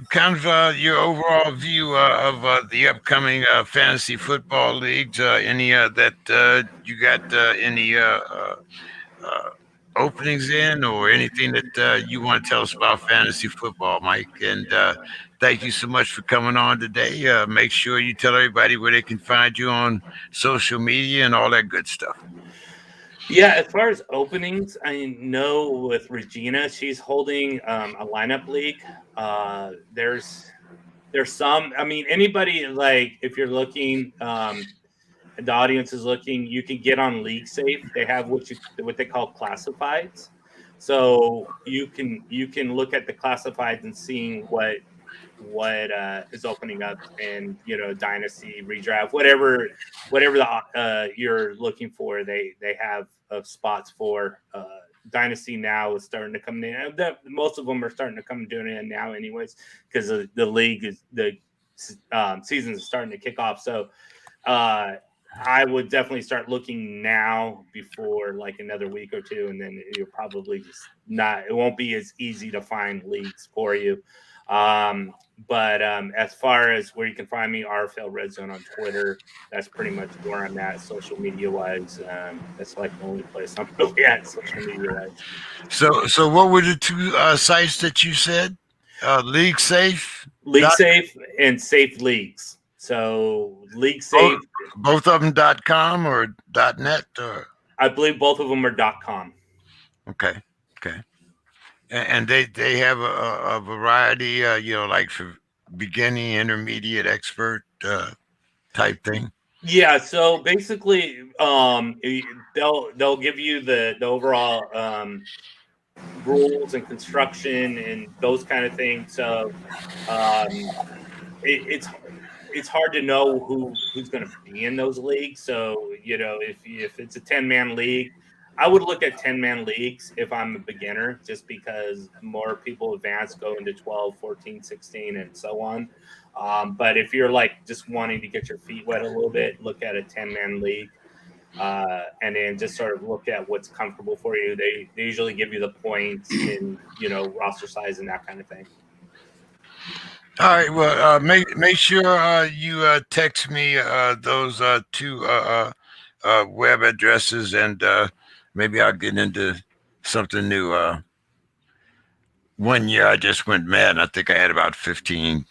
kind of your overall view of the upcoming fantasy football leagues. Any that you got any openings in, or anything that you want to tell us about fantasy football, Mike? And thank you so much for coming on today. Make sure you tell everybody where they can find you on social media and all that good stuff. Yeah, as far as openings, I know with Regina, she's holding a lineup league. There's some. I mean, anybody, like, if you're looking, the audience is looking, you can get on League Safe. They have what they call classifieds. So you can look at the classifieds and seeing what is opening up, and dynasty, redraft, whatever you're looking for, they have spots for. Dynasty now is starting to come in. Most of them are starting to come doing it now anyways, because the league is season is starting to kick off. So I would definitely start looking now before like another week or two, and then you're probably just not. It won't be as easy to find leagues for you. But as far as where you can find me, RFL Red Zone on Twitter. That's pretty much where I'm at social media wise. That's like the only place I'm really at social media wise. So what were the 2 sites that you said? League Safe, Safe, and Safe Leagues. So League Safe, both of them .com or .net, or I believe both of them are .com. Okay. And they have a variety, like for beginning, intermediate, expert type thing. Yeah. So basically, they'll give you the overall rules and construction and those kind of things. So it's hard to know who's going to be in those leagues. So if it's a 10-man league, I would look at 10-man leagues if I'm a beginner, just because more people advance, go into 12, 14, 16, and so on. But if you're like just wanting to get your feet wet a little bit, look at a 10-man league, and then just sort of look at what's comfortable for you. They usually give you the points and roster size and that kind of thing. All right. Well, make sure you text me those 2 web addresses, and maybe I'll get into something new. One year I just went mad. I think I had about 15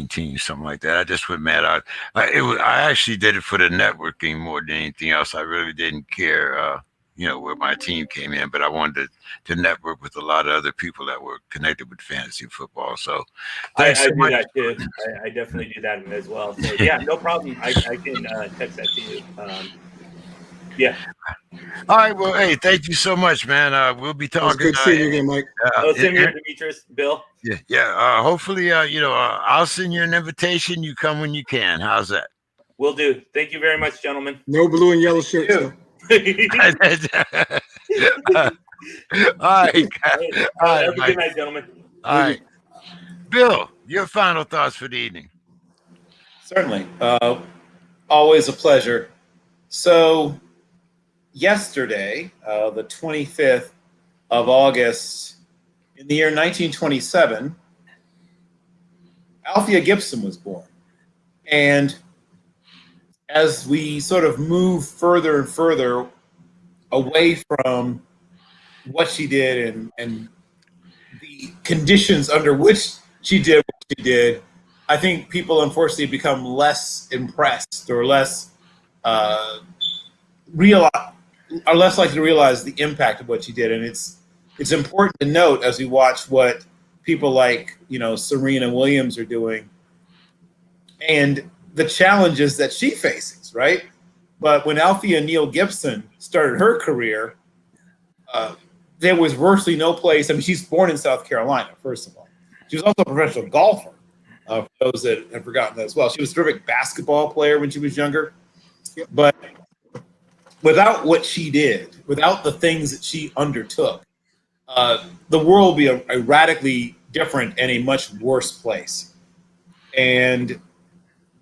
teams, something like that. I just went mad. I actually did it for the networking more than anything else. I really didn't care, where my team came in, but I wanted to network with a lot of other people that were connected with fantasy football. So thanks so much. I do that too. I definitely do that as well. So yeah, no problem. I can text that to you. Yeah. All right. Well, hey, thank you so much, man. We'll be talking. It's good seeing you again, Mike. Send me Demetrius, Bill. Yeah. Hopefully, I'll send you an invitation. You come when you can. How's that? Will do. Thank you very much, gentlemen. No blue and yellow shirts, though. All right. Have a good night, gentlemen. All right. Bill, your final thoughts for the evening. Certainly. Always a pleasure. So yesterday, the 25th of August, in the year 1927, Althea Gibson was born. And as we sort of move further and further away from what she did and the conditions under which she did what she did, I think people unfortunately become less impressed or less are less likely to realize the impact of what she did. And it's important to note as we watch what people like, Serena Williams are doing and the challenges that she faces, right? But when Althea Neal Gibson started her career, there was virtually no place. I mean, she's born in South Carolina, first of all. She was also a professional golfer, for those that have forgotten that as well. She was a terrific basketball player when she was younger. But without what she did, without the things that she undertook, the world would be a radically different and a much worse place. And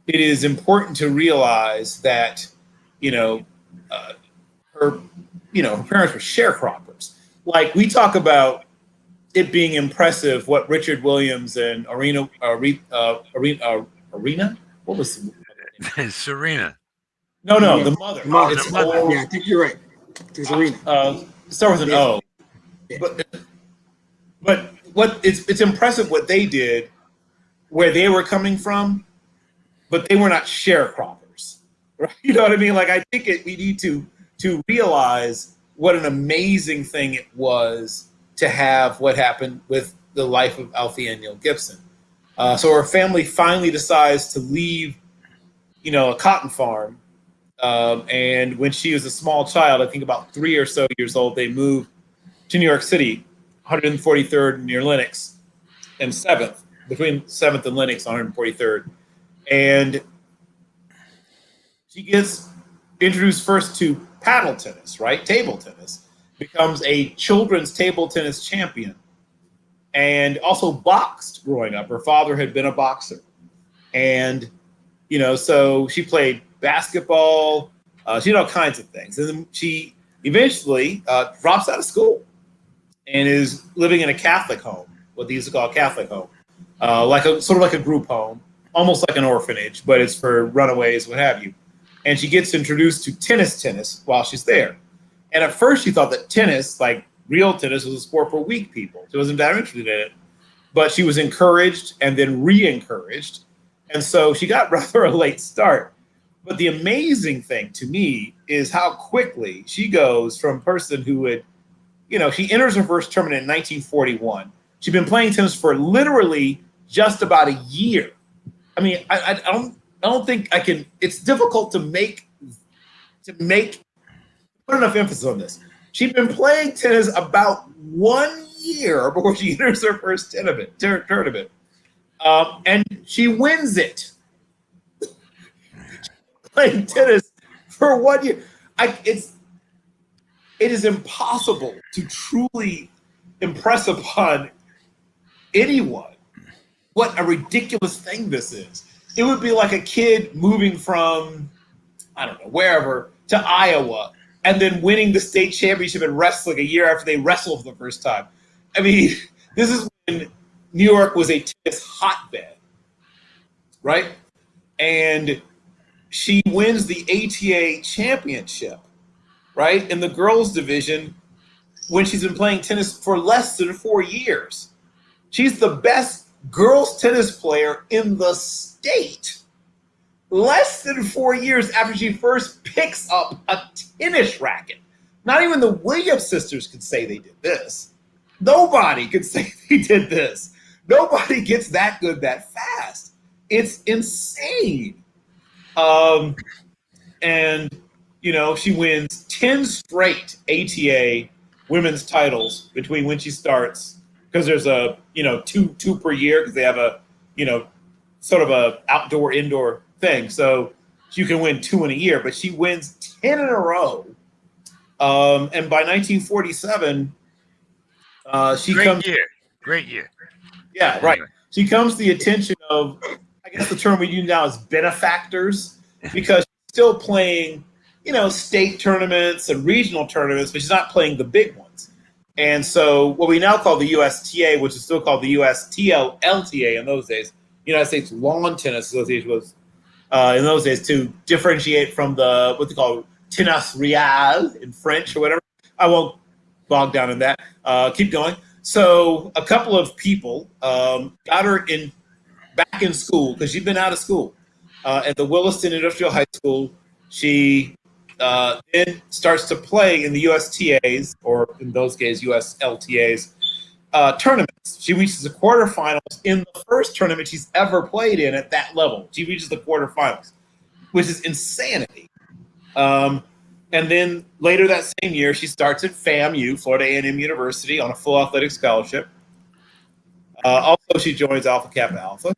it is important to realize that, her parents were sharecroppers. Like, we talk about it being impressive what Richard Williams and Arena, what was the Serena. No, the mother. Mother. It's The mother. old, Yeah, I think you're right. There's Arena. start with an Yeah. O. Yeah. But what it's impressive what they did, where they were coming from, but they were not sharecroppers. Right? You know what I mean? Like, I think we need to realize what an amazing thing it was to have what happened with the life of Althea Neal Gibson. So her family finally decides to leave, a cotton farm. And when she was a small child, I think about 3 or so years old, they moved to New York City, 143rd near Lenox, and 7th, between 7th and Lenox, 143rd. And she gets introduced first to paddle tennis, right? Table tennis. Becomes a children's table tennis champion. And also boxed growing up. Her father had been a boxer. And, so she played basketball. She did all kinds of things. And then she eventually drops out of school and is living in a Catholic home, what they used to call a Catholic home, sort of like a group home, almost like an orphanage, but it's for runaways, what have you. And she gets introduced to tennis while she's there. And at first she thought that tennis, like real tennis, was a sport for weak people. She wasn't that interested in it. But she was encouraged and then re-encouraged. And so she got rather a late start. But the amazing thing to me is how quickly she goes from a person who would, she enters her first tournament in 1941. She'd been playing tennis for literally just about a year. I mean, I don't think I can. It's difficult to put enough emphasis on this. She'd been playing tennis about 1 year before she enters her first tournament, and she wins it. Playing tennis for 1 year, it is impossible to truly impress upon anyone what a ridiculous thing this is. It would be like a kid moving from, I don't know, wherever, to Iowa, and then winning the state championship in wrestling a year after they wrestled for the first time. I mean, this is when New York was a tennis hotbed, right? And she wins the ATA championship, right, in the girls' division when she's been playing tennis for less than 4 years. She's the best girls' tennis player in the state. Less than 4 years after she first picks up a tennis racket. Not even the Williams sisters could say they did this. Nobody could say they did this. Nobody gets that good that fast. It's insane. And, she wins 10 straight ATA women's titles between when she starts, because there's a, two per year, because they have a, sort of a outdoor-indoor thing. So you can win 2 in a year, but she wins 10 in a row. And by 1947, Great year. Yeah, right. She comes to the attention of, I guess the term we use now is benefactors, because she's still playing, state tournaments and regional tournaments, but she's not playing the big ones. And so what we now call the USTA, which is still called the USTLTA in those days, United States Lawn Tennis Association, was in those days to differentiate from the what they call tennis real in French or whatever. I won't bog down in that. Keep going. So a couple of people got her back in school, because she'd been out of school at the Williston Industrial High School. She then starts to play in the USTAs, or in those days USLTAs, tournaments. She reaches the quarterfinals in the first tournament she's ever played in at that level. She reaches the quarterfinals, which is insanity. And then later that same year, she starts at FAMU, Florida A&M University, on a full athletic scholarship. Also, she joins Alpha Kappa Alpha,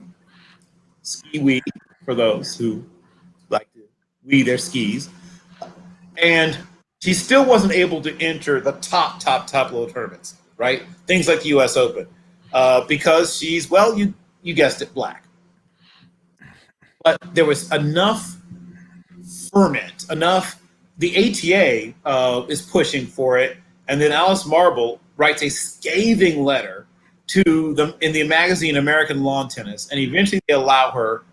ski-wee, for those who like to wee their skis. And she still wasn't able to enter the top level tournaments, right? Things like the U.S. Open. because she's, well, you guessed it, black. But there was enough ferment, enough. The ATA is pushing for it, and then Alice Marble writes a scathing letter to them in the magazine American Lawn Tennis, and eventually they allow her.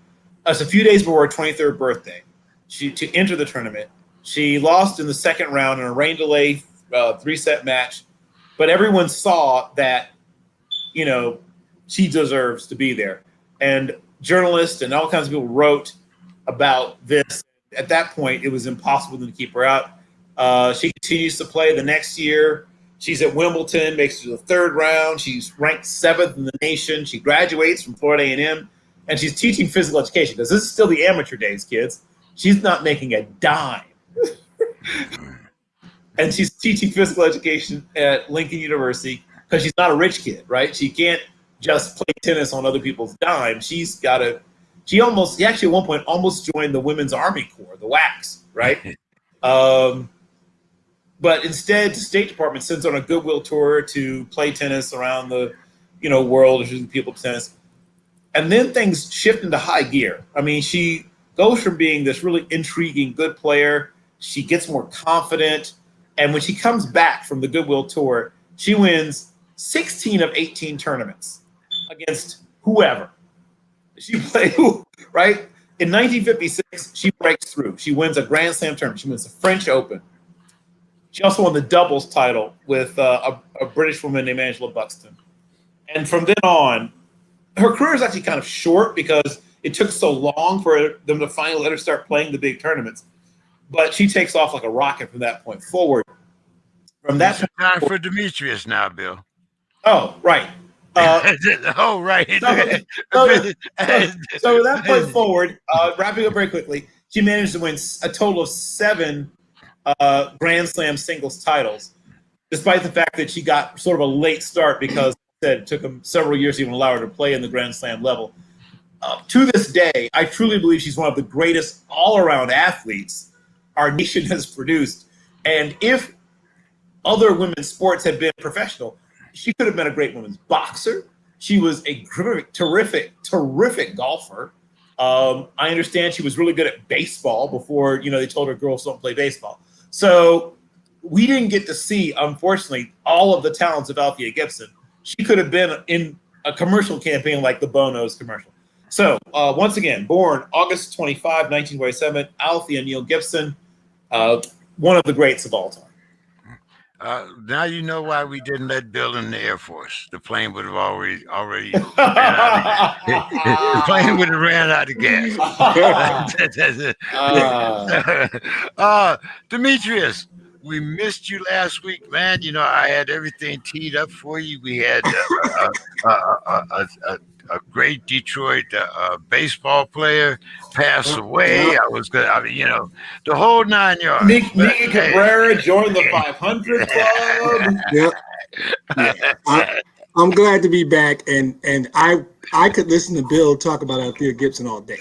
It's a few days before her 23rd birthday, to enter the tournament. She lost in the second round in a rain delay 3-set match, but everyone saw that, you know, she deserves to be there. And journalists and all kinds of people wrote about this. At that point, it was impossible to keep her out. She continues to play the next year. She's at Wimbledon, makes it to the third round. She's ranked 7th in the nation. She graduates from Florida A&M, and she's teaching physical education because this is still the amateur days, kids. She's not making a dime. And she's teaching physical education at Lincoln University because she's not a rich kid, right? She can't just play tennis on other people's dime. She's got to. She actually at one point almost joined the Women's Army Corps, the WACs, right? But instead, the State Department sends on a goodwill tour to play tennis around the, world, introducing people to tennis. And then things shift into high gear. I mean, she goes from being this really intriguing good player. She gets more confident. And when she comes back from the goodwill tour, she wins 16 of 18 tournaments against whoever. She played, right? In 1956, she breaks through. She wins a Grand Slam tournament. She wins the French Open. She also won the doubles title with a British woman named Angela Buxton. And from then on, her career is actually kind of short because it took so long for them to finally let her start playing the big tournaments. But she takes off like a rocket from that point forward. From that it's time for Demetrius now, Bill. Oh, right. Oh, right. So from that point forward, wrapping up very quickly, she managed to win a total of 7 Grand Slam singles titles, despite the fact that she got sort of a late start because it took them several years to even allow her to play in the Grand Slam level. To this day, I truly believe she's one of the greatest all-around athletes our nation has produced. And if other women's sports had been professional, she could have been a great women's boxer. She was a terrific golfer. I understand she was really good at baseball before, they told her girls don't play baseball. So we didn't get to see, unfortunately, all of the talents of Althea Gibson. She could have been in a commercial campaign like the Bono's commercial. So once again, born August 25, 1947, Althea Neal Gibson, one of the greats of all time. Now you know why we didn't let Bill in the Air Force. The plane would have already ran out of gas. The plane would have ran out of gas. Demetrius, we missed you last week, man. I had everything teed up for you. We had a great Detroit baseball player pass away. I was good. The whole 9 yards. Miggy Cabrera joined the 500 club. Yeah. I'm glad to be back, and I could listen to Bill talk about Althea Gibson all day.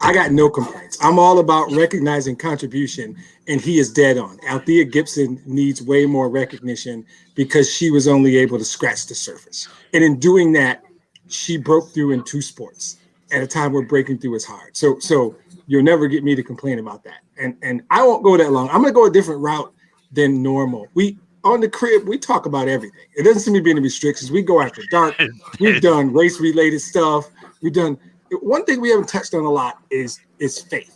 I got no complaints. I'm all about recognizing contribution, and he is dead on. Althea Gibson needs way more recognition because she was only able to scratch the surface. And in doing that, she broke through in 2 sports at a time where breaking through is hard. So you'll never get me to complain about that. And I won't go that long. I'm going to go a different route than normal. On the crib, we talk about everything. It doesn't seem to be any restrictions. We go after dark. We've done race-related stuff. We've done one thing we haven't touched on a lot is faith.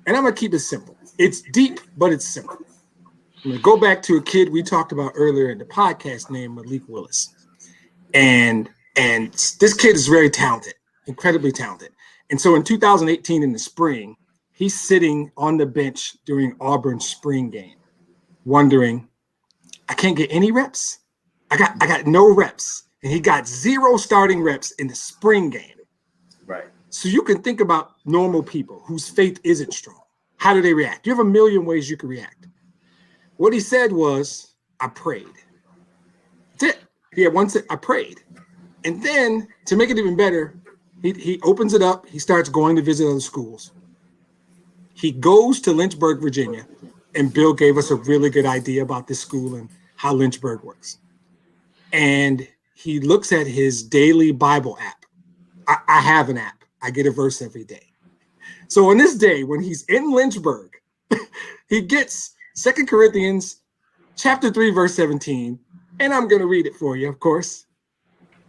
And I'm going to keep it simple. It's deep, but it's simple. I'm going to go back to a kid we talked about earlier in the podcast named Malik Willis. And this kid is very talented, incredibly talented. And so in 2018 in the spring, he's sitting on the bench during Auburn's spring game, wondering, I can't get any reps. I got no reps. And he got 0 starting reps in the spring game. Right. So you can think about normal people whose faith isn't strong. How do they react? You have a million ways you can react. What he said was, I prayed. That's it. He had one said, I prayed. And then to make it even better, he opens it up. He starts going to visit other schools. He goes to Lynchburg, Virginia, and Bill gave us a really good idea about this school and how Lynchburg works. And he looks at his daily Bible app. I have an app. I get a verse every day. So on this day, when he's in Lynchburg, he gets 2 Corinthians chapter 3, verse 17. And I'm going to read it for you, of course.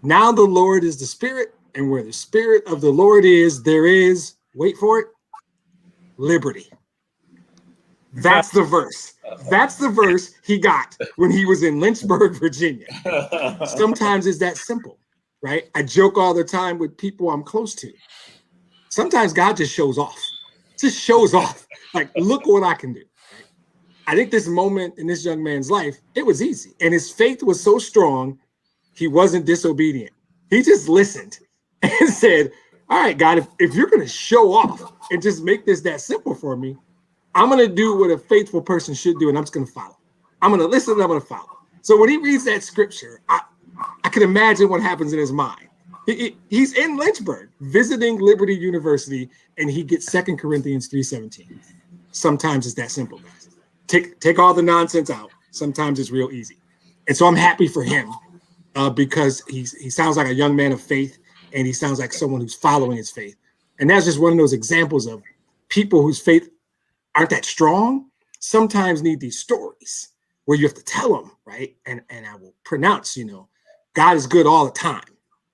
Now the Lord is the Spirit, and where the Spirit of the Lord is, there is, wait for it, liberty. That's the verse. That's the verse he got when he was in Lynchburg, Virginia. Sometimes it's that simple, right? I joke all the time with people I'm close to. Sometimes God just shows off. Just shows off. Like, look what I can do. Right? I think this moment in this young man's life, it was easy. And his faith was so strong, he wasn't disobedient. He just listened and said, all right, God, if you're going to show off and just make this that simple for me, I'm going to do what a faithful person should do, and I'm just going to follow. I'm going to listen and I'm going to follow. So when he reads that scripture, I can imagine what happens in his mind. He's in Lynchburg visiting Liberty University, and he gets 2 Corinthians 3:17. Sometimes it's that simple, guys. Take all the nonsense out. Sometimes it's real easy. And so I'm happy for him because he sounds like a young man of faith, and he sounds like someone who's following his faith. And that's just one of those examples of people whose faith aren't that strong, sometimes need these stories where you have to tell them, right? And I will pronounce, God is good all the time.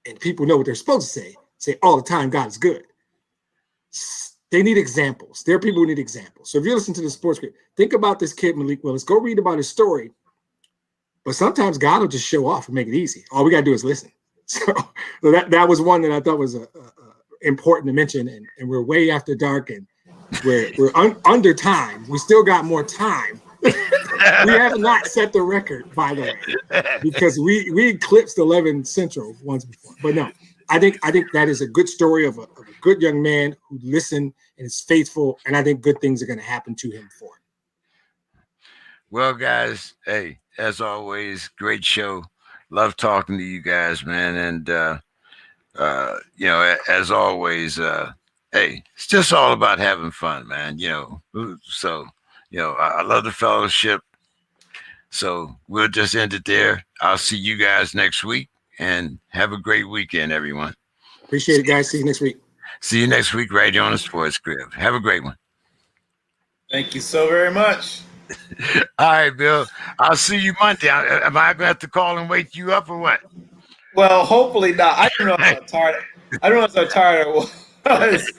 And people know what they're supposed to say all the time, God is good. They need examples. There are people who need examples. So if you listen to the Sports Script, think about this kid, Malik Willis. Go read about his story. But sometimes God will just show off and make it easy. All we got to do is listen. So that was one that I thought was important to mention. And we're way after dark, and we're under time. We still got more time. We have not set the record, by the way, because we eclipsed 11 Central once before. But no, I think that is a good story of a good young man who listened and is faithful, and I think good things are going to happen to him for it. Well, guys, hey, as always, great show. Love talking to you guys, man. And as always, hey, it's just all about having fun, man. So I love the fellowship. So we'll just end it there. I'll see you guys next week, and have a great weekend, everyone. Appreciate it, guys. See you next week. See you next week right here on the SPORTSKRIB. Have a great one. Thank you so very much. All right, Bill. I'll see you Monday. Am I going to have to call and wake you up or what? Well, hopefully not. I don't know how tired I was.